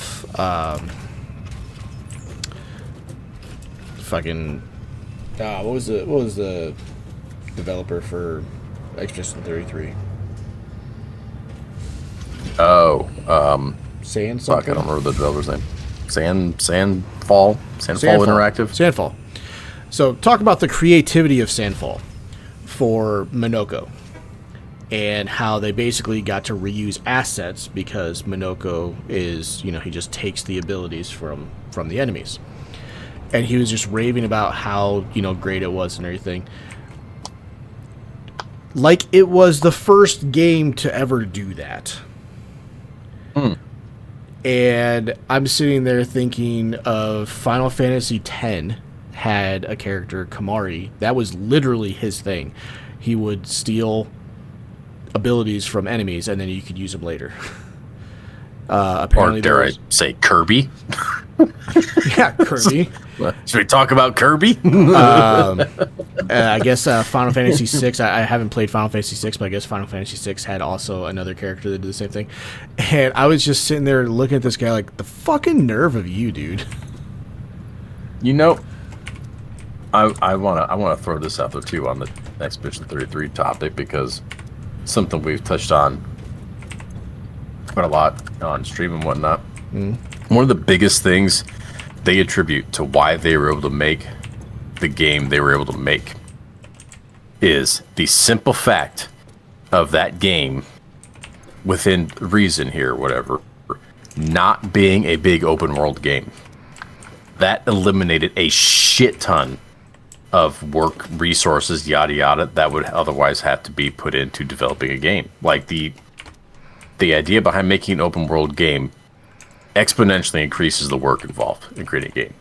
fucking what was the developer for Expedition 33? Oh, Sand fuck, something? I don't remember the developer's name. Sandfall Interactive. Sandfall. So talk about the creativity of Sandfall for Minoko, and how they basically got to reuse assets because Minoko is, he just takes the abilities from the enemies. And he was just raving about how, great it was and everything. Like it was the first game to ever do that. And I'm sitting there thinking of Final Fantasy X had a character, Kamari. That was literally his thing. He would steal abilities from enemies, and then you could use them later. Apparently, or dare I say Kirby? Yeah, Kirby. Should we talk about Kirby? I guess Final Fantasy VI. I haven't played Final Fantasy VI, but I guess Final Fantasy VI had also another character that did the same thing. And I was just sitting there looking at this guy like, the fucking nerve of you, dude. I wanna throw this out there too on the Expedition 33 topic, because something we've touched on quite a lot on stream and whatnot. One of the biggest things they attribute to why they were able to make the game they were able to make is the simple fact of that game, within reason here, whatever, not being a big open world game. That eliminated a shit ton of work, resources, yada yada, that would otherwise have to be put into developing a game. Like the idea behind making an open world game exponentially increases the work involved in creating a game.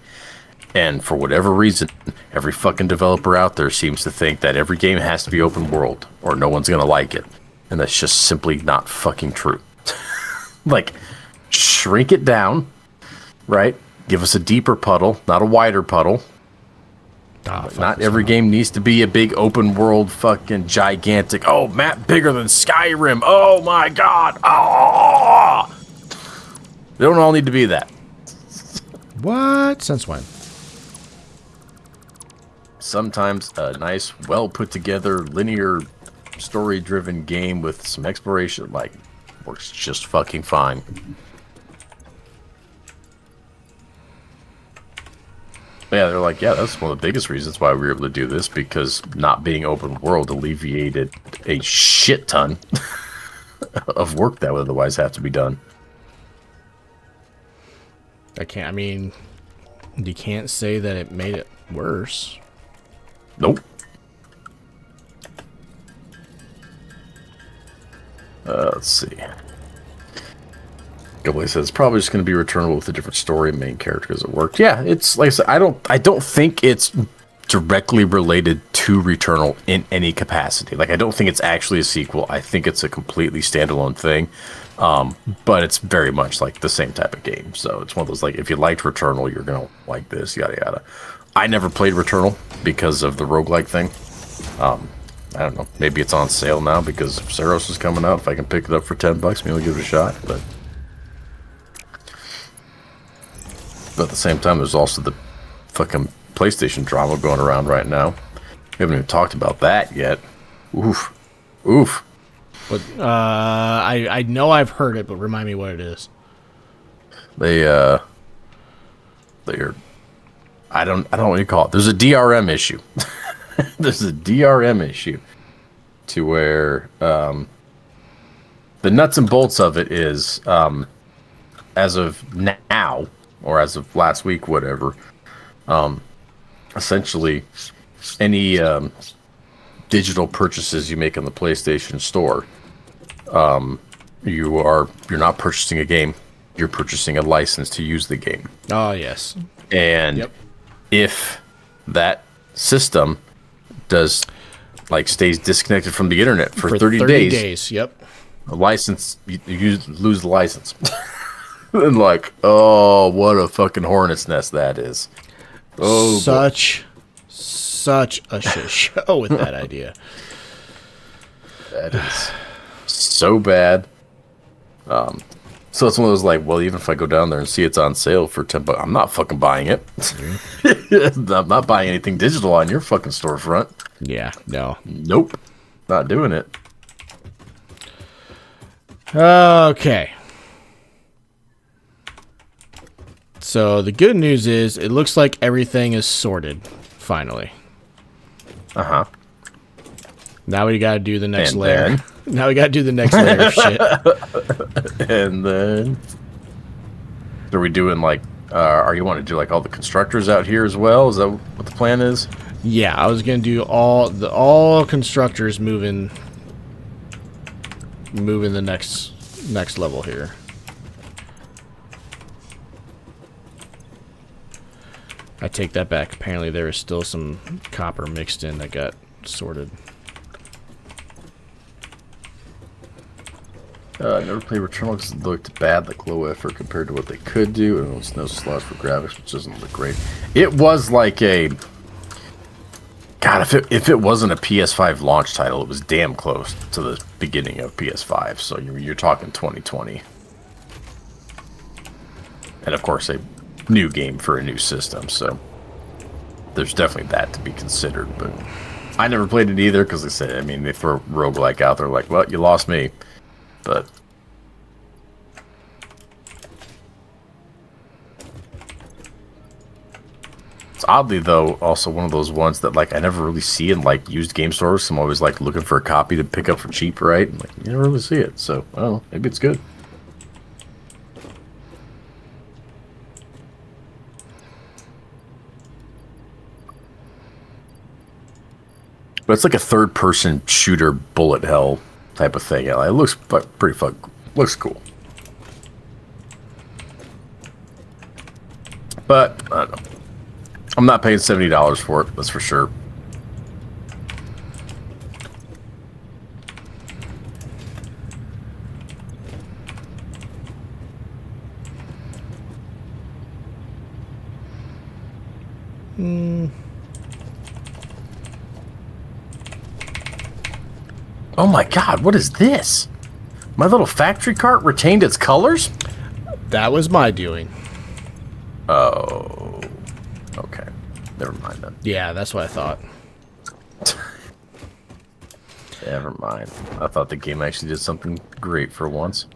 And for whatever reason, every fucking developer out there seems to think that every game has to be open world or no one's gonna like it. And that's just simply not fucking true. Like, shrink it down, right? Give us a deeper puddle, not a wider puddle. Not every game needs to be a big open world fucking gigantic, map bigger than Skyrim, oh my god, oh! They don't all need to be that. What? Since when? Sometimes a nice, well put together, linear, story driven game with some exploration, works just fucking fine. Yeah, they're like, that's one of the biggest reasons why we were able to do this, because not being open world alleviated a shit ton of work that would otherwise have to be done. You can't say that it made it worse. Nope. Let's see. Goblet says it's probably just going to be returnable with a different story and main character because it worked. Yeah, it's like I said, I don't think it's directly related to Returnal in any capacity. Like, I don't think it's actually a sequel. I think it's a completely standalone thing. But it's very much like the same type of game. So it's one of those, like, if you liked Returnal, you're going to like this, yada yada. I never played Returnal because of the roguelike thing. I don't know. Maybe it's on sale now because Saros is coming out. If I can pick it up for $10, maybe I'll give it a shot. But at the same time, there's also the fucking PlayStation drama going around right now. We haven't even talked about that yet. Oof. But I know I've heard it, but remind me what it is. They're I don't know what you call it. There's a DRM issue. There's a DRM issue to where the nuts and bolts of it is as of now or as of last week, whatever. Essentially, any digital purchases you make in the PlayStation Store, you're not purchasing a game. You're purchasing a license to use the game. Oh yes. And if that system does stays disconnected from the internet for 30 days, yep, a license you lose the license. And oh, what a fucking hornet's nest that is. Oh, such a shit show with that idea. That is so bad. So it's one of those well, even if I go down there and see it's on sale for $10, I'm not fucking buying it. I'm not buying anything digital on your fucking storefront. Yeah, no. Nope. Not doing it. Okay. So the good news is it looks like everything is sorted, finally. Uh-huh. Now we gotta do the next layer. Now we gotta do the next layer of shit. And then are we doing are you want to do all the constructors out here as well? Is that what the plan is? Yeah, I was gonna do all constructors moving the next level here. I take that back. Apparently there is still some copper mixed in that got sorted. I never played Returnal because it looked bad, low effort compared to what they could do, and it's no slouch for graphics, which doesn't look great. It was God, if it wasn't a PS5 launch title, it was damn close to the beginning of PS5. So you're talking 2020, and of course a new game for a new system. So there's definitely that to be considered. But I never played it either because they throw roguelike out there well, you lost me. But it's oddly though also one of those ones that I never really see in used game stores. So I'm always looking for a copy to pick up for cheap, right? And, you never really see it. So I don't know, maybe it's good. But it's a third-person shooter bullet hell type of thing. Yeah, it looks pretty fun. Looks cool. But I don't know. I'm not paying $70 for it. That's for sure. Oh my god, what is this? My little factory cart retained its colors? That was my doing. Oh. Okay. Never mind then. Yeah, that's what I thought. Never mind. I thought the game actually did something great for once.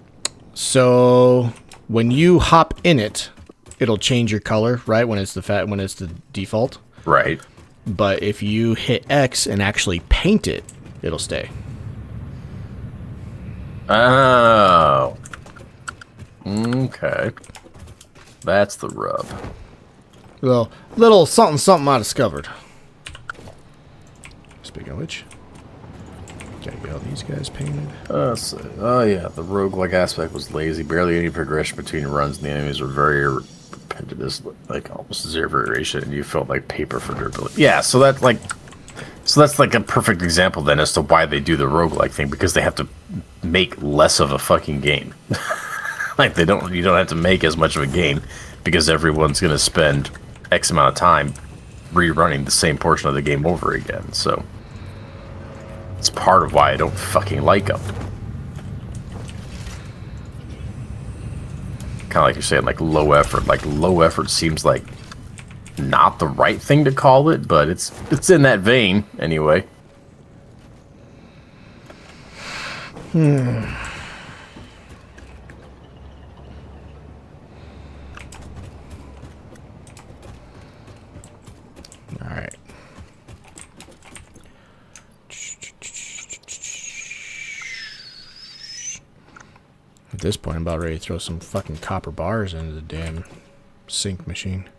So when you hop in it, it'll change your color, right? When it's the default. Right. But if you hit X and actually paint it, it'll stay. Oh. Okay. That's the rub. Little something I discovered. Speaking of which, gotta get all these guys painted. Oh yeah, the roguelike aspect was lazy. Barely any progression between runs, and the enemies were very repetitive, almost zero variation, and you felt like paper for durability. Yeah, so that's a perfect example then as to why they do the roguelike thing, because they have to make less of a fucking game. You don't have to make as much of a game because everyone's gonna spend X amount of time rerunning the same portion of the game over again. So it's part of why I don't fucking like them. Kind of like you're saying, low effort. Low effort seems like not the right thing to call it, but it's in that vein anyway. All right. At this point, I'm about ready to throw some fucking copper bars into the damn sink machine.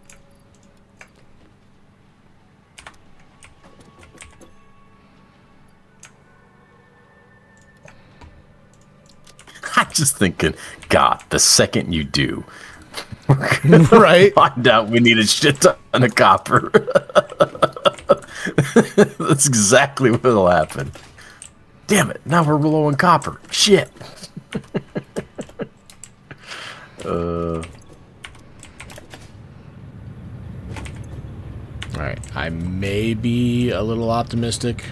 I'm just thinking, God, the second you do, Right? find out we need a shit ton of copper. That's exactly what'll happen. Damn it, now we're low on copper. Shit. Alright, I may be a little optimistic,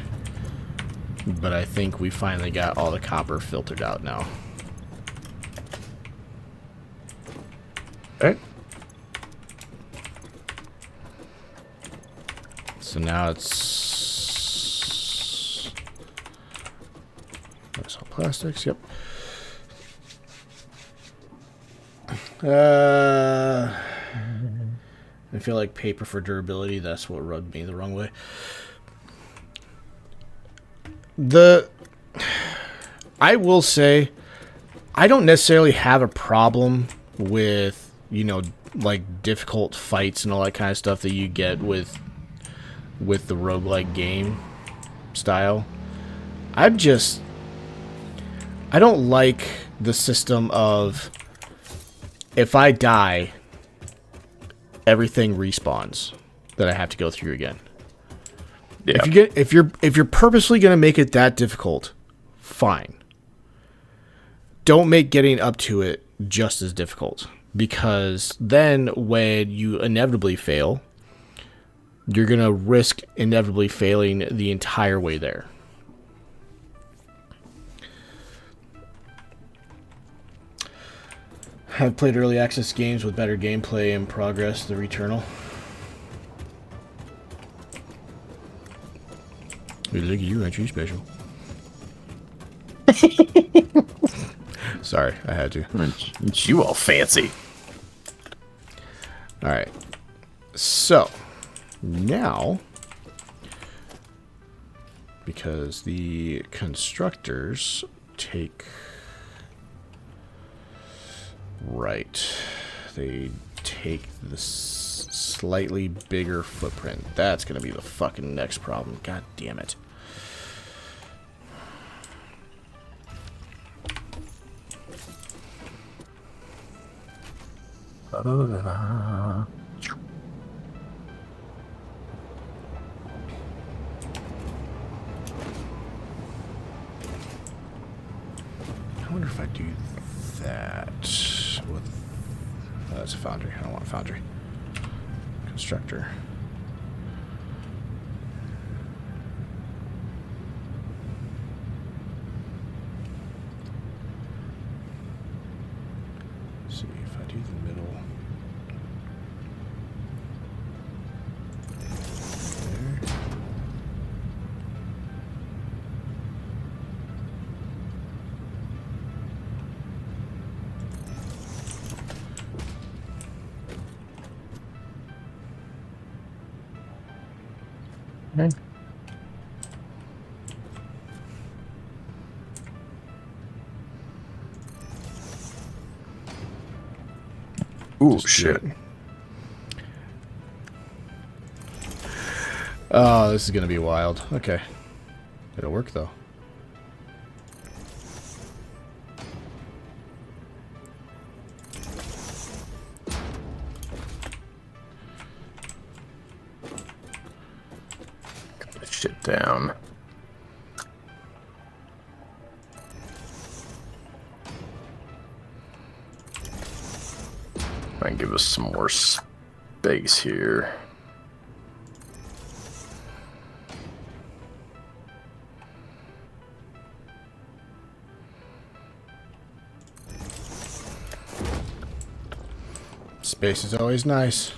but I think we finally got all the copper filtered out now. Okay. So now it's... That's all plastics, yep. I feel like paper for durability, that's what rubbed me the wrong way. I will say, I don't necessarily have a problem with, you know, like difficult fights and all that kind of stuff that you get with the roguelike game style. I don't like the system of if I die, everything respawns that I have to go through again. Yeah. If you're purposely gonna make it that difficult, fine. Don't make getting up to it just as difficult, because then when you inevitably fail, you're gonna risk inevitably failing the entire way there. I've played early access games with better gameplay and progress. The Returnal. Look at you, aren't you special? Sorry, I had to. Aren't you all fancy? Alright. So, now, because the constructors take... Right. They take the slightly bigger footprint. That's going to be the fucking next problem. God damn it. I wonder if I do that with... that's a foundry. I don't want a foundry. Constructor. Let's see if I do the middle. There. Okay. Ooh, shit. Oh, this is going to be wild. Okay. It'll work, though. Got this shit down. Might give us some more space here. Space is always nice.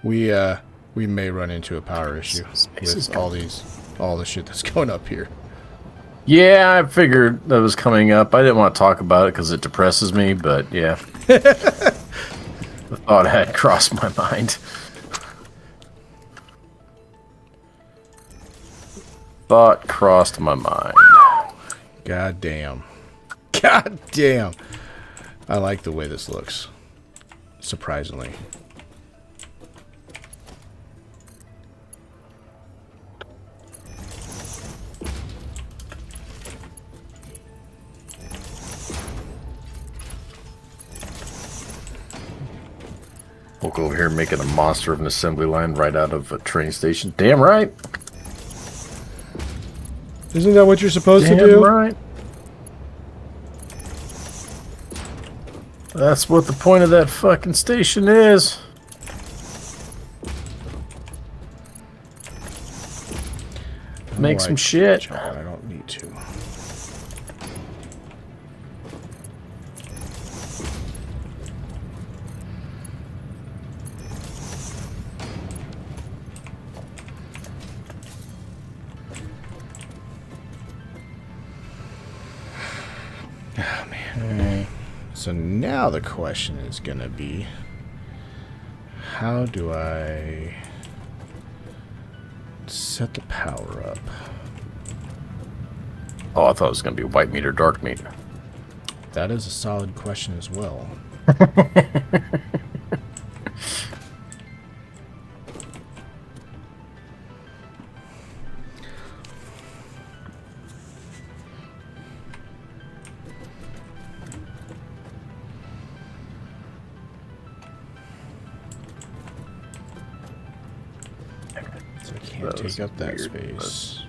We may run into a power issue with all these all the shit that's going up here. Yeah, I figured that was coming up. I didn't want to talk about it because it depresses me, but yeah. The thought had crossed my mind. Thought crossed my mind. God damn. God damn. I like the way this looks. Surprisingly. We'll go over here making a monster of an assembly line right out of a train station. Damn right. Isn't that what you're supposed to Damn do? right. That's what the point of that fucking station is. Make some shit. John, I don't need to. Oh, man. So now the question is going to be, how do I set the power up? Oh, I thought it was going to be white meter, dark meter. That is a solid question as well. So I can't take up that space.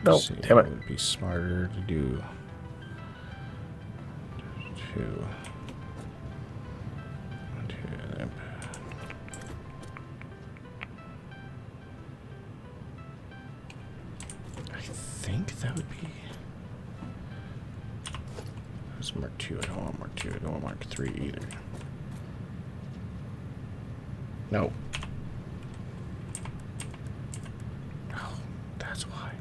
No, damn it. It would be smarter to do two. I think that would be. That's Mark 2. I don't want Mark 2. I don't want Mark 3 either. No. Oh, that's why.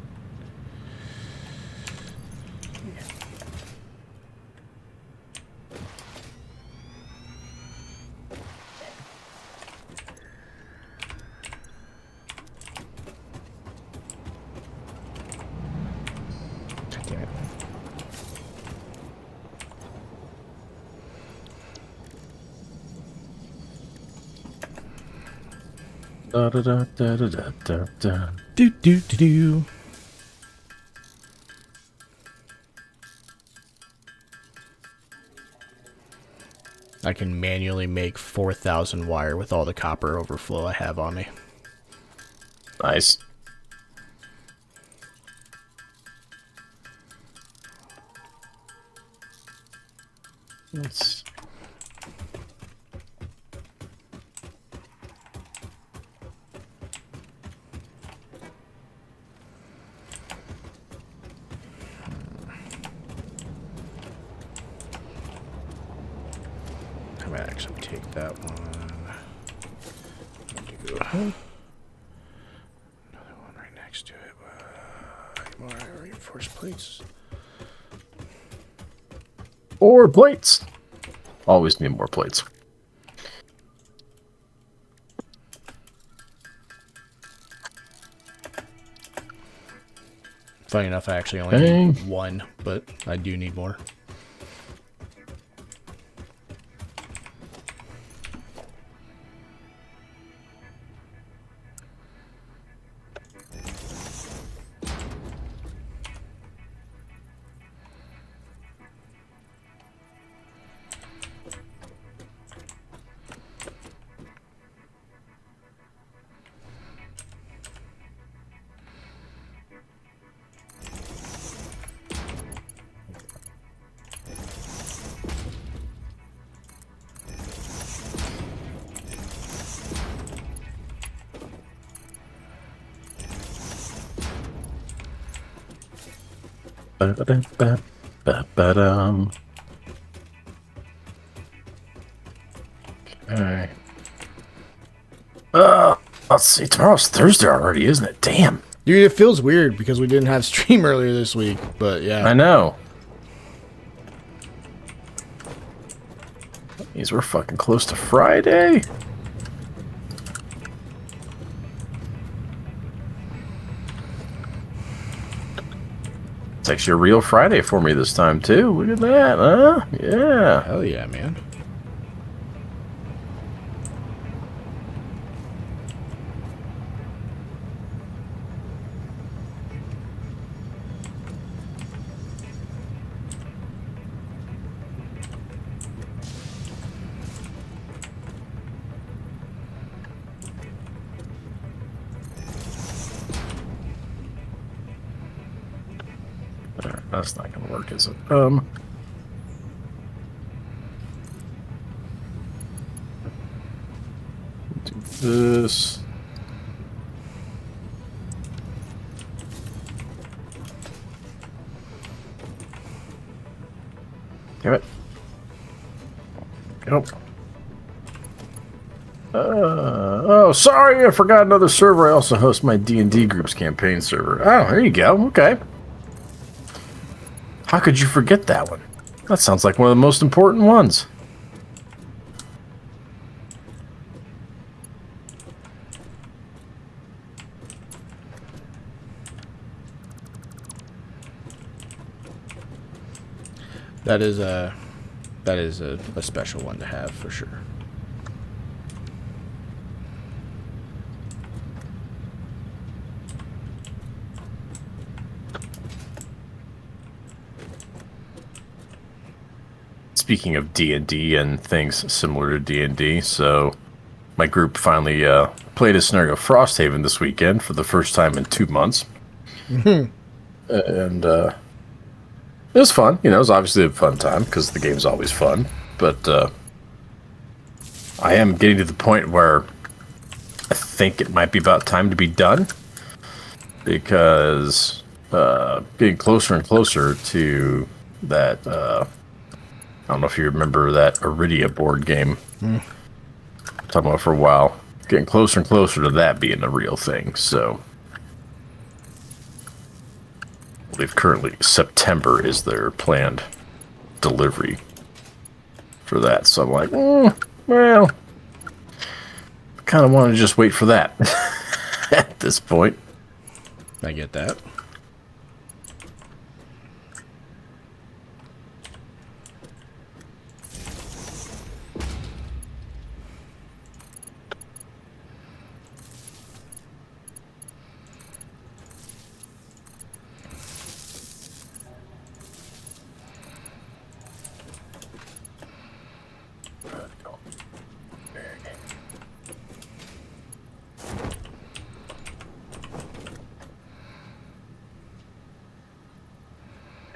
God damn it. Da, da, da, da, da, da, da. Do do do do. I can manually make 4,000 wire with all the copper overflow I have on me. Nice. Let's... I might actually take that one. Do another one right next to it. More reinforced plates. 4 plates. Always need more plates. Funny enough, I actually only need one, but I do need more. Ba-da-ba-ba-ba-dum. let's see. Tomorrow's Thursday already, isn't it? Damn. Dude, it feels weird because we didn't have stream earlier this week, but yeah. I know. That means we're fucking close to Friday. It's actually a real Friday for me this time, too. Look at that, huh? Yeah. Hell yeah, man. That's not gonna work, is it? Do this. Damn it. Nope. Oh, sorry, I forgot another server. I also host my D&D group's campaign server. Oh, there you go. Okay. How could you forget that one? That sounds like one of the most important ones. That is a special one to have for sure. Speaking of D&D and things similar to D&D, so my group finally played a scenario of Frosthaven this weekend for the first time in 2 months. And it was fun. You know, it was obviously a fun time because the game's always fun. But I am getting to the point where I think it might be about time to be done because getting closer and closer to that... I don't know if you remember that Iridia board game. Talking about for a while. Getting closer and closer to that being a real thing, so... I believe currently September is their planned delivery for that, so I'm like, well... I kind of want to just wait for that at this point. I get that.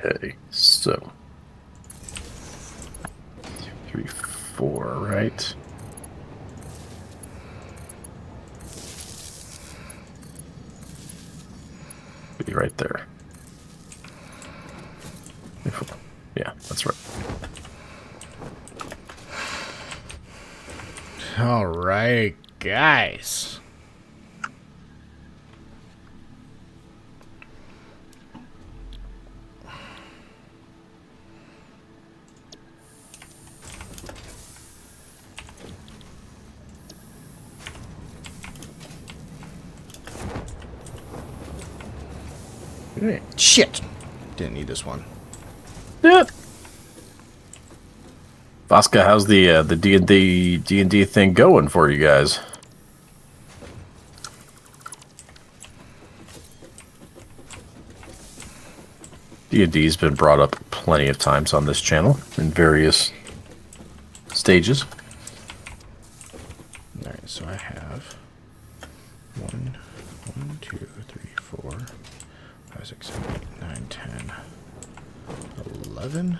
Okay, so 2, 3, 4, right? Be right there. Yeah, that's right. All right, guys. Shit. Didn't need this one. Yeah. Vasca, how's the D&D thing going for you guys? D&D's been brought up plenty of times on this channel in various stages. All right, so I have 1, 2, 3, 4, 5, 6, 7, 8, 9, 10, 11.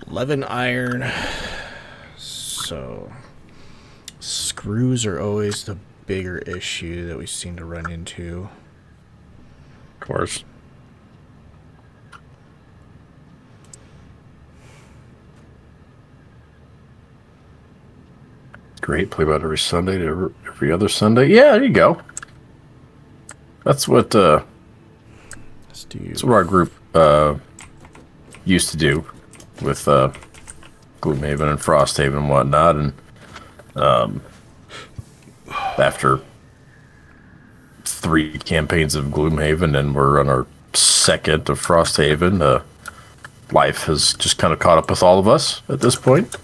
11 iron. So screws are always the bigger issue that we seem to run into. Of course. Great. Play about every Sunday to every other Sunday. Yeah, there you go. That's what that's what our group used to do with Gloomhaven and Frosthaven and whatnot. And after 3 campaigns of Gloomhaven, and we're on our 2nd of Frosthaven, life has just kind of caught up with all of us at this point.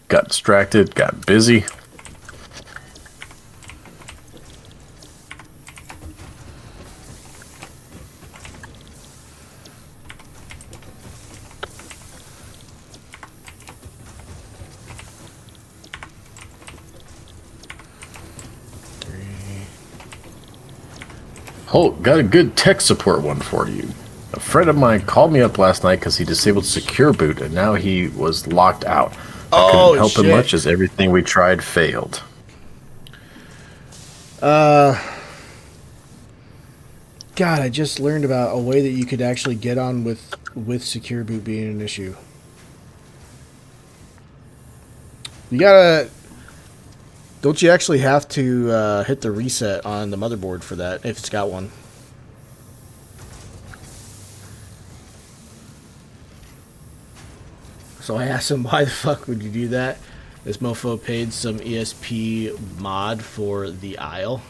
Got distracted, got busy. Oh, got a good tech support one for you. A friend of mine called me up last night because he disabled secure boot, and now he was locked out. I couldn't help him much as everything we tried failed. God, I just learned about a way that you could actually get on with secure boot being an issue. You gotta... Don't you actually have to hit the reset on the motherboard for that, if it's got one? So I asked him, why the fuck would you do that? This mofo paid some ESP mod for the Isle.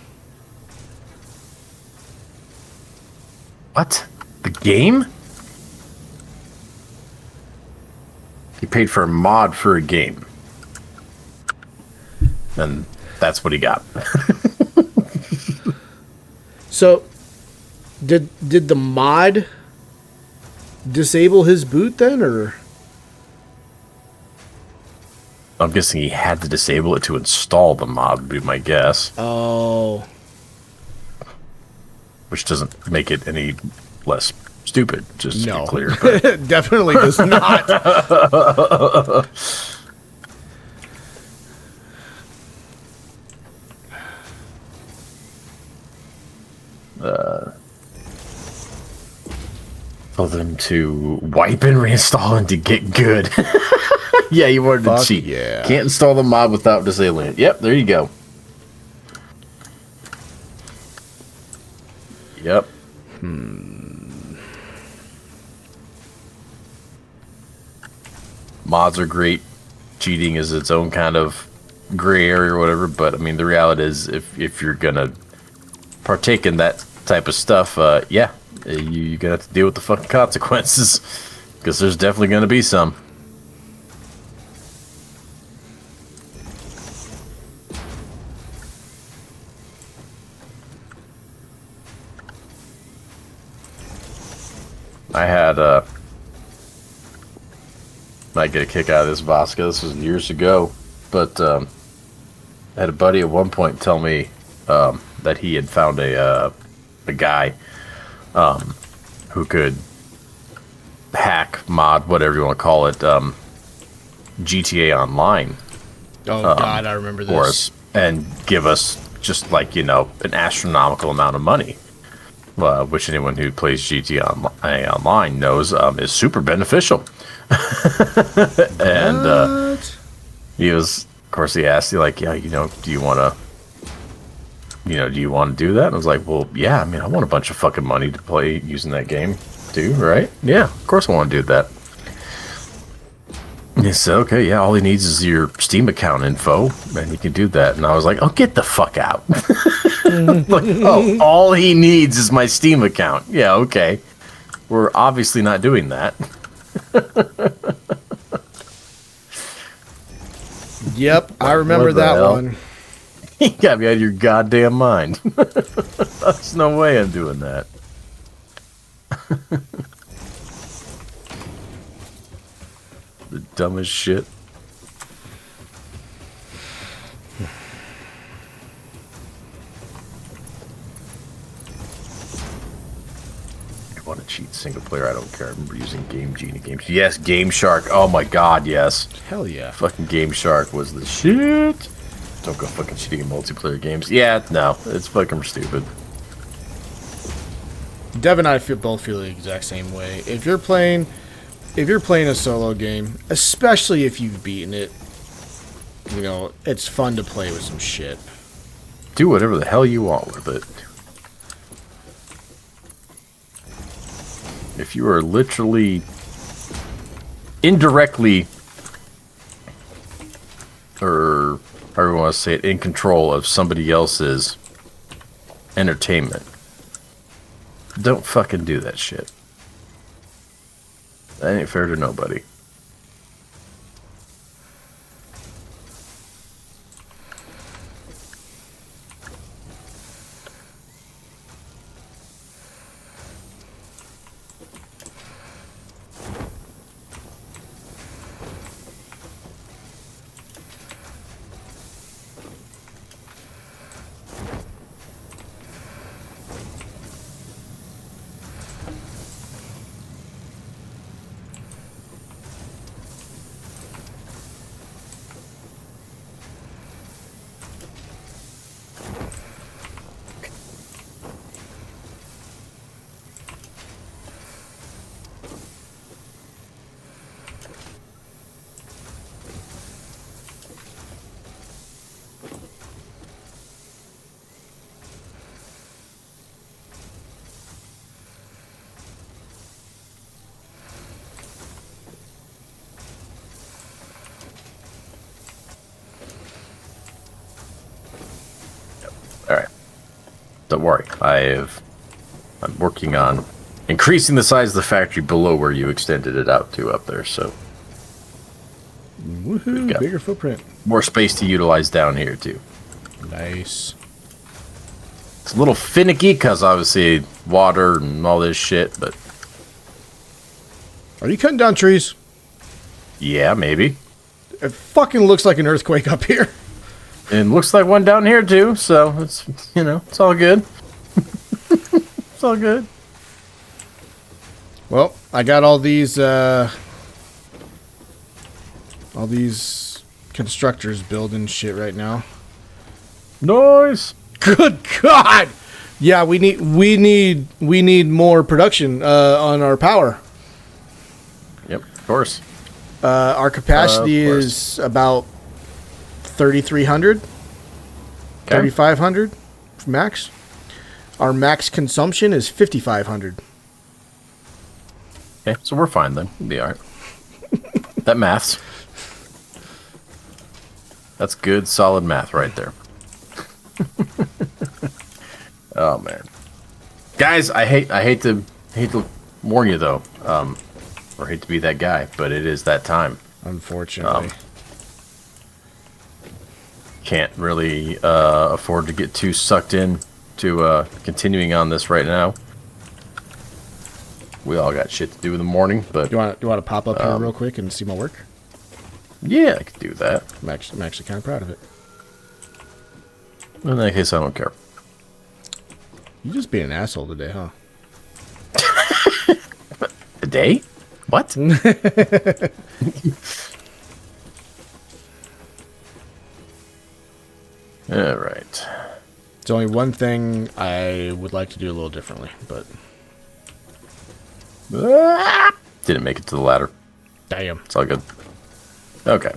What? The game? He paid for a mod for a game. And that's what he got. So, did the mod disable his boot then, or? I'm guessing he had to disable it to install the mod, would be my guess. Oh. Which doesn't make it any less stupid, just to be clear. But. Definitely does not. Told them to wipe and reinstall and to get good. Yeah, you wanted to cheat. Yeah. Can't install the mod without disabling it. Yep, there you go. Yep. Mods are great. Cheating is its own kind of gray area or whatever, but I mean the reality is if you're gonna partake in that type of stuff, yeah, you're gonna have to deal with the fucking consequences, because there's definitely gonna be some. I had might get a kick out of this Vasca. This was years ago, but I had a buddy at one point tell me that he had found a guy who could hack, mod, whatever you want to call it, GTA Online. Oh God, I remember this. For us, and give us just like, you know, an astronomical amount of money. Which anyone who plays GTA Online knows is super beneficial. And he was, of course, he asked you, like, yeah, you know, do you want to do that? And I was like, well, yeah, I mean, I want a bunch of fucking money to play using that game too, right? Yeah, of course I want to do that. And he said, okay, yeah, all he needs is your Steam account info, and he can do that. And I was like, oh, get the fuck out. Like, oh, all he needs is my Steam account. Yeah, okay. We're obviously not doing that. Yep, I remember that one. You got me out of your goddamn mind. There's no way I'm doing that. The dumbest shit. I want to cheat single player. I don't care. I remember using Game Genie games. Yes, Game Shark. Oh my god, yes. Hell yeah. Fucking Game Shark was the shit. Don't go fucking cheating in multiplayer games. Yeah, no, it's fucking stupid. Dev and I both feel the exact same way. If you're playing a solo game, especially if you've beaten it, you know, it's fun to play with some shit. Do whatever the hell you want with it. If you are literally indirectly, or however you want to say it, in control of somebody else's entertainment, don't fucking do that shit. That ain't fair to nobody. Alright. Don't worry. I'm working on increasing the size of the factory below where you extended it out to up there, so Woohoo, bigger footprint. More space to utilize down here, too. Nice. It's a little finicky, because obviously water and all this shit, but... Are you cutting down trees? Yeah, maybe. It fucking looks like an earthquake up here. And looks like one down here, too, so it's, you know, it's all good. It's all good. Well, I got all these constructors building shit right now. Nice. Good God! Yeah, we need more production on our power. Yep, of course. Our capacity is about 3,300, 3,500 max. Our max consumption is 5,500. Okay, so we're fine then. We'll be alright. That maths. That's good, solid math right there. Oh man, guys, I hate to warn you though, or hate to be that guy, but it is that time. Unfortunately, can't really afford to get too sucked in to continuing on this right now. We all got shit to do in the morning, but you want to pop up here real quick and see my work? Yeah, I could do that. I'm actually kind of proud of it. In that case, I don't care. You just being an asshole today, huh? Today? What? All right. There's only one thing I would like to do a little differently, but didn't make it to the ladder. Damn. It's all good. Okay.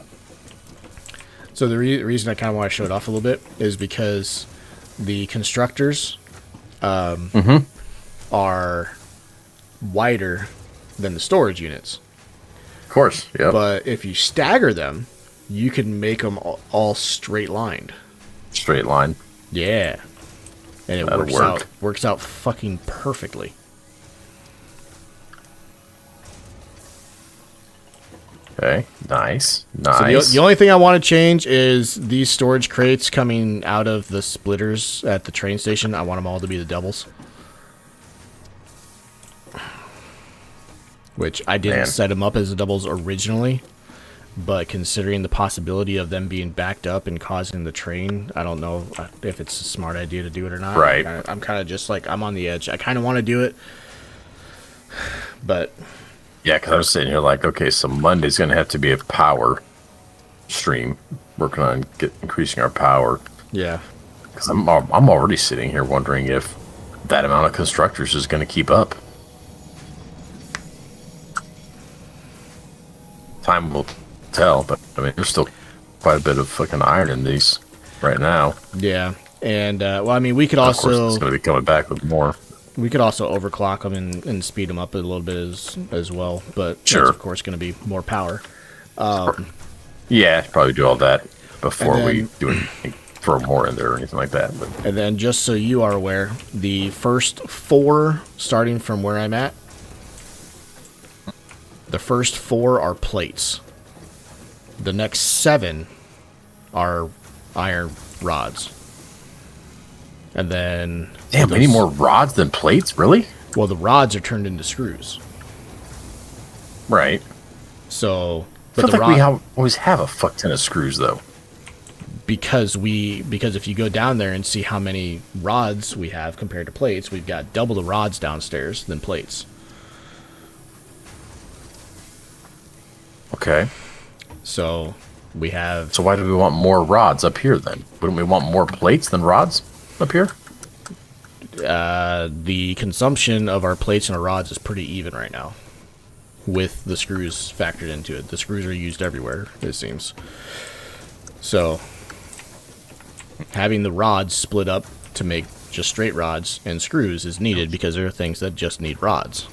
So the reason I kind of want to show it off a little bit is because the constructors are wider than the storage units. Of course, yeah. But if you stagger them, you can make them all straight lined. Straight line. Yeah. And it works out fucking perfectly. Okay, nice. Nice. So the only thing I want to change is these storage crates coming out of the splitters at the train station. I want them all to be the doubles. Which I didn't set them up as the doubles originally. But considering the possibility of them being backed up and causing the train, I don't know if it's a smart idea to do it or not. Right. I'm kind of just like, I'm on the edge. I kind of want to do it. But... yeah, because I was sitting here like, okay, so Monday's going to have to be a power stream, working on increasing our power. Yeah. Because I'm already sitting here wondering if that amount of constructors is going to keep up. Time will tell, but I mean, there's still quite a bit of fucking iron in these right now. Yeah, and well, I mean, we could Of course, also it's going to be coming back with more. we could also overclock them and speed them up a little bit as well. But Sure, that's, of course, going to be more power. Yeah, probably do all that before And we then- do anything, throw more in there or anything like that. But And then, just so you are aware, the first 4, starting from where I'm at, the first 4 are plates. The next 7 are iron rods. And then... damn, we need more rods than plates, really? Well, the rods are turned into screws. Right. So... I But feel the like rod... we always have a fuck ton of screws, though. Because if you go down there and see how many rods we have compared to plates, we've got double the rods downstairs than plates. Okay. So we have... So why do we want more rods up here, then? Wouldn't we want more plates than rods up here? The consumption of our plates and our rods is pretty even right now, with the screws factored into it. The screws are used everywhere, it seems. So, having the rods split up to make just straight rods and screws is needed because there are things that just need rods.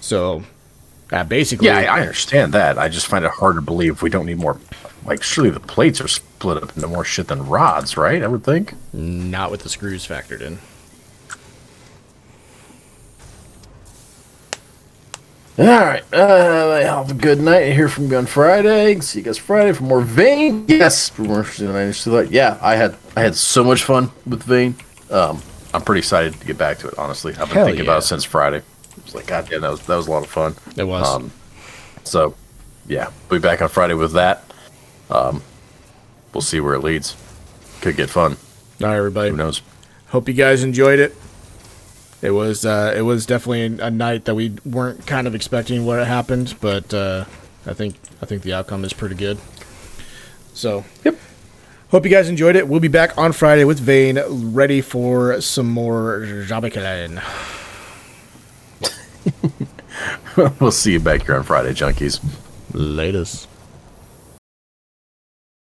So, basically... Yeah, I understand that. I just find it hard to believe we don't need more. Like, surely the plates are split up into more shit than rods, right? I would think. Not with the screws factored in. All right. Have a good night. I hear from you on Friday. See you guys Friday for more Vane. Yes, for more yeah, I had so much fun with Vane. I'm pretty excited to get back to it. Honestly, I've been Hell thinking yeah. about it since Friday. I was like, God damn, that was a lot of fun. It was. So, yeah, we'll be back on Friday with that. We'll see where it leads. Could get fun. All right, everybody. Who knows? Hope you guys enjoyed it. It was definitely a night that we weren't kind of expecting what happened, but I think the outcome is pretty good. So, Yep. Hope you guys enjoyed it. We'll be back on Friday with Vane, ready for some more Jabakalan. We'll see you back here on Friday, Junkies. Latest.